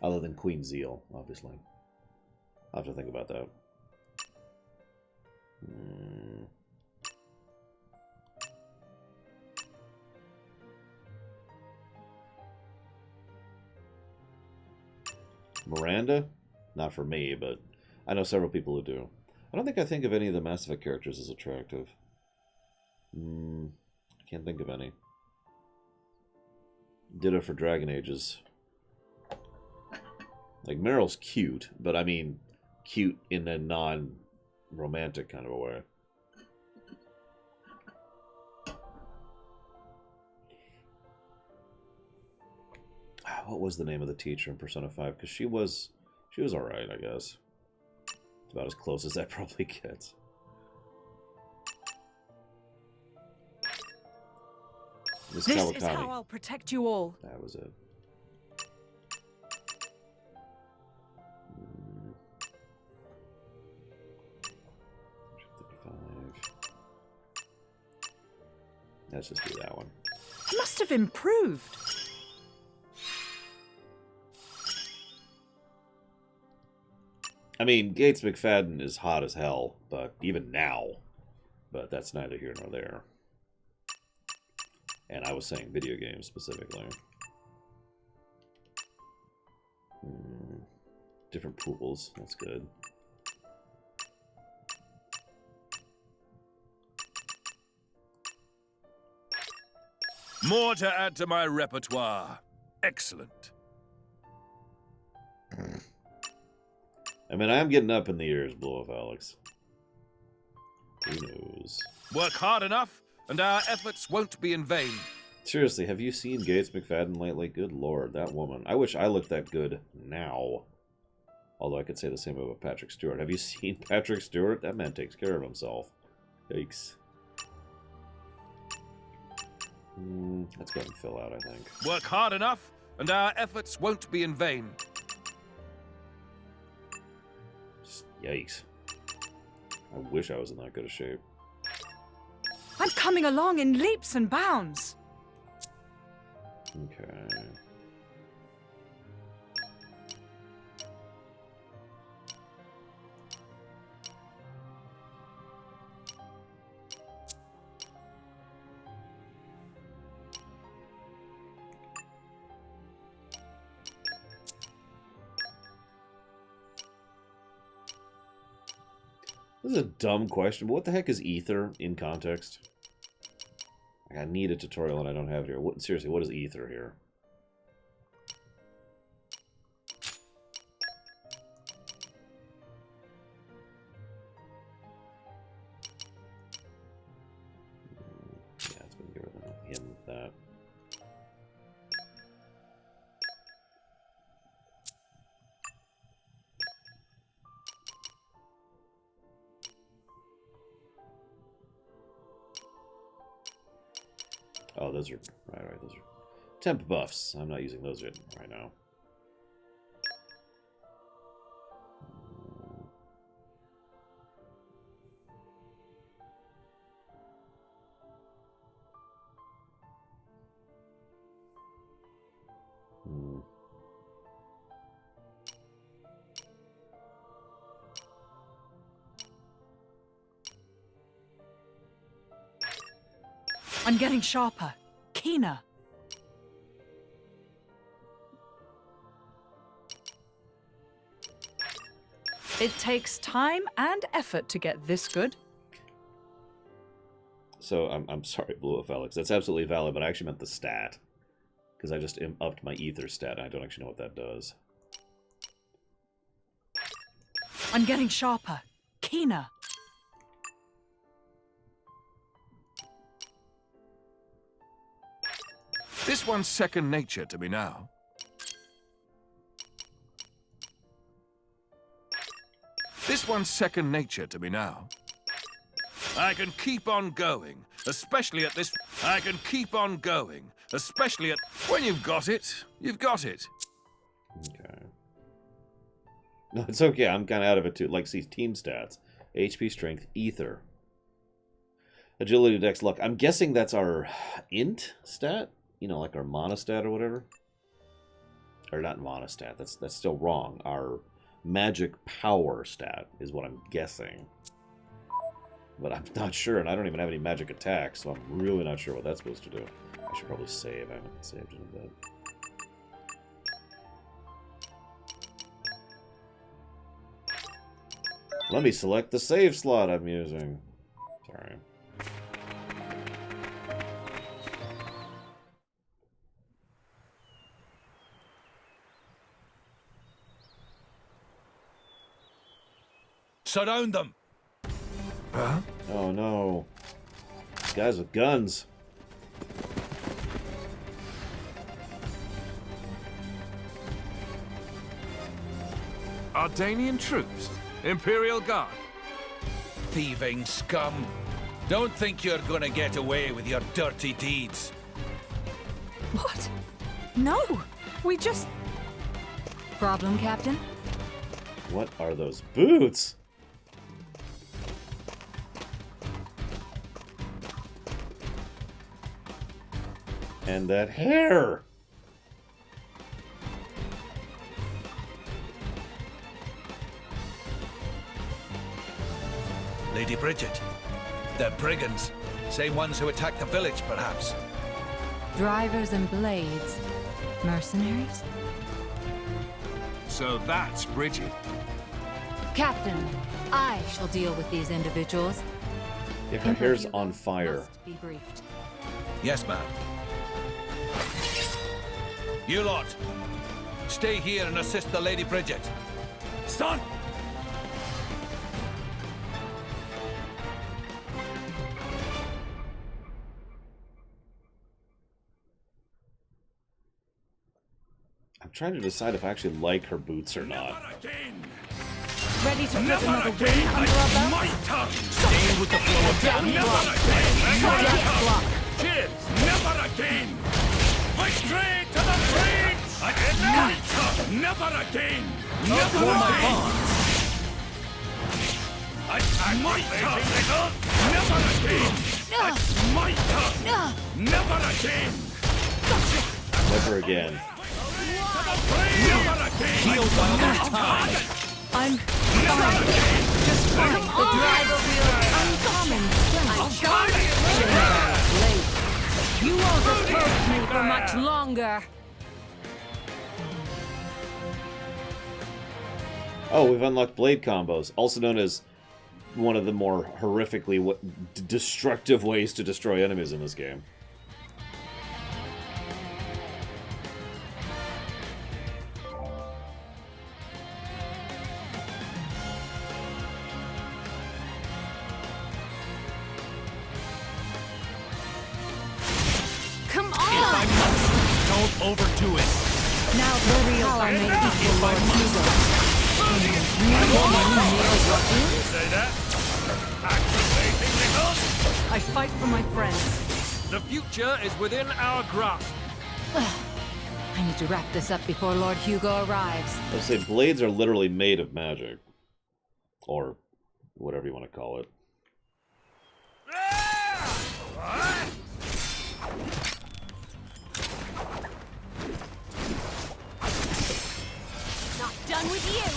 Other than Queen Zeal, obviously. I'll have to think about that. Miranda? Not for me, but I know several people who do. I don't think I think of any of the Mass Effect characters as attractive. I can't think of any. Ditto for Dragon Ages. Like, Meryl's cute, but I mean cute in a non-romantic kind of a way. What was the name of the teacher in Persona 5? Because she was alright, I guess. It's about as close as that probably gets. This is how I'll protect you all. That was it. Let's just do that one. I must have improved. I mean, Gates McFadden is hot as hell, but even now. But that's neither here nor there. And I was saying video games specifically. Different pools. That's good. More to add to my repertoire. Excellent. I mean, I am getting up in the years, Blow Off Alex. Who knows? Work hard enough, and our efforts won't be in vain. Seriously, have you seen Gates McFadden lately? Good lord, that woman. I wish I looked that good now. Although I could say the same about Patrick Stewart. Have you seen Patrick Stewart? That man takes care of himself. Yikes. Let's go ahead and fill out, I think. Work hard enough, and our efforts won't be in vain. Yikes. I wish I was in that good a shape. I'm coming along in leaps and bounds. Okay. This is a dumb question, but what the heck is ether in context? Like, I need a tutorial and I don't have it here. Seriously, what is ether here? Yeah, it's been given him that. Oh, those are right. Those are temp buffs. I'm not using those right now. I'm getting sharper, keener. It takes time and effort to get this good. So, I'm sorry, Blue Wolf Alex. That's absolutely valid, but I actually meant the stat. Because I just upped my ether stat, and I don't actually know what that does. I'm getting sharper, keener. This one's second nature to me now. This one's second nature to me now. I can keep on going, especially at this... I can keep on going, especially at... When you've got it, you've got it. Okay. No, it's okay. I'm kind of out of it, too. Like, see, team stats. HP, strength, ether. Agility, dex, luck. I'm guessing that's our int stat? You know, like our mana stat or whatever? Or not mana stat. That's still wrong. Our magic power stat is what I'm guessing. But I'm not sure, and I don't even have any magic attacks, so I'm really not sure what that's supposed to do. I should probably save. I haven't saved in a bit. Let me select the save slot I'm using. Sorry. Surround them! Huh? Oh no. These guys with guns. Ardanian troops? Imperial Guard? Thieving scum. Don't think you're gonna get away with your dirty deeds. What? No! We just... Problem, Captain? What are those boots? And that hair! Lady Bridget. They're brigands. Same ones who attacked the village, perhaps. Drivers and blades. Mercenaries? So that's Bridget. Captain, I shall deal with these individuals. Yeah, her hair's on fire. Must be briefed. Yes, ma'am. You lot, stay here and assist the Lady Bridget. Son! I'm trying to decide if I actually like her boots or not. Ready to put another wing under our belt? Stay with the flow of Death block. Cheers! Never again! Victory to the French! Never again! Never again! Attack my turn! Never again! That's my turn! Never again! Never again. Never again! Heal while there's time! I'm fine. Just fine. The driver wields uncommon strength. You won't oppose me for much longer. Oh, we've unlocked blade combos, also known as one of the more horrifically destructive ways to destroy enemies in this game. Come on! Don't overdo it! Now the real I may equal Lord Hugo. Say that? Activating the I fight for my friends. The future is within our grasp. I need to wrap this up before Lord Hugo arrives. I would say blades are literally made of magic. Or whatever you want to call it. Not done with you!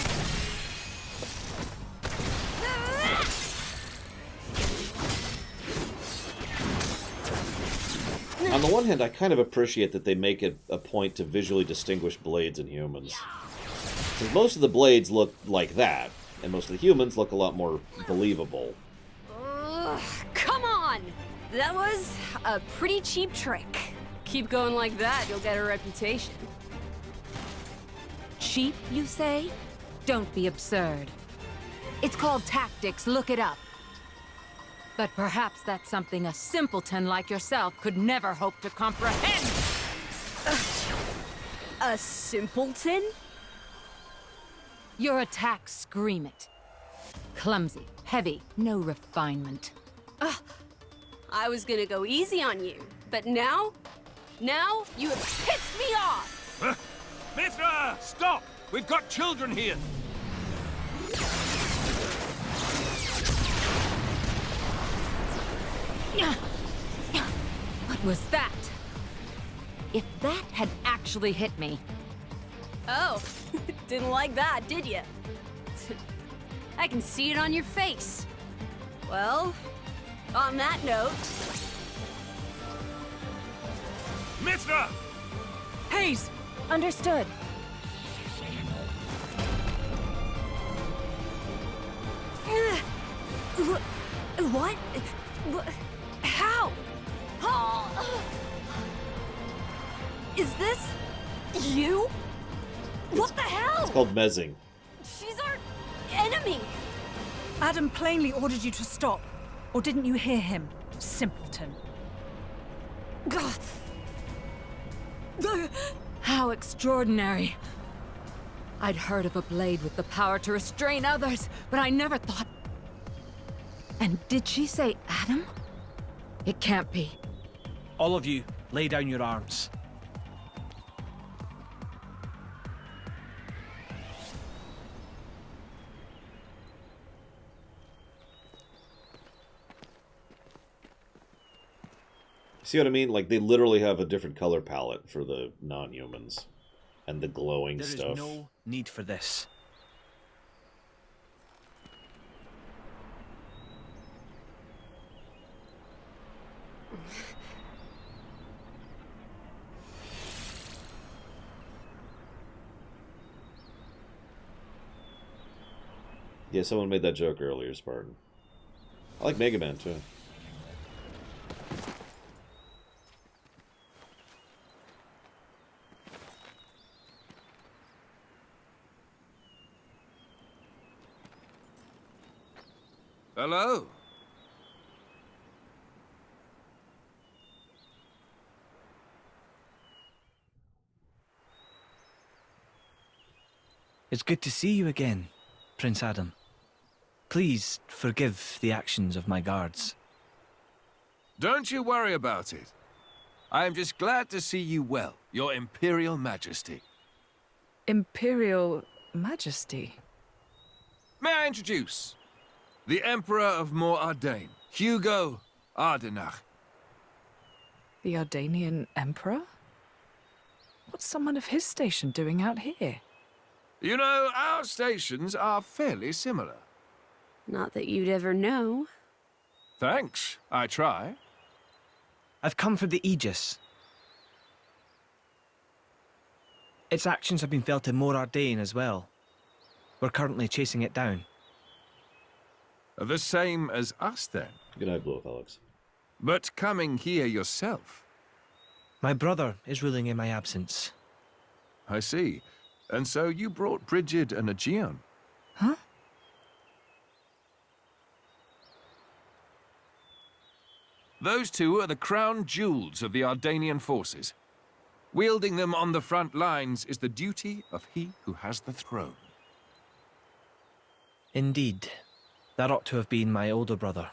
On the one hand, I kind of appreciate that they make it a point to visually distinguish blades and humans. Because most of the blades look like that, and most of the humans look a lot more believable. Come on! That was a pretty cheap trick. Keep going like that, you'll get a reputation. Cheap, you say? Don't be absurd. It's called tactics, look it up. But perhaps that's something a simpleton like yourself could never hope to comprehend. A simpleton? Your attacks scream it. Clumsy, heavy, no refinement. I was gonna go easy on you, but now you have pissed me off! Mithra, stop! We've got children here! What was that? If that had actually hit me... Oh, didn't like that, did you? I can see it on your face. Well, on that note... Mithra! Hayes! Understood. What? How? Is this you? What the hell? It's called mezzing. She's our enemy. Adam plainly ordered you to stop. Or didn't you hear him, simpleton? How extraordinary. I'd heard of a blade with the power to restrain others, but I never thought... And did she say Adam? It can't be. All of you, lay down your arms. See what I mean? Like, they literally have a different color palette for the non-humans. And the glowing There stuff. is no need for this. Yeah, someone made that joke earlier, Spartan. I like Mega Man, too. Hello? It's good to see you again, Prince Adam. Please forgive the actions of my guards. Don't you worry about it. I am just glad to see you well, Your Imperial Majesty. Imperial Majesty? May I introduce? The Emperor of Mor Ardain, Hugo Ardenach. The Ardanian Emperor? What's someone of his station doing out here? You know, our stations are fairly similar. Not that you'd ever know. Thanks, I try. I've come for the Aegis. Its actions have been felt in Mor Ardain as well. We're currently chasing it down. The same as us, then. Good night, Blue Alex. But coming here yourself. My brother is ruling in my absence. I see. And so you brought Brigid and Aegeon. Huh? Those two are the crown jewels of the Ardanian forces. Wielding them on the front lines is the duty of he who has the throne. Indeed. That ought to have been my older brother.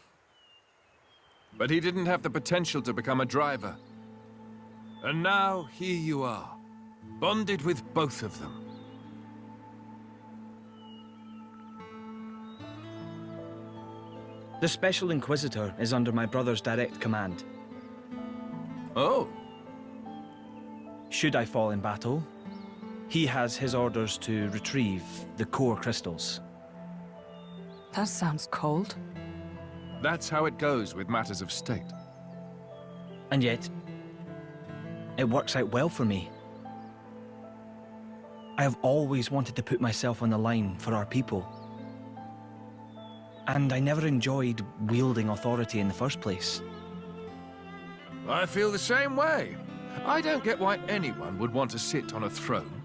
But he didn't have the potential to become a driver. And now, here you are, bonded with both of them. The Special Inquisitor is under my brother's direct command. Oh. Should I fall in battle, he has his orders to retrieve the core crystals. That sounds cold. That's how it goes with matters of state. And yet, It works out well for me. I have always wanted to put myself on the line for our people. And I never enjoyed wielding authority in the first place. I feel the same way. I don't get why anyone would want to sit on a throne.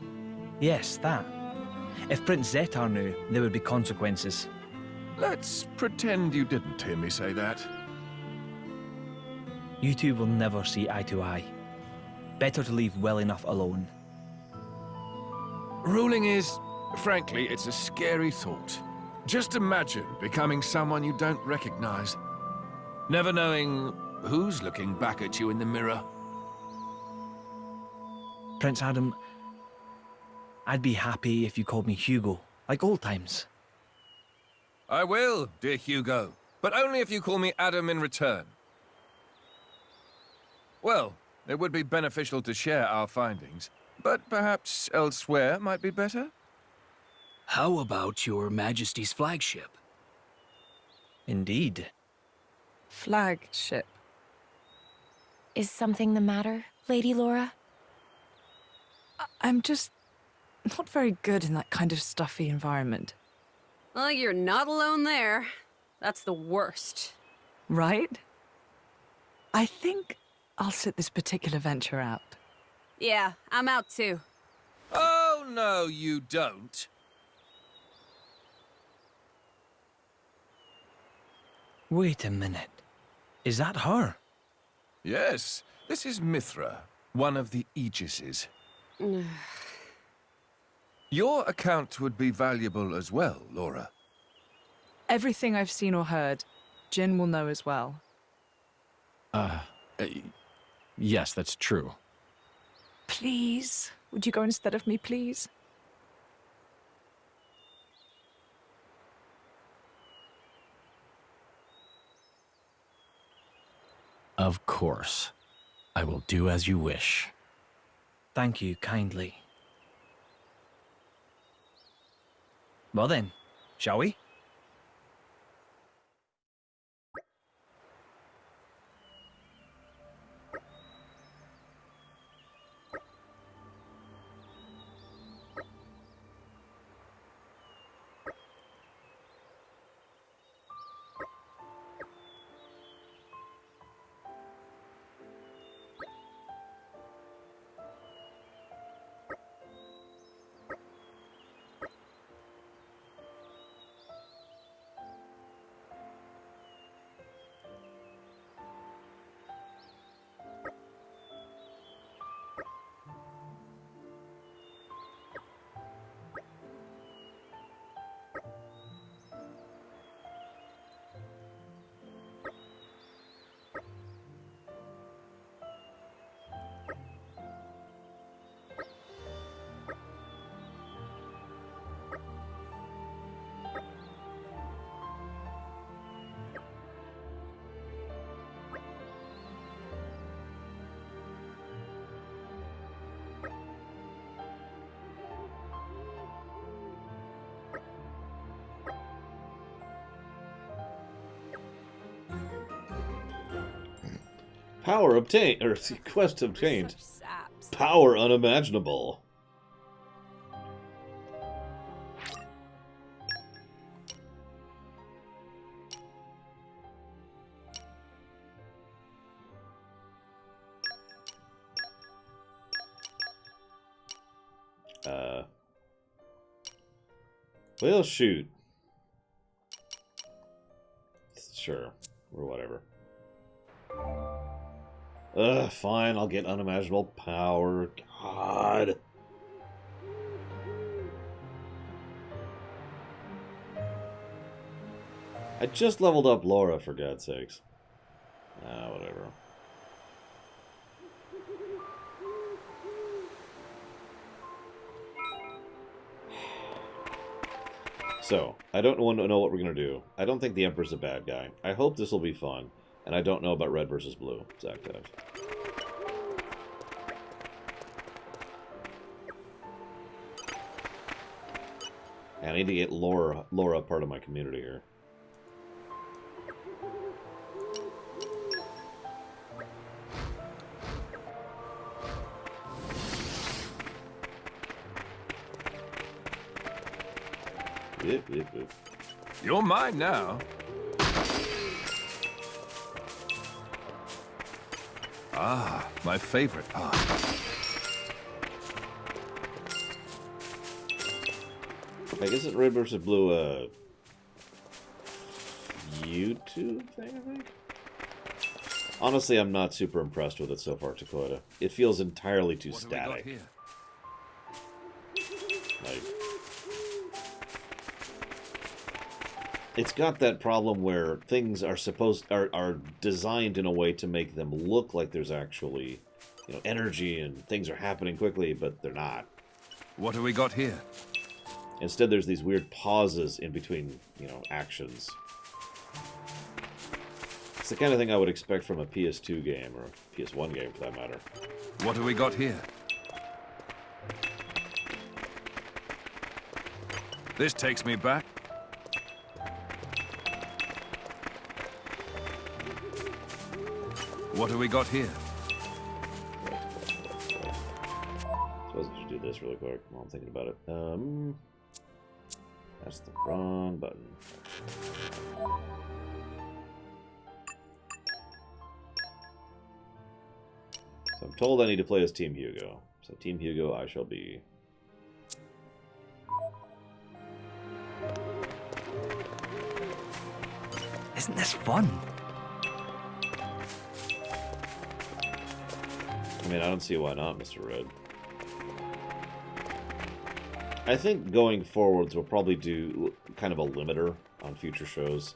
Yes, that. If Prince Zetar knew, there would be consequences. Let's pretend you didn't hear me say that. You two will never see eye to eye. Better to leave well enough alone. Ruling is, frankly, it's a scary thought. Just imagine becoming someone you don't recognize. Never knowing who's looking back at you in the mirror. Prince Adam, I'd be happy if you called me Hugo, like old times. I will, dear Hugo, but only if you call me Adam in return. Well, it would be beneficial to share our findings, but perhaps elsewhere might be better? How about your Majesty's flagship? Indeed. Flagship. Is something the matter, Lady Laura? I'm just not very good in that kind of stuffy environment. Well, you're not alone there. That's the worst. Right? I think I'll sit this particular venture out. Yeah, I'm out too. Oh, no, you don't. Wait a minute. Is that her? Yes, this is Mithra, one of the Aegises. Your account would be valuable as well, Laura. Everything I've seen or heard, Jin will know as well. Yes, that's true. Please? Would you go instead of me, please? Of course. I will do as you wish. Thank you kindly. Well then, shall we? Power obtained, or quest obtained. Power unimaginable. Well, shoot. Sure, or whatever. Fine, I'll get unimaginable power. God. I just leveled up Laura, for God's sakes. Whatever. So, I don't know what we're going to do. I don't think the Emperor's a bad guy. I hope this will be fun. And I don't know about red versus blue. Zach does. And I need to get Laura part of my community here. Yep, yep, yep. You're mine now. Ah, my favorite part. Like, isn't Red vs. Blue a YouTube thing, I think? Honestly, I'm not super impressed with it so far, Dakota. It feels entirely too static. Like, it's got that problem where things are are designed in a way to make them look like there's actually, you know, energy and things are happening quickly, but they're not. What do we got here? Instead, there's these weird pauses in between, you know, actions. It's the kind of thing I would expect from a PS2 game, or a PS1 game for that matter. What do we got here? This takes me back. What do we got here? Suppose I should do this really quick while I'm thinking about it. That's the wrong button. So I'm told I need to play as Team Hugo. So Team Hugo, I shall be. Isn't this fun? I mean, I don't see why not, Mr. Red. I think going forwards we'll probably do kind of a limiter on future shows.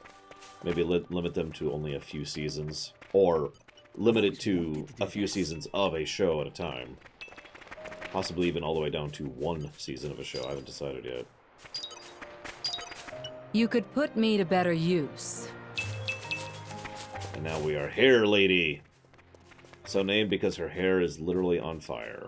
Maybe limit them to only a few seasons, or limit it to a few seasons of a show at a time. Possibly even all the way down to one season of a show. I haven't decided yet. You could put me to better use. And now we are Hair Lady. So named because her hair is literally on fire.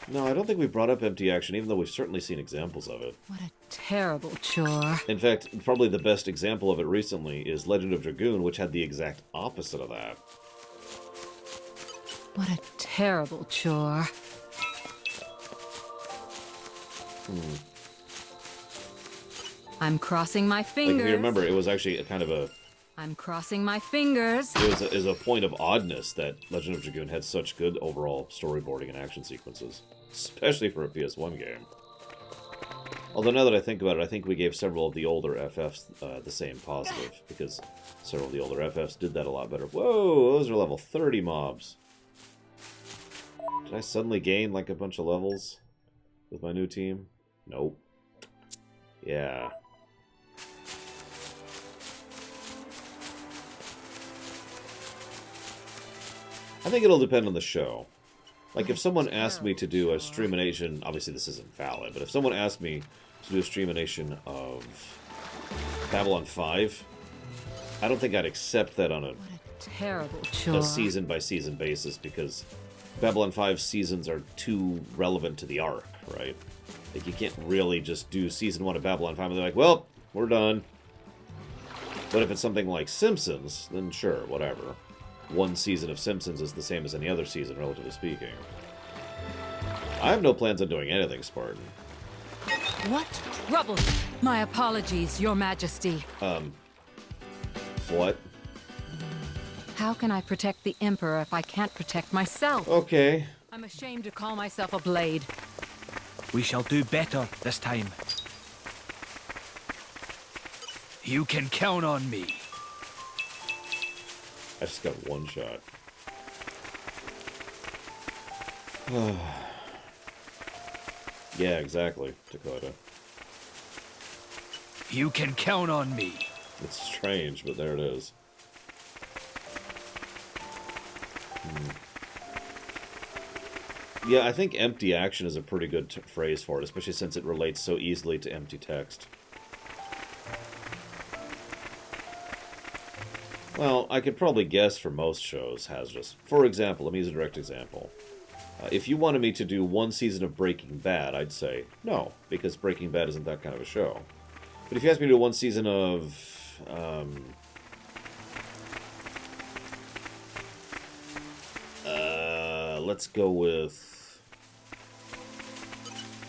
No, I don't think we brought up empty action, even though we've certainly seen examples of it. What a terrible chore. In fact, probably the best example of it recently is Legend of Dragoon, which had the exact opposite of that. What a terrible chore. I'm crossing my fingers. Like, if you remember, it was actually a kind of a... I'm crossing my fingers. It was a point of oddness that Legend of Dragoon had such good overall storyboarding and action sequences. Especially for a PS1 game. Although now that I think about it, I think we gave several of the older FFs the same positive, because several of the older FFs did that a lot better. Whoa, those are level 30 mobs. Did I suddenly gain like a bunch of levels with my new team? Nope. Yeah. I think it'll depend on the show. Like, if someone asked me to do a streamination, obviously this isn't valid, but if someone asked me to do a streamination of Babylon 5, I don't think I'd accept that on a Terrible chore. a season-by-season basis, because Babylon 5 seasons are too relevant to the arc, right? Like, you can't really just do Season 1 of Babylon 5 and they're like, well, we're done. But if it's something like Simpsons, then sure, whatever. One season of Simpsons is the same as any other season, relatively speaking. I have no plans on doing anything Spartan. What? Rubble! My apologies, Your Majesty. What? How can I protect the Emperor if I can't protect myself? Okay. I'm ashamed to call myself a blade. We shall do better this time. You can count on me. I just got one shot. Yeah, exactly, Dakota. You can count on me. It's strange, but there it is. Yeah, I think empty action is a pretty good phrase for it, especially since it relates so easily to empty text. Well, I could probably guess for most shows, Hazardous. For example, let me use a direct example. If you wanted me to do one season of Breaking Bad, I'd say no, because Breaking Bad isn't that kind of a show. But if you asked me to do one season of... let's go with...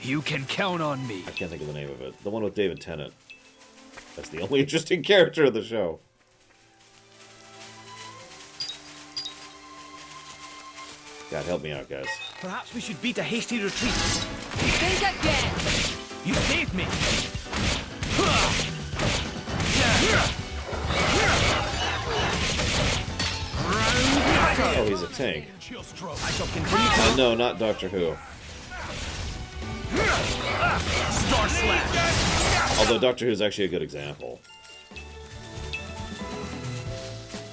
You can count on me. I can't think of the name of it. The one with David Tennant. That's the only interesting character of the show. God, help me out, guys. Perhaps we should beat a hasty retreat. Think again! You saved me! Oh, he's a tank. I shall continue to... No, not Doctor Who. Star Slash! Although Doctor Who is actually a good example.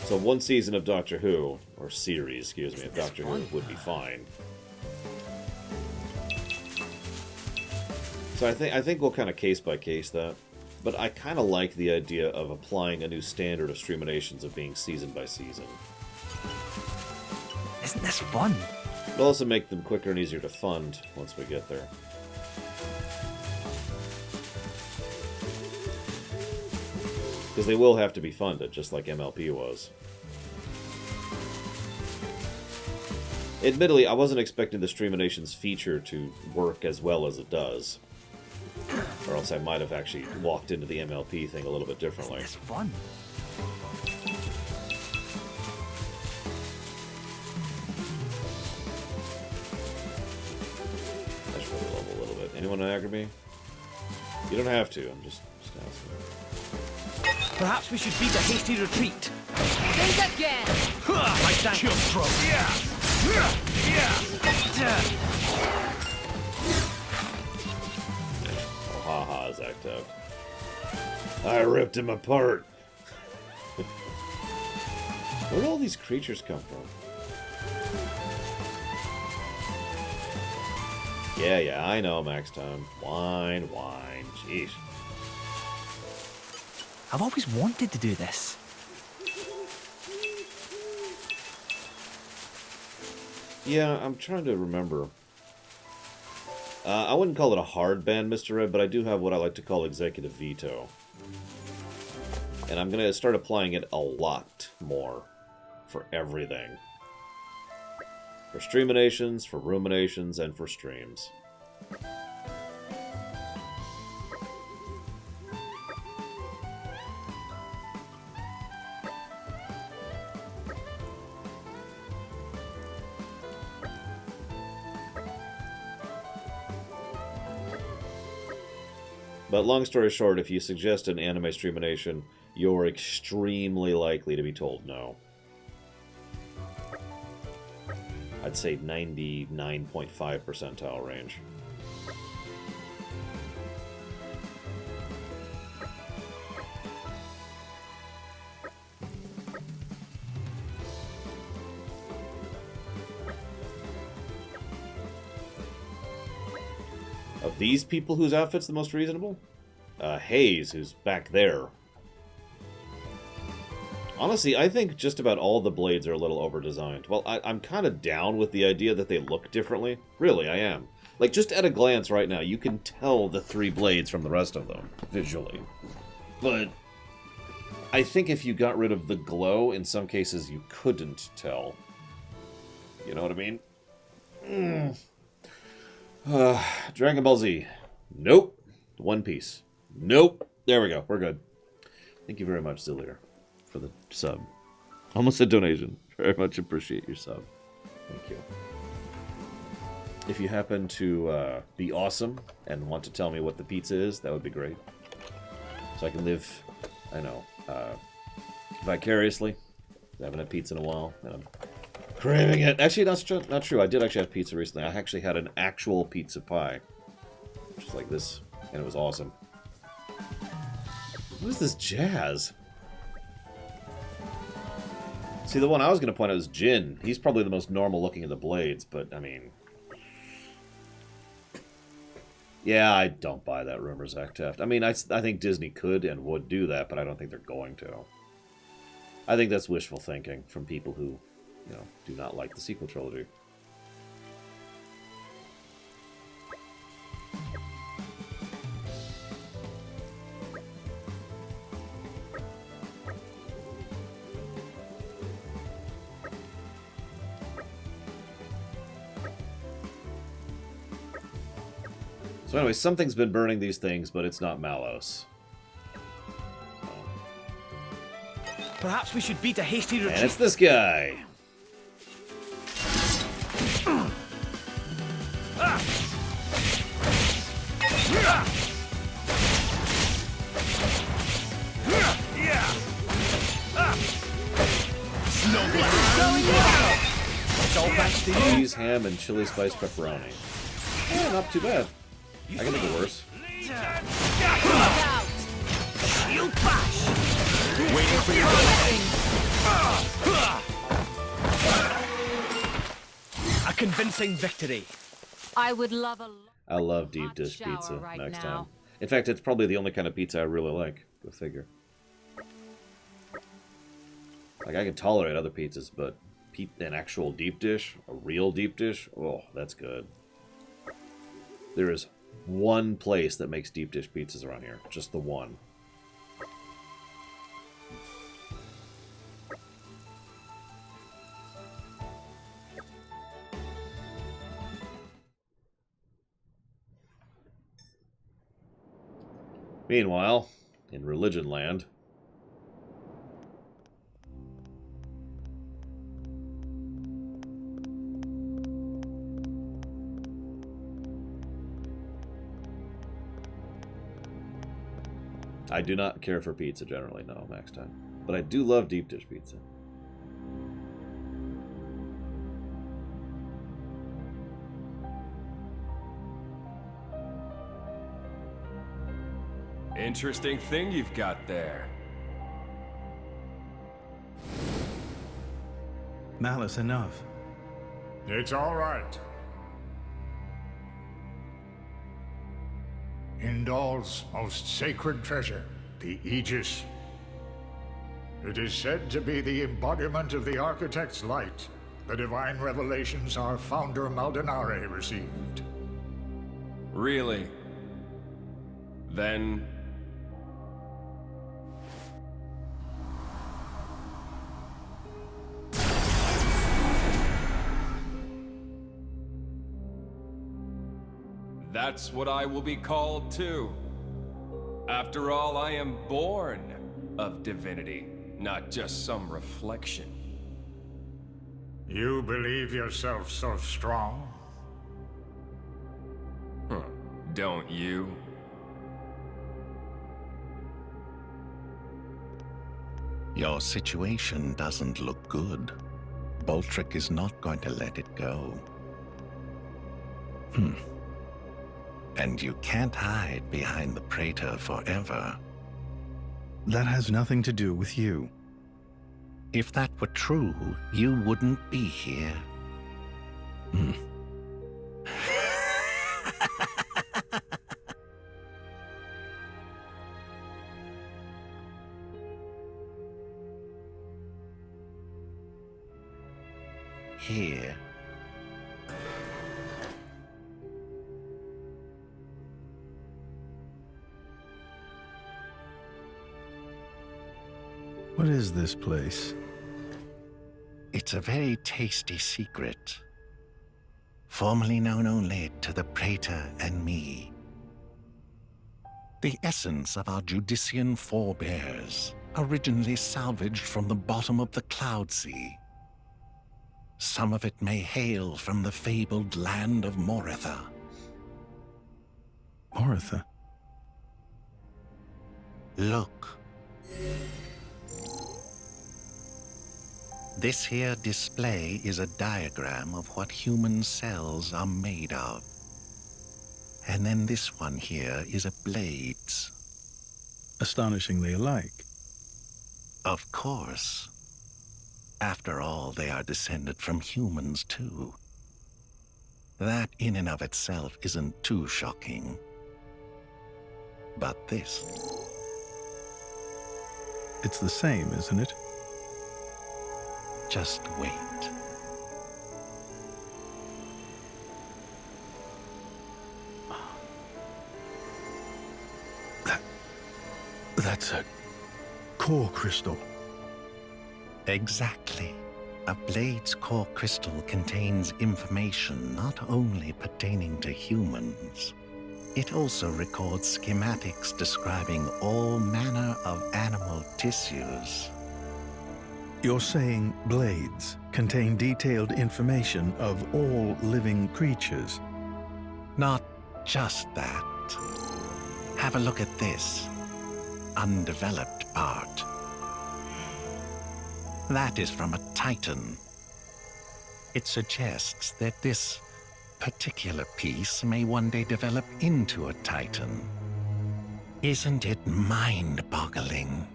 So one season of Doctor Who, or series, excuse me, of Doctor Who would be fine. So I think we'll kind of case by case that. But I kind of like the idea of applying a new standard of streamations of being season by season. Isn't this fun? It'll also make them quicker and easier to fund once we get there. Because they will have to be funded, just like MLP was. Admittedly, I wasn't expecting the Streaminations feature to work as well as it does. Or else I might have actually walked into the MLP thing a little bit differently. It's fun. I should probably level a little bit. Anyone aggro me? You don't have to, I'm just asking. Perhaps we should beat a hasty retreat. Think again! My thanks. Chill stroke. Oh, haha, Zach Tubb. I ripped him apart. Where did all these creatures come from? Yeah, I know, Max Time. Wine, jeez. I've always wanted to do this. Yeah, I'm trying to remember. I wouldn't call it a hard ban, Mr. Red, but I do have what I like to call executive veto. And I'm going to start applying it a lot more for everything. For streaminations, for ruminations, and for streams. But long story short, if you suggest an anime streamination, you're extremely likely to be told no. I'd say 99.5 percentile range. Of these people, whose outfit's the most reasonable? Hayes, who's back there. Honestly, I think just about all the blades are a little over-designed. Well, I'm kind of down with the idea that they look differently. Really, I am. Like, just at a glance right now, you can tell the three blades from the rest of them, visually. But I think if you got rid of the glow, in some cases you couldn't tell. You know what I mean? Dragon Ball Z. Nope. One Piece. Nope. There we go. We're good. Thank you very much, Zillier, for the sub. Almost a donation. Very much appreciate your sub. Thank you. If you happen to be awesome and want to tell me what the pizza is, that would be great. So I can live, I know, vicariously. I haven't had pizza in a while, and I'm craving it. Actually, that's not true. I did actually have pizza recently. I actually had an actual pizza pie. Just like this, and it was awesome. What is this jazz? See, the one I was going to point out is Jin. He's probably the most normal looking of the blades, but, I mean... Yeah, I don't buy that rumor, Zach Taft. I mean, I think Disney could and would do that, but I don't think they're going to. I think that's wishful thinking from people who, you know, do not like the sequel trilogy. So anyway, something's been burning these things, but it's not Malos. Perhaps we should beat a hasty retreat. And it's this guy. Cheese, ham, and chili spice pepperoni. Yeah, not too bad. I can make it worse. Waiting for your A convincing victory. I would love a I love deep dish shower pizza right next now. time. In fact, it's probably the only kind of pizza I really like. Go figure. Like, I can tolerate other pizzas, but an actual deep dish, a real deep dish, oh, that's good. There is one place that makes deep dish pizzas around here. Just the one. Meanwhile, in Religion Land, I do not care for pizza generally, no, Max time. But I do love deep dish pizza. Interesting thing you've got there. Malice, enough. It's all right. Indal's most sacred treasure, the Aegis. It is said to be the embodiment of the Architect's light, the divine revelations our founder Maldonare received. Really? Then... that's what I will be called too. After all, I am born of divinity, not just some reflection. You believe yourself so strong? Huh. Don't you? Your situation doesn't look good. Boltrick is not going to let it go. And you can't hide behind the Praetor forever. That has nothing to do with you. If that were true, you wouldn't be here. Here. What is this place? It's a very tasty secret. Formerly known only to the Praetor and me. The essence of our Judician forebears, originally salvaged from the bottom of the Cloud Sea. Some of it may hail from the fabled land of Moritha. Moritha? Look. This here display is a diagram of what human cells are made of. And then this one here is a blade's. Astonishingly alike. Of course. After all, they are descended from humans, too. That in and of itself isn't too shocking. But this... It's the same, isn't it? Just wait. That's a core crystal. Exactly. A blade's core crystal contains information not only pertaining to humans, It also records schematics describing all manner of animal tissues. You're saying blades contain detailed information of all living creatures? Not just that. Have a look at this undeveloped part. That is from a titan. It suggests that this particular piece may one day develop into a titan. Isn't it mind-boggling?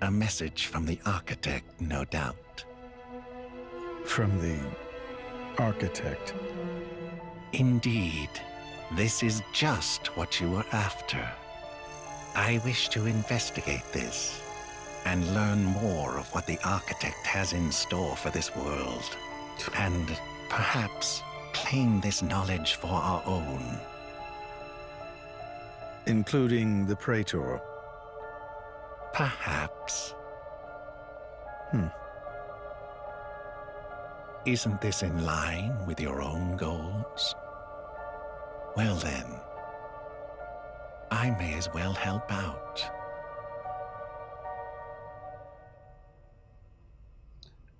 A message from the architect, no doubt. From the architect? Indeed. This is just what you were after. I wish to investigate this and learn more of what the architect has in store for this world, and perhaps claim this knowledge for our own. Including the Praetor? Perhaps. Isn't this in line with your own goals? Well then, I may as well help out.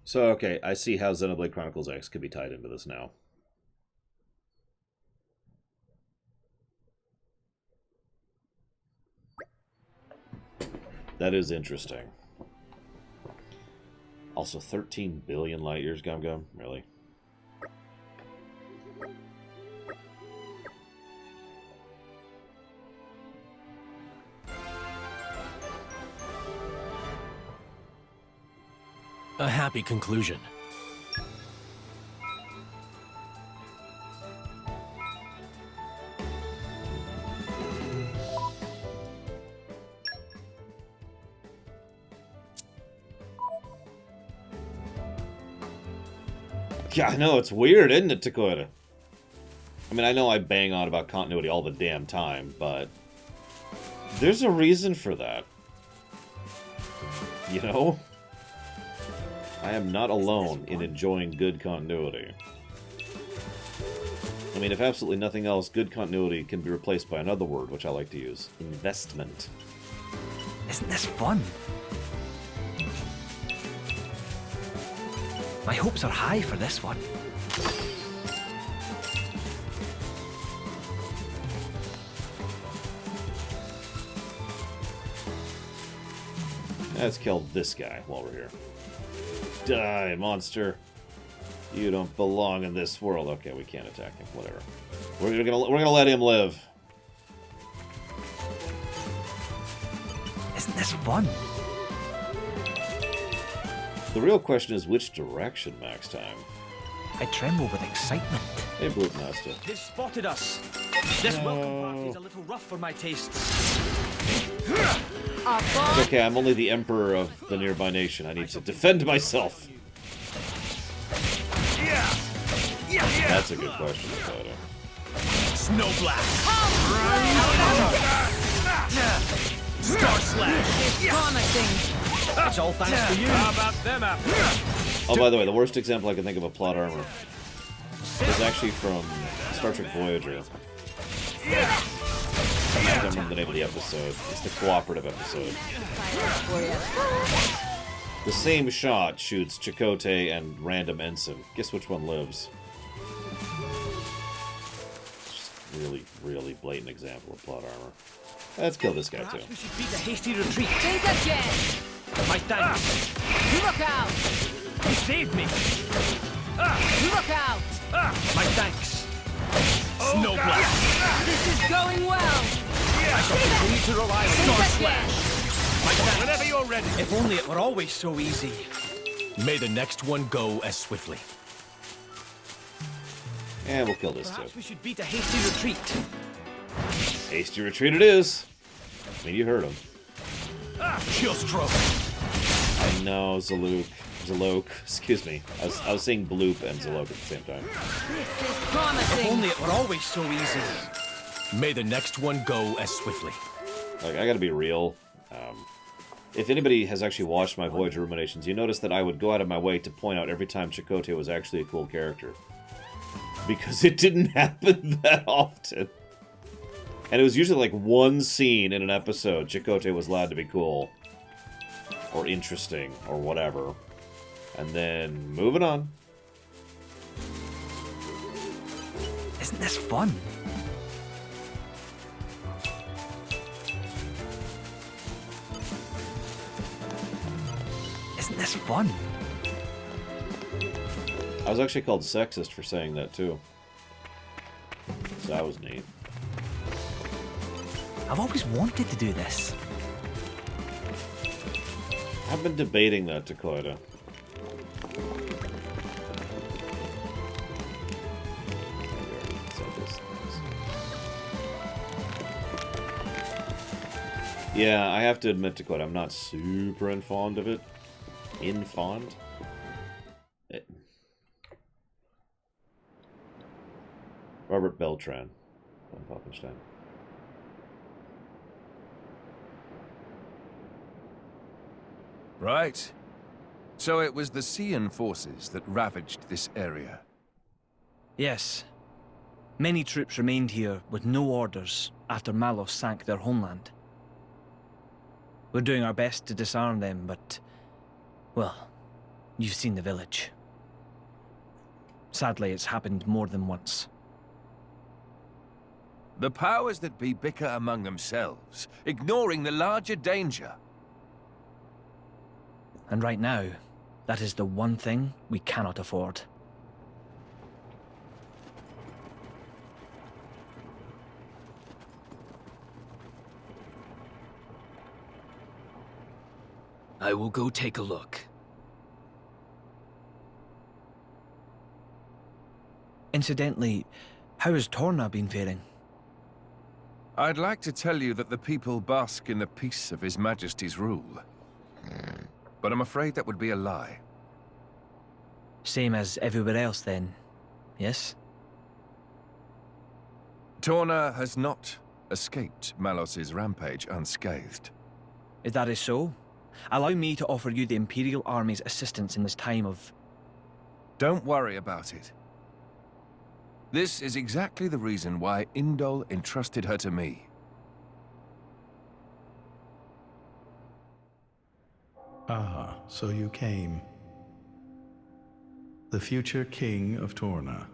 So, okay, I see how Xenoblade Chronicles X could be tied into this now. That is interesting. Also, 13 billion light years, Gum Gum? Really? A happy conclusion. Yeah, I know, it's weird, isn't it, Dakota? I mean, I know I bang on about continuity all the damn time, but there's a reason for that. You know? I am not alone in enjoying good continuity. I mean, if absolutely nothing else, good continuity can be replaced by another word, which I like to use. Investment. Isn't this fun? My hopes are high for this one. Let's kill this guy while we're here. Die, monster. You don't belong in this world. Okay, we can't attack him. Whatever. We're gonna let him live. Isn't this fun? The real question is which direction, Max Time? I tremble with excitement. Hey, Brute Master. They've spotted us. This welcome party is a little rough for my tastes. It's okay, I'm only the emperor of the nearby nation. I need to defend myself. That's a good question, Dakota. Snow blast. Star slash. It's promising. It's all thanks to you. How about them apples? Oh, by the way, the worst example I can think of plot armor is actually from Star Trek Voyager. I don't remember the name of the episode. It's the cooperative episode. The same shot shoots Chakotay and random ensign. Guess which one lives? Just really, really blatant example of plot armor. Let's kill this guy too. Perhaps we should beat a hasty retreat. Think again. My thanks. Look out. You saved me. Look out. My thanks. Snow blast. This is going well. I shall continue to rely on Star Think Slash. again. My thanks. Whenever you're ready. If only it were always so easy. May the next one go as swiftly. And we'll kill this too. Perhaps we should beat a hasty retreat. Hasty retreat it is. I mean, you heard him. Chill stroke. I know, Zalok, excuse me. I was saying Bloop and Zalok at the same time. This is If promising. only it were always so easy. May the next one go as swiftly. Like, I gotta be real. If anybody has actually watched my Voyager Ruminations, you notice that I would go out of my way to point out every time Chakotay was actually a cool character. Because it didn't happen that often. And it was usually like one scene in an episode. Chakotay was allowed to be cool. Or interesting, or whatever. And then, moving on. Isn't this fun? Isn't this fun? I was actually called sexist for saying that, too. So that was neat. I've always wanted to do this. I've been debating that, Dakota. Yeah, I have to admit, Dakota, I'm not super fond of it. Infond? Robert Beltran von Poppenstein. Right. So it was the Sion forces that ravaged this area. Yes. Many troops remained here with no orders after Malos sank their homeland. We're doing our best to disarm them, but... well, you've seen the village. Sadly, it's happened more than once. The powers that be bicker among themselves, ignoring the larger danger. And right now, that is the one thing we cannot afford. I will go take a look. Incidentally, how has Torna been faring? I'd like to tell you that the people bask in the peace of His Majesty's rule. But I'm afraid that would be a lie. Same as everywhere else, then, yes? Torna has not escaped Malos's rampage unscathed. If that is so, allow me to offer you the Imperial Army's assistance in this time of... Don't worry about it. This is exactly the reason why Indol entrusted her to me. Ah, so you came. The future king of Torna.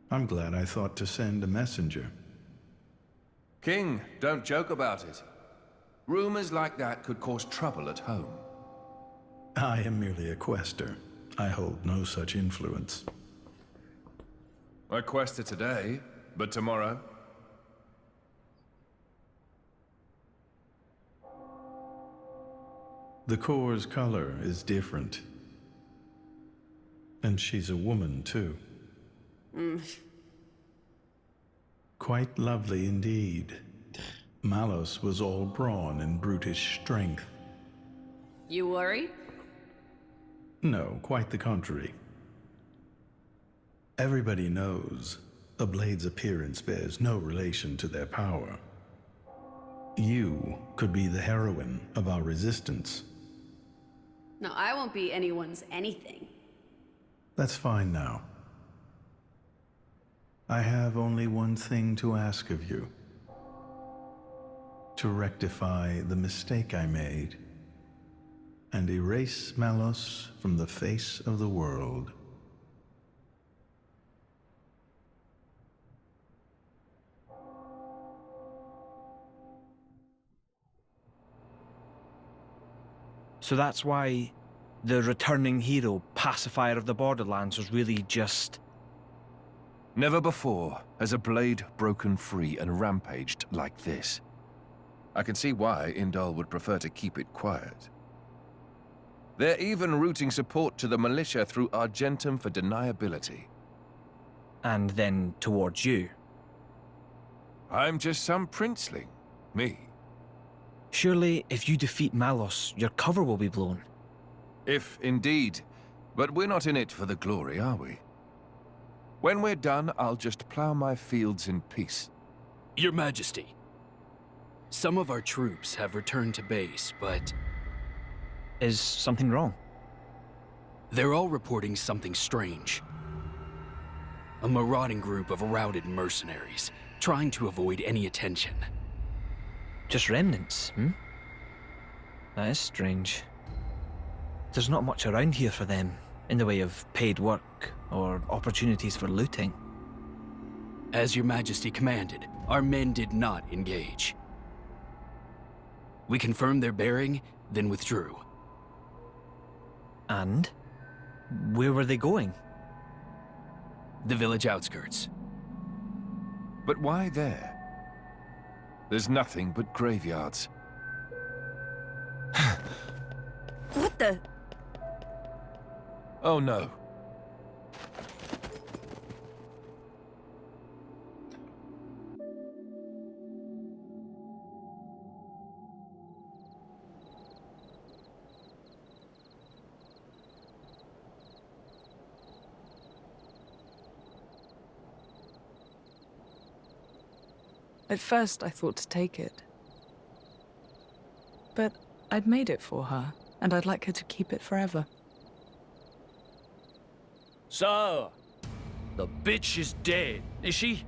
I'm glad I thought to send a messenger. King, don't joke about it. Rumors like that could cause trouble at home. I am merely a quester. I hold no such influence. I quested today, but tomorrow? The core's color is different. And she's a woman, too. Quite lovely indeed. Malos was all brawn and brutish strength. You worried? No, quite the contrary. Everybody knows a blade's appearance bears no relation to their power. You could be the heroine of our resistance. No, I won't be anyone's anything. That's fine now. I have only one thing to ask of you. To rectify the mistake I made and erase Malos from the face of the world. So that's why the returning hero, pacifier of the Borderlands, was really just... Never before has a blade broken free and rampaged like this. I can see why Indol would prefer to keep it quiet. They're even routing support to the militia through Argentum for deniability. And then towards you. I'm just some princeling. Me. Surely, if you defeat Malos, your cover will be blown. If indeed. But we're not in it for the glory, are we? When we're done, I'll just plow my fields in peace. Your Majesty, some of our troops have returned to base, but... Is something wrong? They're all reporting something strange. A marauding group of routed mercenaries, trying to avoid any attention. Just remnants, hmm? That is strange. There's not much around here for them, in the way of paid work or opportunities for looting. As your majesty commanded, our men did not engage. We confirmed their bearing, then withdrew. And? Where were they going? The village outskirts. But why there? There's nothing but graveyards. What the? Oh no. At first, I thought to take it. But I'd made it for her, and I'd like her to keep it forever. So, the bitch is dead, is she?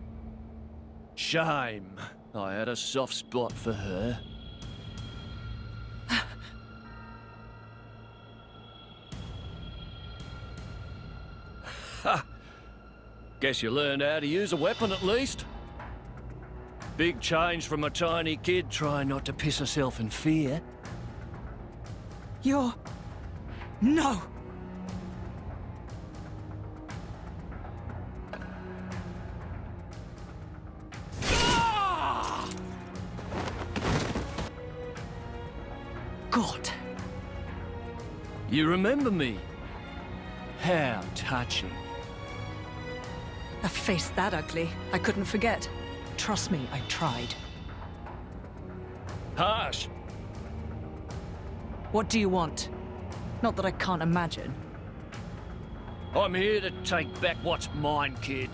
Shame. I had a soft spot for her. Ha! Guess you learned how to use a weapon at least. Big change from a tiny kid trying not to piss herself in fear. You're... No! God. You remember me? How touching. A face that ugly, I couldn't forget. Trust me, I tried. Harsh. What do you want? Not that I can't imagine. I'm here to take back what's mine, kid.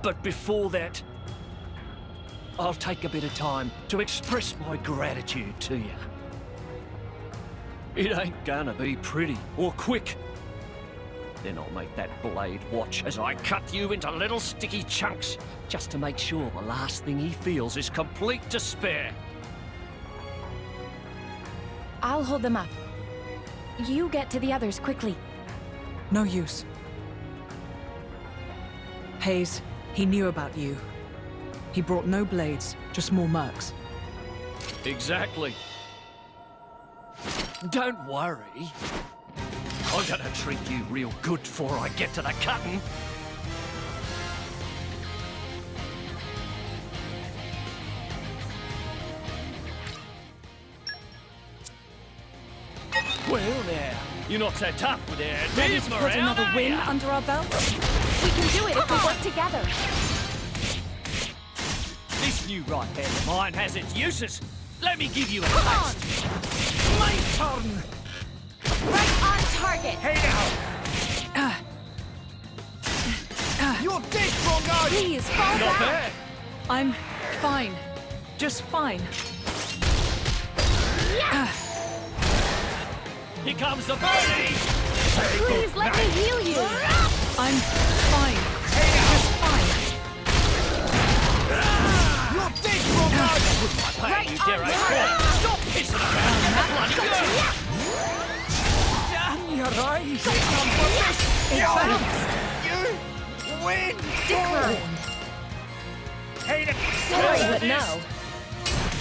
But before that, I'll take a bit of time to express my gratitude to you. It ain't gonna be pretty or quick. Then I'll make that blade watch as I cut you into little sticky chunks, just to make sure the last thing he feels is complete despair. I'll hold them up. You get to the others quickly. No use. Hayes, he knew about you. He brought no blades, just more mercs. Exactly. Don't worry. I'm gonna treat you real good before I get to the cutting. Well now, you're not so tough with their Ready to dism put around, another are win ya? under our belt? We can do it if we work together. This new right hand of mine has its uses. Let me give you a taste. My turn! Right on target. Hey now! You're dead, Bongo! Please, fall Not back. bad. I'm fine. Just fine. Here comes the birdie! Please let me heal you. I'm fine. Just fine. You're dead, Bongo! Right you dare I stop pissing around in the bloody girl! Damn your eyes! It bounced. You win! Declined. Hate it! Sorry, but no.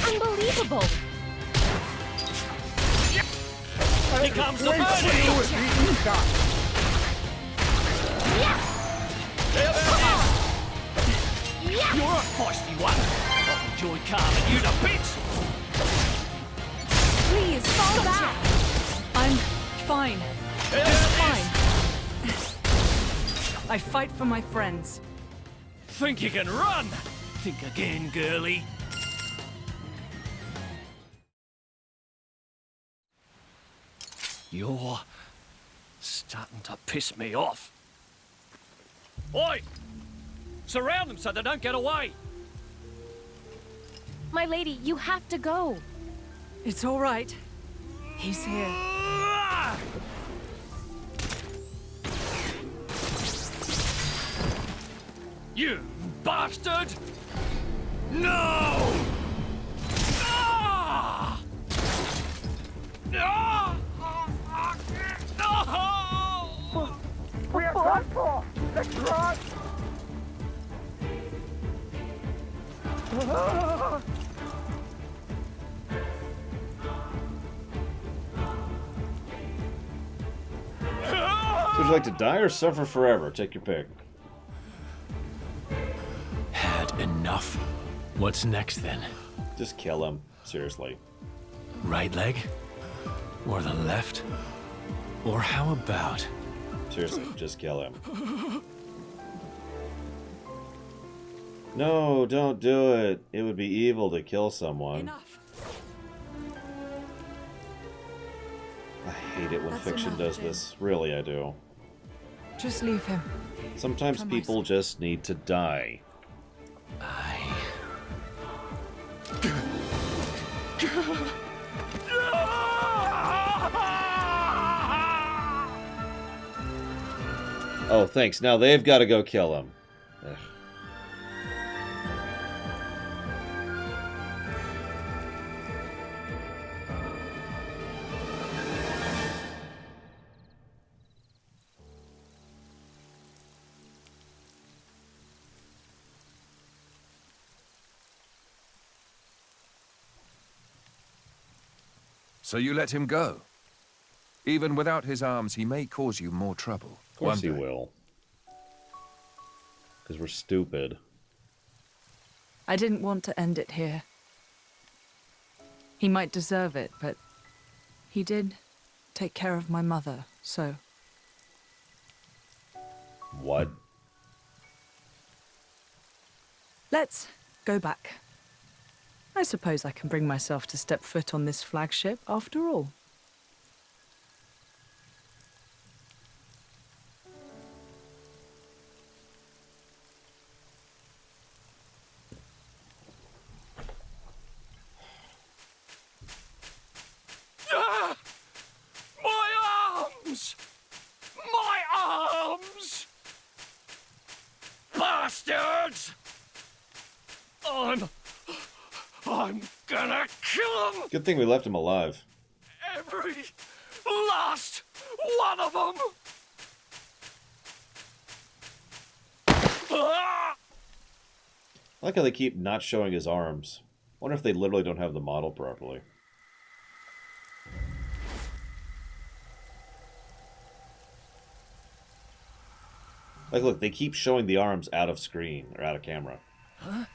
Unbelievable. Here comes the birdie! How about this? You're a feisty one. I'll enjoy carving you to bits. Please, fall back. I'm fine. Just fine. I fight for my friends. Think you can run? Think again, girlie. You're starting to piss me off. Oi! Surround them so they don't get away. My lady, you have to go. It's all right. He's here. You bastard! No! Ah! Ah! No! We are done for! Let's run! So would you like to die or suffer forever? Take your pick. Had enough. What's next then? Just kill him. Seriously. Right leg? Or the left? Or how about... Seriously, just kill him. No, don't do it. It would be evil to kill someone. Enough. I hate it when That's fiction enough, does Jim. this. Really, I do. Just leave him. Sometimes For my people just need to die. Oh, thanks. Now they've got to go kill him. Ugh. So you let him go? Even without his arms, he may cause you more trouble. Of course he will. Because we're stupid. I didn't want to end it here. He might deserve it, but he did take care of my mother, so... What? Let's go back. I suppose I can bring myself to step foot on this flagship after all. Ah! My arms! My arms! Bastards! I'm gonna kill them! Good thing we left him alive. Every last one of them! Ah! I like how they keep not showing his arms. Wonder if they literally don't have the model properly. Like, look, they keep showing the arms out of screen, or out of camera. Huh?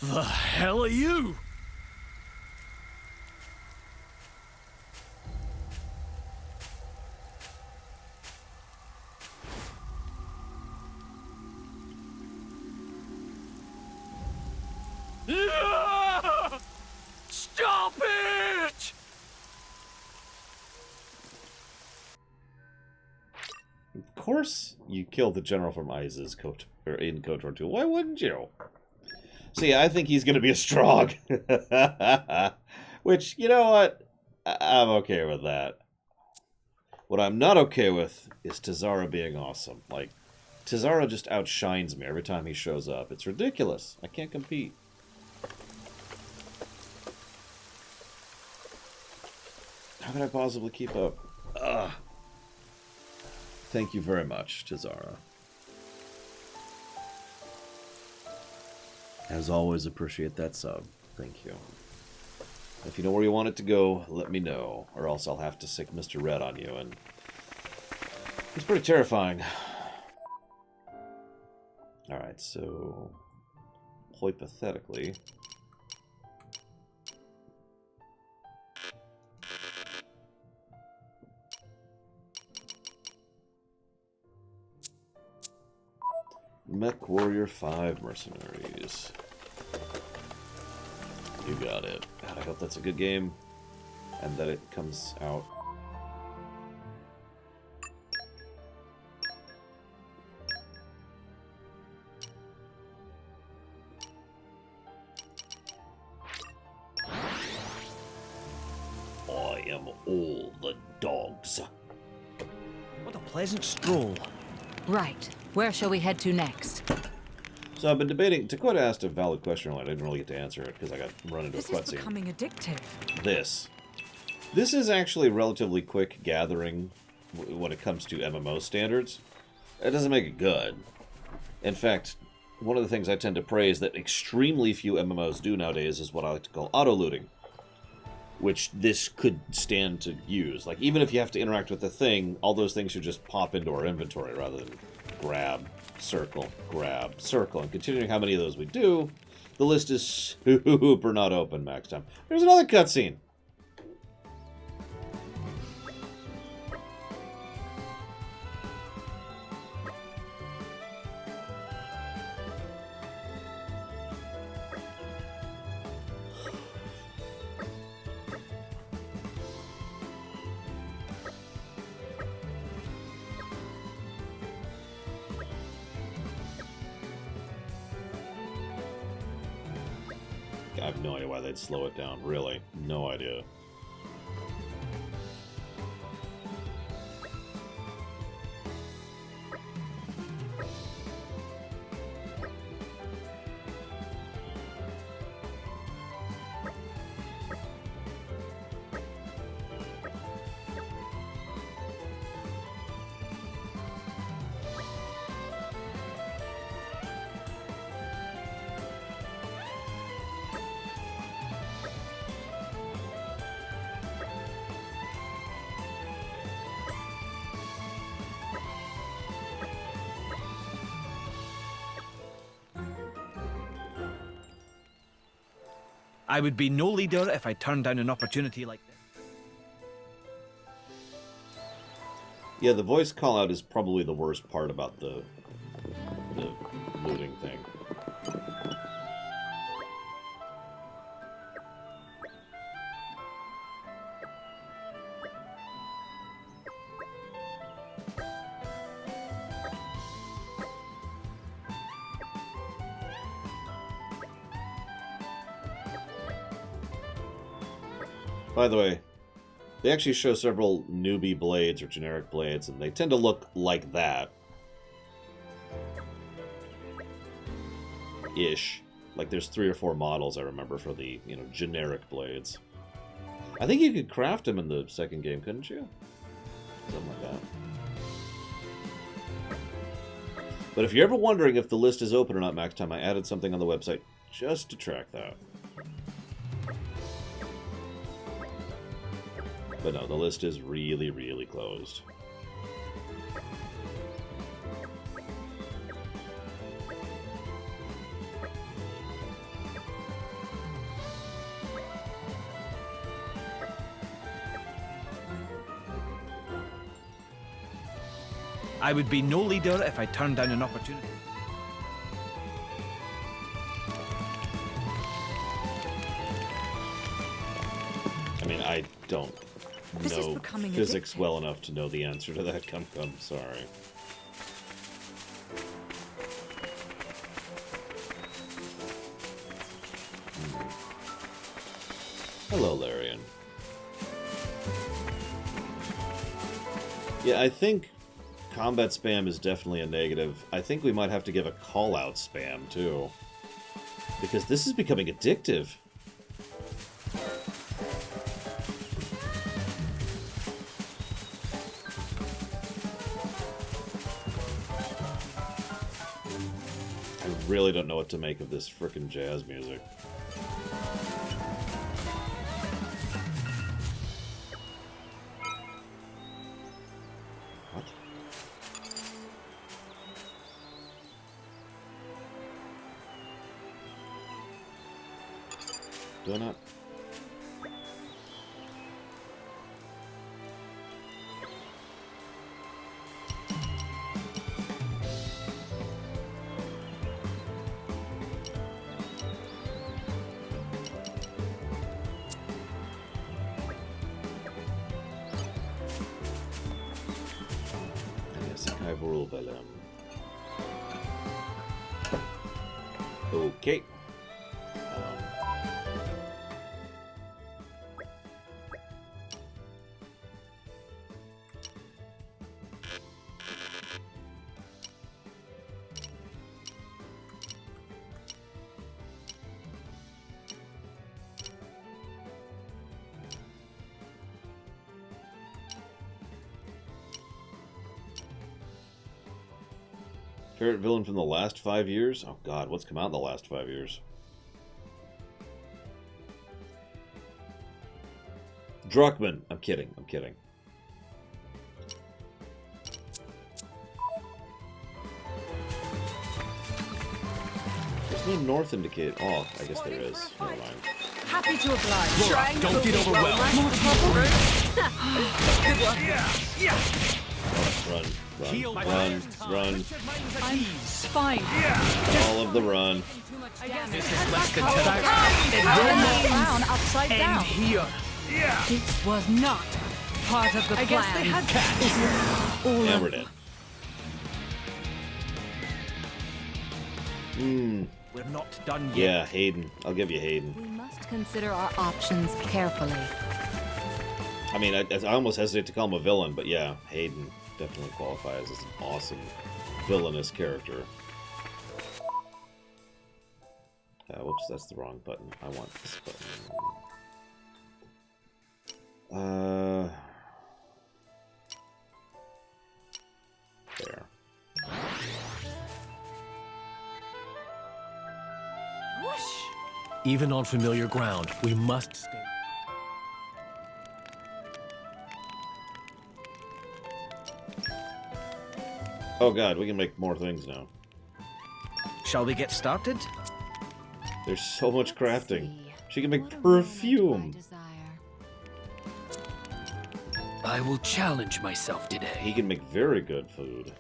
The hell are you? Stop it! Of course you killed the general from Iza's in KOTOR 2. Why wouldn't you? See, I think he's going to be a strong. Which, you know what? I'm okay with that. What I'm not okay with is Tazara being awesome. Like, Tazara just outshines me every time he shows up. It's ridiculous. I can't compete. How can I possibly keep up? Ugh. Thank you very much, Tazara. As always, appreciate that sub. Thank you. If you know where you want it to go, let me know, or else I'll have to sick Mr. Red on you, and it's pretty terrifying. Alright, so hypothetically, Mech Warrior 5 Mercenaries. You got it. God, I hope that's a good game, and that it comes out. I am all the dogs. What a pleasant stroll. Right. Where shall we head to next? So I've been debating. Dakota asked a valid question earlier. I didn't really get to answer it because I got run into a This is cutscene. becoming addictive. This is actually relatively quick gathering when it comes to MMO standards. It doesn't make it good. In fact, one of the things I tend to praise that extremely few MMOs do nowadays is what I like to call auto-looting, which this could stand to use. Like, even if you have to interact with the thing, all those things should just pop into our inventory rather than grab, circle, and continuing how many of those we do, the list is super not open max time. There's another cutscene. I have no idea why they'd slow it down, really. No idea. I would be no leader if I turned down an opportunity like this. Yeah, the voice call-out is probably the worst part about the looting thing. By the way, they actually show several newbie blades or generic blades, and they tend to look like that. Ish. Like there's 3 or 4 models I remember for the, generic blades. I think you could craft them in the second game, couldn't you? Something like that. But if you're ever wondering if the list is open or not, Max Time, I added something on the website just to track that. But no, the list is really, really closed. I would be no leader if I turned down an opportunity. I mean, I don't know physics well enough to know the answer to that. Come, sorry. Hello, Larian. Yeah, I think combat spam is definitely a negative. I think we might have to give a call-out spam, too. Because this is becoming addictive. I really don't know what to make of this frickin' jazz music. What? Do I not? Okay. Favorite villain from the last 5 years? Oh god, what's come out in the last 5 years? Druckmann. I'm kidding. I'm kidding. There's no north indicated. Oh, I guess there is. Never mind. Happy to oblige. Laura, don't get overwhelmed. Good luck. Run, Heal run, my run, run. I'm fine. All of the run. This is less than 10 down upside down. And here. This was not part of the plan. I guess they had Yeah, we're dead. We're not done yet. Yeah, Hayden. I'll give you Hayden. We must consider our options carefully. I mean, I almost hesitate to call him a villain, but yeah, Hayden definitely qualifies as an awesome villainous character. Whoops, that's the wrong button. I want this button. There. Even on familiar ground, we must stay. Oh god, we can make more things now. Shall we get started? There's so much crafting. She can make perfume. I will challenge myself today. He can make very good food.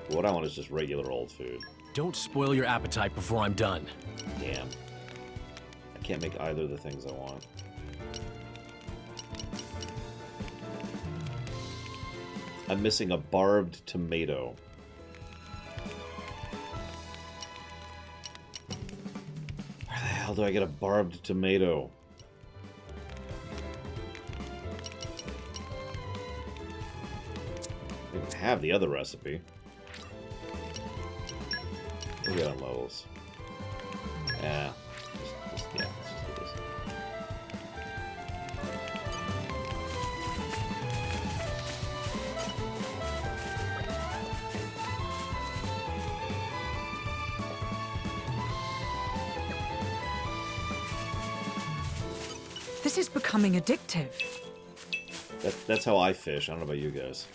What I want is just regular old food. Don't spoil your appetite before I'm done. Damn. I can't make either of the things I want. I'm missing a barbed tomato. Where the hell do I get a barbed tomato? I don't have the other recipe. We'll get on levels. Yeah. Let's just do this. This is becoming addictive. That's how I fish. I don't know about you guys.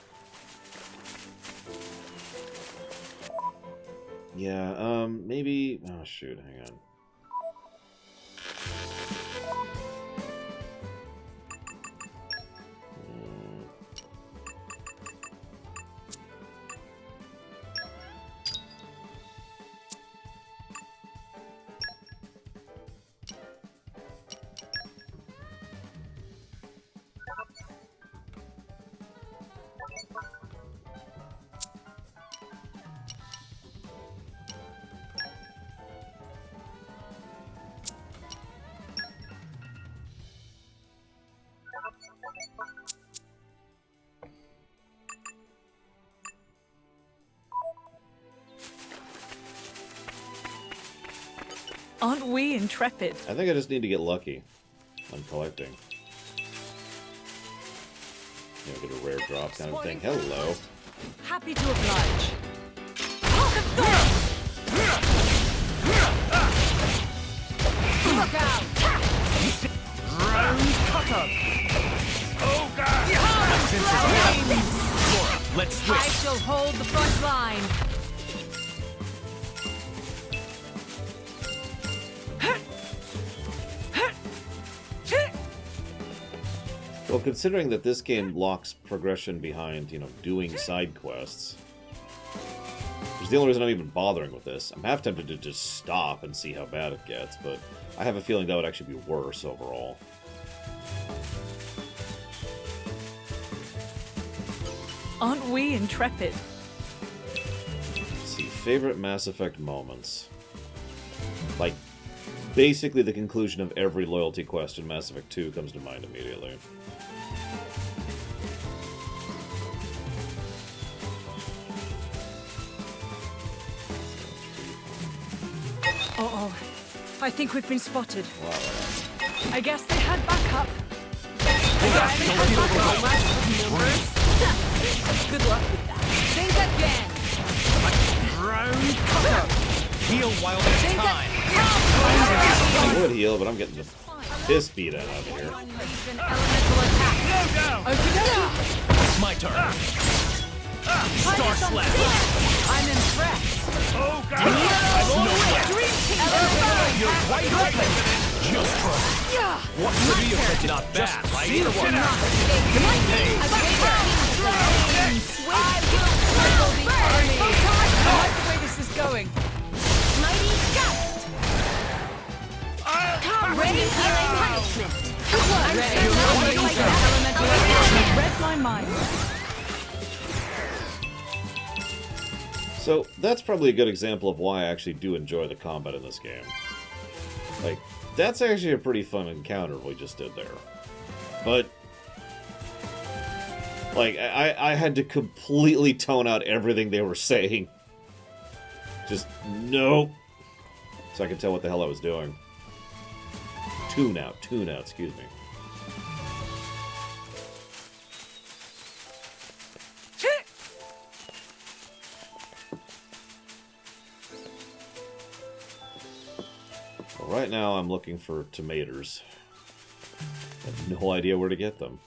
Yeah, maybe... Oh, shoot, hang on. Aren't we intrepid? I think I just need to get lucky on collecting. You know, get a rare drop kind of thing. Hello. Happy to oblige. Look out! Round cutter! Oh god! Laura, let's switch. I shall hold the front line. Well, considering that this game locks progression behind, you know, doing side quests, which is the only reason I'm even bothering with this. I'm half tempted to just stop and see how bad it gets, but I have a feeling that would actually be worse overall. Aren't we intrepid? Let's see, favorite Mass Effect moments. Like, basically the conclusion of every loyalty quest in Mass Effect 2 comes to mind immediately. Uh-oh. I think we've been spotted. Wow. I guess they had backup. Good luck with that. Think again. Round cutter. Heal while there's time. I would heal, but I'm getting the piss beat out of here. It's my turn. Star Slash. I'm impressed. Oh, God. You're wide open. Just trust. What could be not bad, right? See the one. I like the way this is going. Mighty gust! Ready for punishment. Read my mind. So, that's probably a good example of why I actually do enjoy the combat in this game. Like, that's actually a pretty fun encounter we just did there. But, like, I had to completely tone out everything they were saying. Just, nope. So I could tell what the hell I was doing. Tune out, excuse me. Well, right now I'm looking for tomatoes. I have no idea where to get them.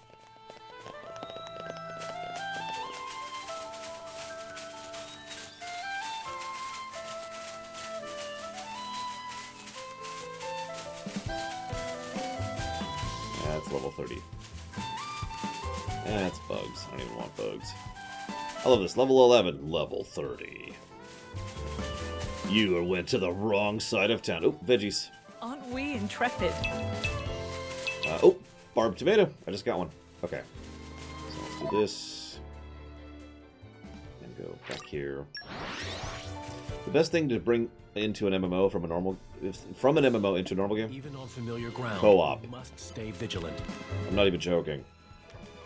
That's level 30. That's bugs. I don't even want bugs. I love this. Level 11, level 30. You went to the wrong side of town. Oh, veggies. Aren't we intrepid? Oh, barbed tomato. I just got one. Okay. So let's do this. And go back here. The best thing to bring into an MMO from a normal... From an MMO into a normal game? Even on familiar ground, co-op. you must stay vigilant. I'm not even joking.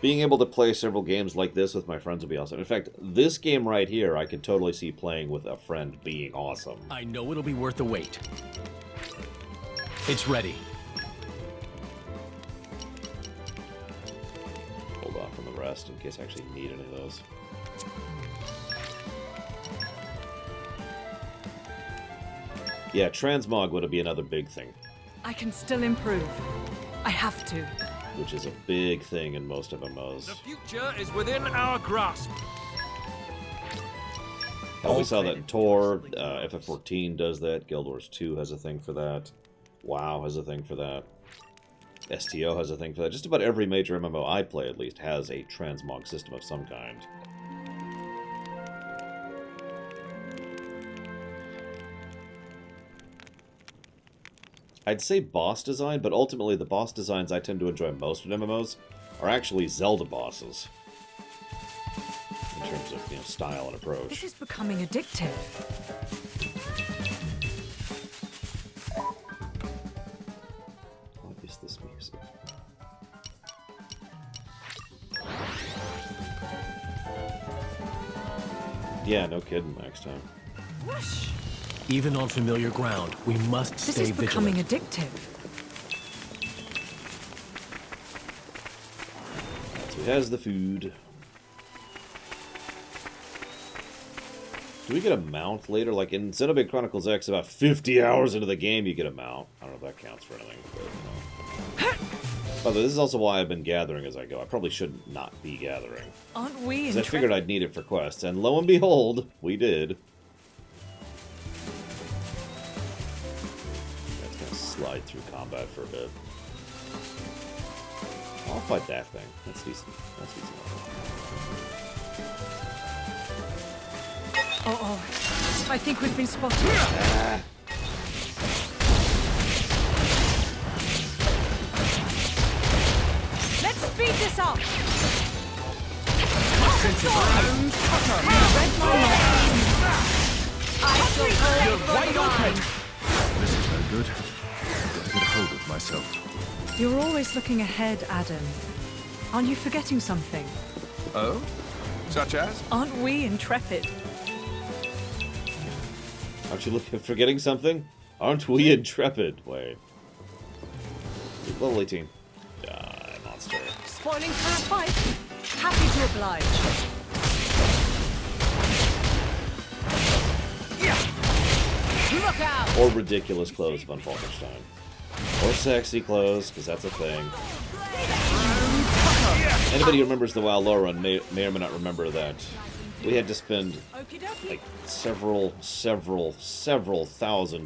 Being able to play several games like this with my friends would be awesome. In fact, this game right here, I could totally see playing with a friend being awesome. I know it'll be worth the wait. It's ready. Hold off on the rest in case I actually need any of those. Yeah, transmog would be another big thing. I can still improve. I have to. Which is a big thing in most MMOs. The future is within our grasp. We saw that in Tor, FF14 does that, Guild Wars 2 has a thing for that, WoW has a thing for that, STO has a thing for that. Just about every major MMO I play, at least, has a transmog system of some kind. I'd say boss design, but ultimately the boss designs I tend to enjoy most in MMOs are actually Zelda bosses. In terms of, you know, style and approach. This is becoming addictive. What is this music? Yeah, no kidding, next time. Whoosh! Even on familiar ground, we must This stay is becoming vigilant. addictive. So he has the food. Do we get a mount later? Like in Xenoblade Chronicles X, about 50 hours into the game, you get a mount. I don't know if that counts for anything. But, by the way, this is also why I've been gathering as I go. I probably should not be gathering. Aren't we Because I figured I'd need it for quests, and lo and behold, we did. That's gonna slide through combat for a bit. I'll fight that thing. That's decent. That's decent. Oh, I think we've been spotted. Let's speed this up. You're wide open. This is no good. I've got to get a hold of myself. You're always looking ahead, Adam. Aren't you forgetting something? Oh? Such as? Aren't we intrepid? Aren't you forgetting something? Aren't we intrepid? Wait. Level 18. Die, monster. Spoiling for a fight? Happy to oblige. Look out! Or ridiculous clothes von Falkenstein. Or sexy clothes, because that's a thing. Anybody who remembers the WoW lore run may or may not remember that we had to spend like several thousand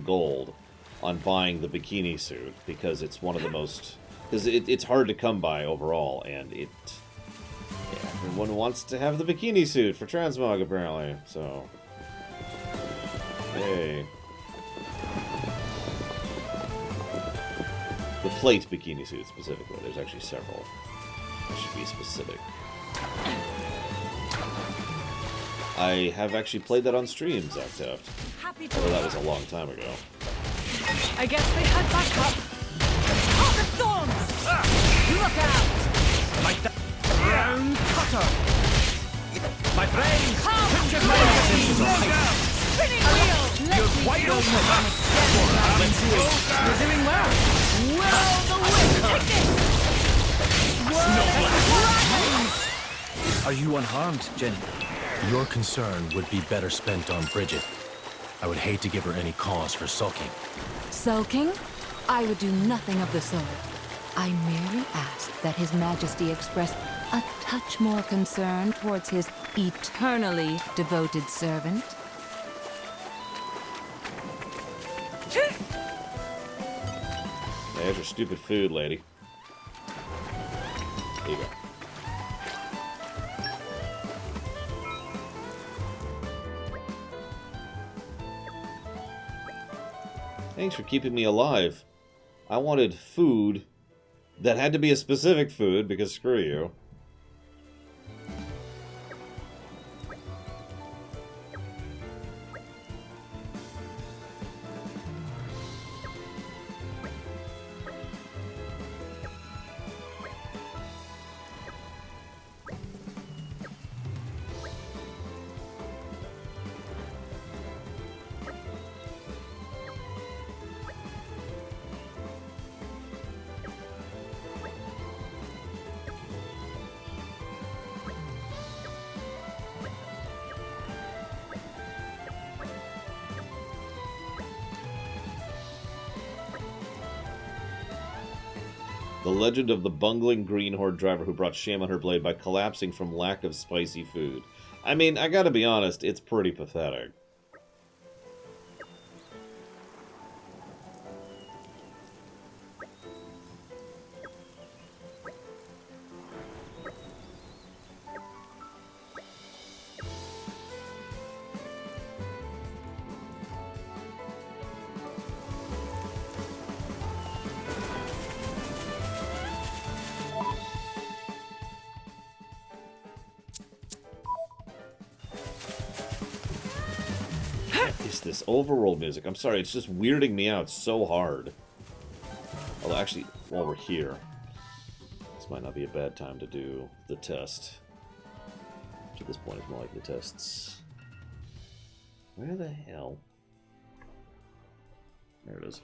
gold on buying the bikini suit because it's one of the most... Because it's hard to come by overall, and everyone wants to have the bikini suit for transmog, apparently, so... Hey. The plate bikini suit, specifically. There's actually several. I should be specific. I have actually played that on stream, Zach Teft. Although that was a long time ago. I guess they had backup. Oh, the thorns! Look out! Like that round cutter! My friends! Spinning wheel! You're wide open! You're doing well! Will the wind take this? Are you unharmed, Jenny? Your concern would be better spent on Bridget. I would hate to give her any cause for sulking. Sulking? I would do nothing of the sort. I merely asked that His Majesty express a touch more concern towards his eternally devoted servant. There's your stupid food, lady. There you go. Thanks for keeping me alive. I wanted food that had to be a specific food, because screw you. The legend of the bungling green horde driver who brought shame on her blade by collapsing from lack of spicy food. I mean, I gotta be honest, it's pretty pathetic. This overworld music. I'm sorry, it's just weirding me out so hard. Although, actually, while we're here, this might not be a bad time to do the test. Which at this point is more like the tests. Where the hell? There it is.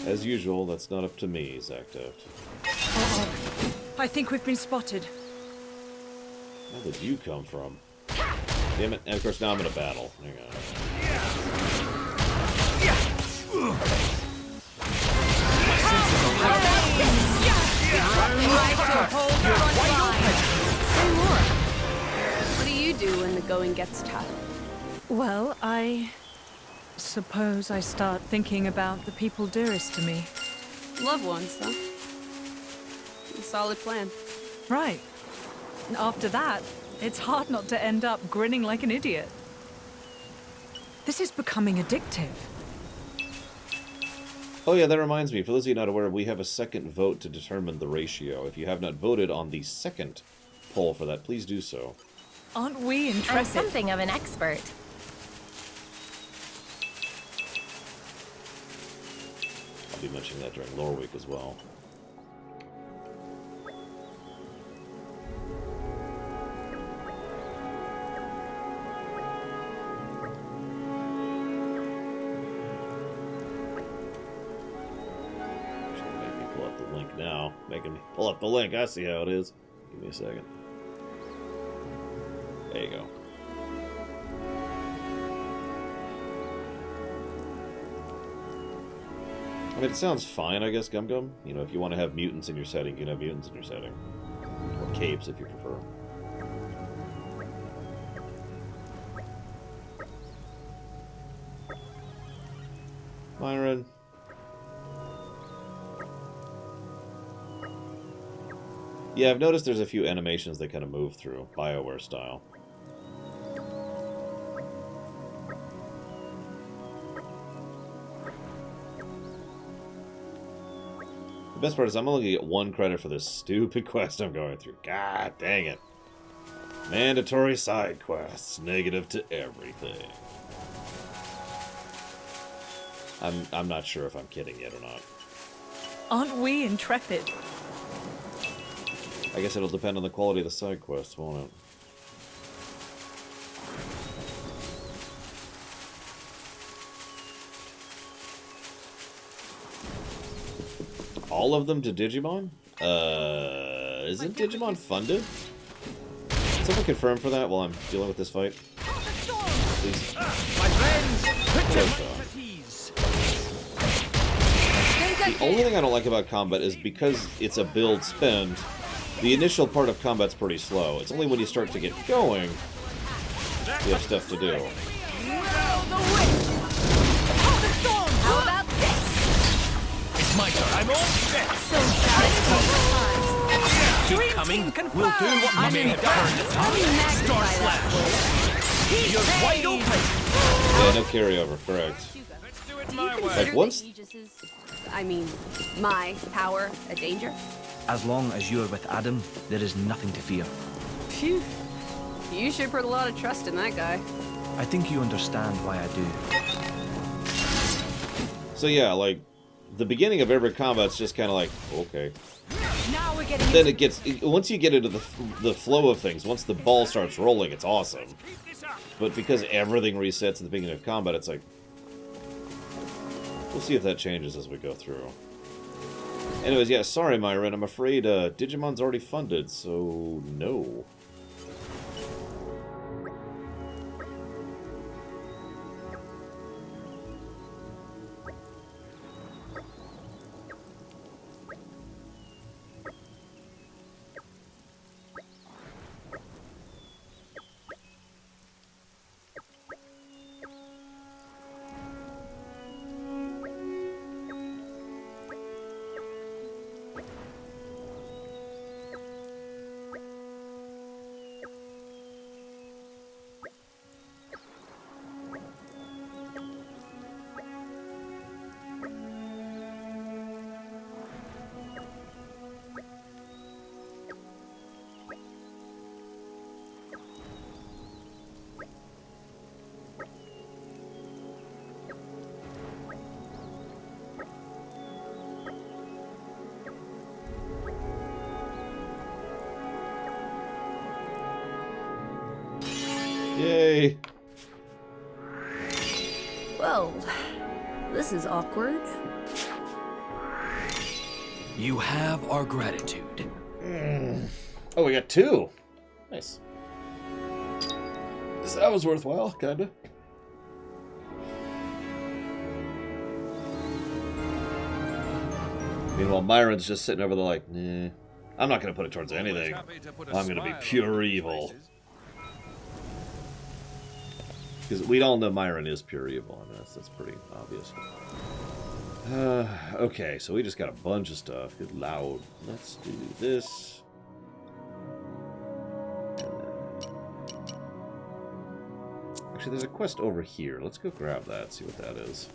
As usual, that's not up to me, Zach Teft. Uh-oh. I think we've been spotted. Where did you come from? Damn it, and of course now I'm in a battle. Hang on. What do you do when the going gets tough? Well, I suppose I start thinking about the people dearest to me. Loved ones, huh? A solid plan. Right. And after that, it's hard not to end up grinning like an idiot. This is becoming addictive. Oh yeah, that reminds me, for those of you not aware, we have a second vote to determine the ratio. If you have not voted on the second poll for that, please do so. Aren't we intrepid? I'm something of an expert. I'll be mentioning that during Lore Week as well. Making me pull up the link. I see how it is. Give me a second. There you go. I mean, it sounds fine, I guess, Gum Gum. You know, if you want to have mutants in your setting, you can have mutants in your setting. Or capes, if you prefer. Myron. Yeah, I've noticed there's a few animations they kind of move through, BioWare style. The best part is I'm only going to get 1 credit for this stupid quest I'm going through. God dang it. Mandatory side quests. Negative to everything. I'm not sure if I'm kidding yet or not. Aren't we intrepid? I guess it'll depend on the quality of the side quests, won't it? All of them to Digimon? Isn't Digimon funded? Can someone confirm for that while I'm dealing with this fight? Please. My friends, put your minds at ease. The only thing I don't like about combat is because it's a build spend, the initial part of combat's pretty slow. It's only when you start to get going you have stuff to do. How about this? It's my turn. I'm all set. So Keep coming. We'll do what we may have done. Star Slash. You're wide open. Yeah, no carryover, correct. Let's do it my way. Like once... I mean, my power a danger? As long as you're with Adam, there is nothing to fear. Phew. You sure put a lot of trust in that guy. I think you understand why I do. So yeah, like, the beginning of every combat's just kind of like, okay. Now we're getting Then it gets, once you get into the flow of things, once the ball starts rolling, it's awesome. But because everything resets at the beginning of combat, it's like, we'll see if that changes as we go through. Anyways, yeah, sorry, Myron, I'm afraid Digimon's already funded, so no. Yay! Well, this is awkward. You have our gratitude. Oh, we got 2. Nice. So that was worthwhile, kinda. Meanwhile, Myron's just sitting over there like, nah, I'm not gonna put it towards anything. I'm gonna be pure evil. Because we all know Myron is pure evil, I mean, that's pretty obvious. Okay, so we just got a bunch of stuff. Good loud. Let's do this. Actually, there's a quest over here. Let's go grab that, see what that is.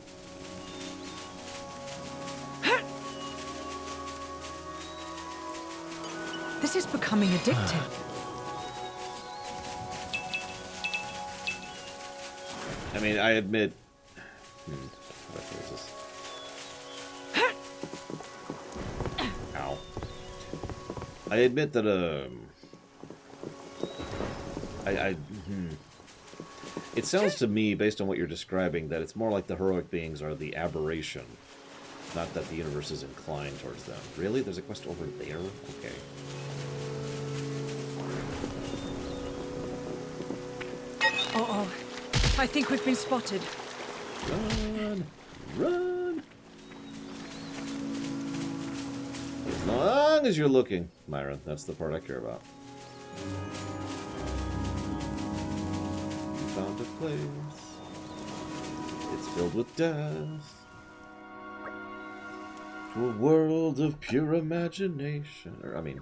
This is becoming addictive. I mean, I admit... Ow. I admit that, It sounds to me, based on what you're describing, that it's more like the heroic beings are the aberration. Not that the universe is inclined towards them. Really? There's a quest over there? Okay. Uh-oh. I think we've been spotted. Run! Run! As long as you're looking, Myron. That's the part I care about. You found a place. It's filled with death. To a world of pure imagination. Or, I mean...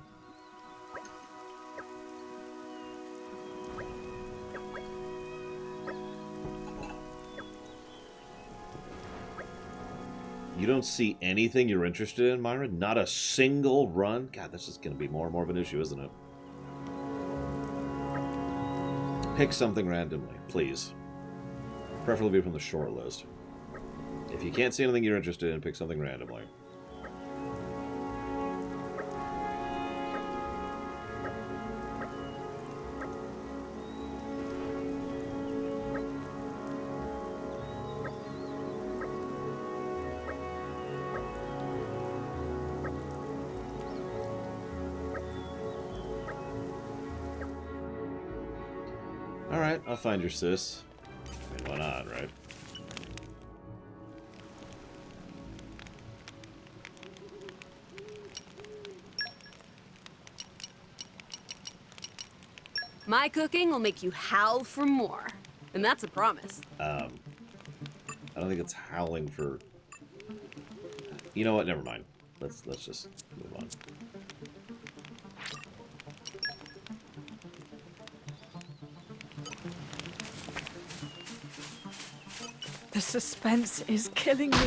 You don't see anything you're interested in, Myron? Not a single run? God, this is going to be more and more of an issue, isn't it? Pick something randomly, please. Preferably from the short list. If you can't see anything you're interested in, pick something randomly. Alright, I'll find your sis. I mean, why not, right? My cooking will make you howl for more. And that's a promise. I don't think it's howling for... You know what? Never mind. Let's just move on. The suspense is killing me.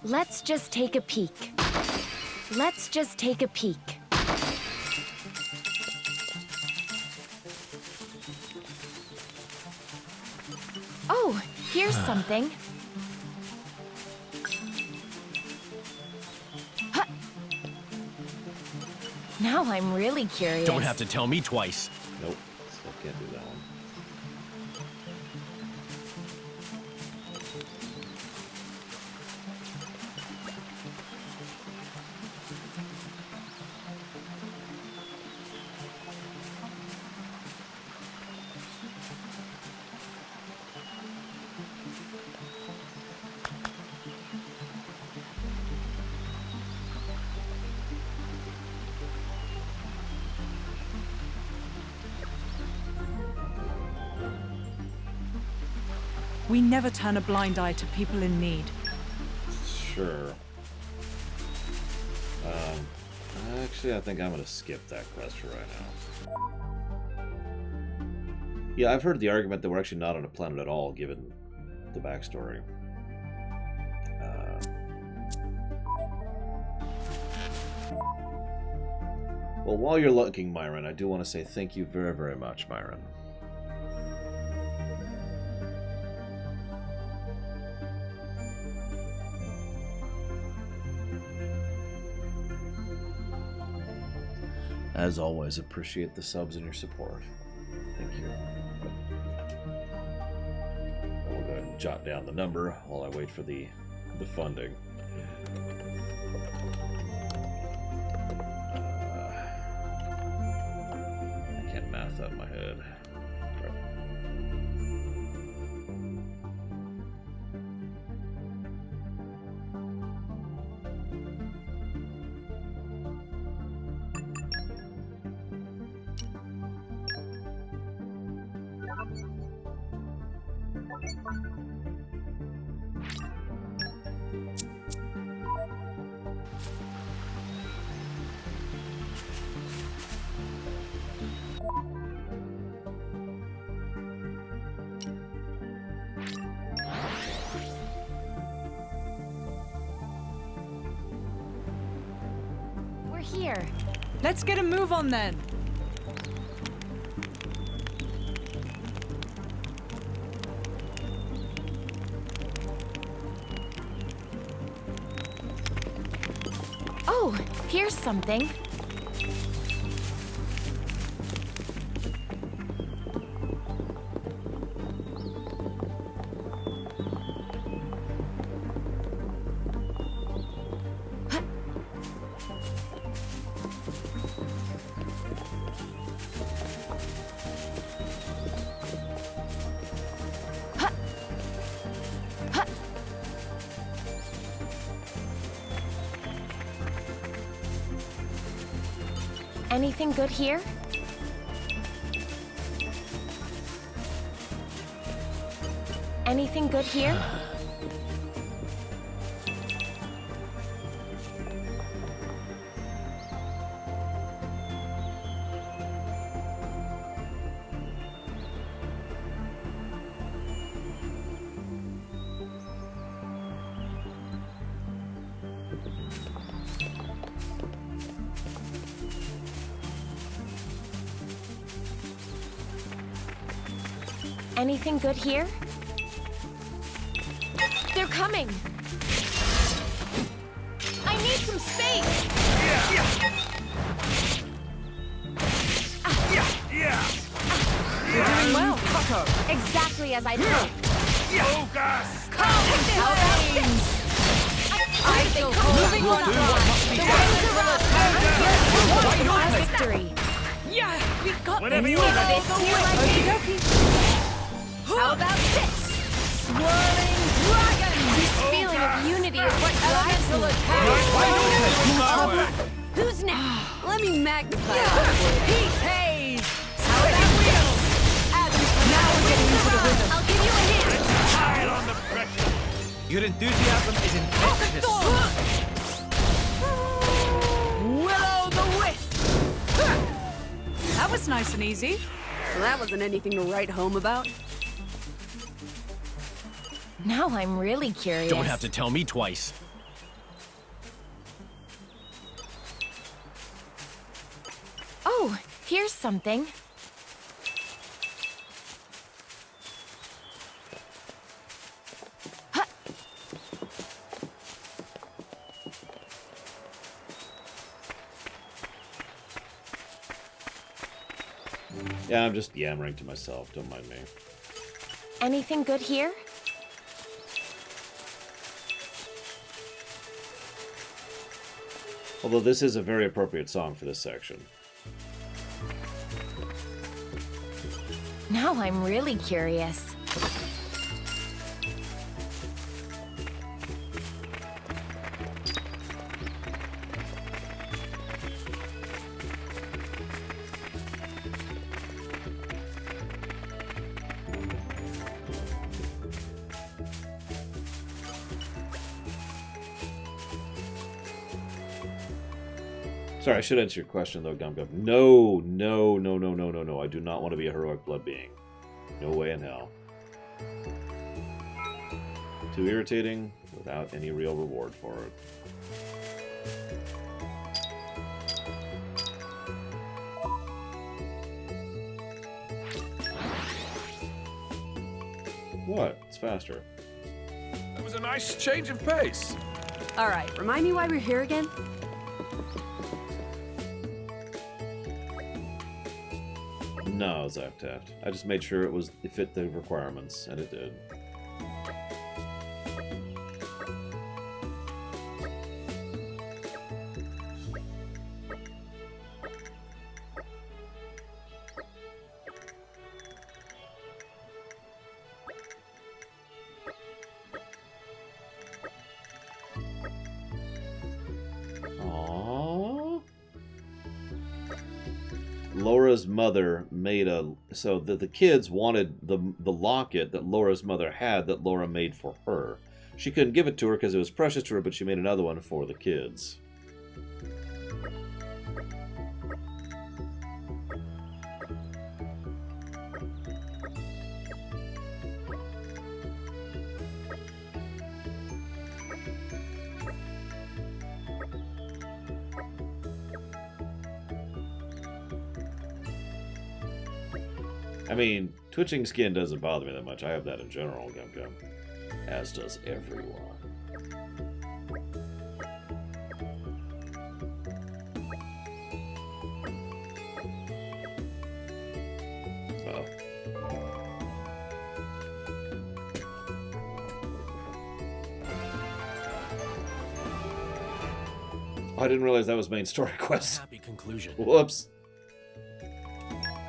Let's just take a peek. Let's just take a peek. Oh, here's something. Huh. Now I'm really curious. Don't have to tell me twice. Nope. Still can't do that one. We never turn a blind eye to people in need. Sure. Actually, I think I'm going to skip that quest for right now. Yeah, I've heard the argument that we're actually not on a planet at all, given the backstory. Well, while you're looking, Myron, I do want to say thank you very, very much, Myron. As always, appreciate the subs and your support. Thank you. We'll go ahead and jot down the number while I wait for the funding. I can't math that in my head. We're here. Let's get a move on then. Oh, here's something. Anything good here? Anything good here? Anything good here? They're coming! I need some space! You're doing well, Coco. Exactly as I thought. Focus! How about this? I shall moving on. The wings are up. Victory. Yeah, we got Whatever this. you want. How about this? Swirling dragon! This feeling of unity is what drives me. Who's next? Let me magnify that. Heat haze! How about this? Now we're getting into the rhythm. I'll give you a hint. Pile on the pressure. Your enthusiasm is infectious. Will-o'-the-wisp! That was nice and easy. Well, that wasn't anything to write home about. Now I'm really curious. Don't have to tell me twice. Oh, here's something. Yeah, I'm just yammering to myself. Don't mind me. Anything good here? Although this is a very appropriate song for this section. Now I'm really curious. Sorry, I should answer your question, though, Gum Gum. No, no, no, no, no, no, no. I do not want to be a heroic blood being. No way in hell. Too irritating, without any real reward for it. What? It's faster. That was a nice change of pace. All right, remind me why we're here again? No, Zach Taft. I just made sure it fit the requirements, and it did. Laura's mother made so the kids wanted the locket that Laura's mother had that Laura made for her. She couldn't give it to her because it was precious to her, but she made another one for the kids. I mean, twitching skin doesn't bother me that much. I have that in general, Gum Gum. As does everyone. Oh. I didn't realize that was main story quest. Happy conclusion. Whoops.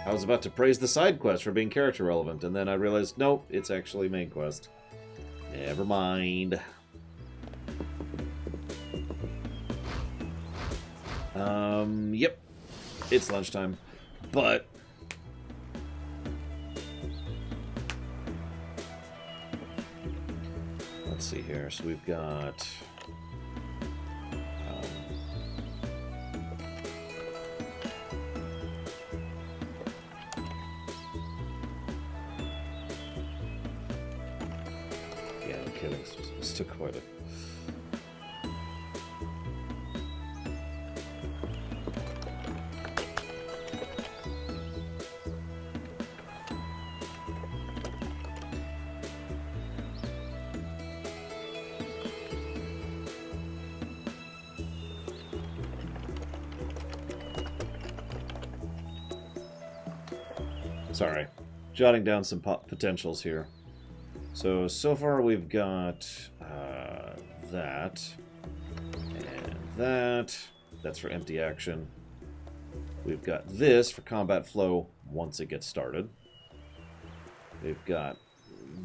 I was about to praise the side quest for being character relevant, and then I realized, nope, it's actually main quest. Never mind. Yep. It's lunchtime, but let's see here. So we've got yeah, no kidding. It's took quite a. Sorry, jotting down some potentials here. So far we've got that and that. That's for empty action. We've got this for combat flow once it gets started. We've got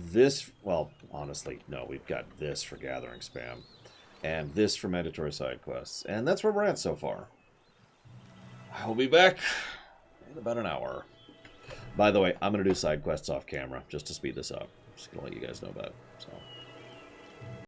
this, well, honestly, no, we've got this for gathering spam. And this for mandatory side quests. And that's where we're at so far. I'll be back in about an hour. By the way, I'm going to do side quests off camera, just to speed this up. Just going to let you guys know about it. So.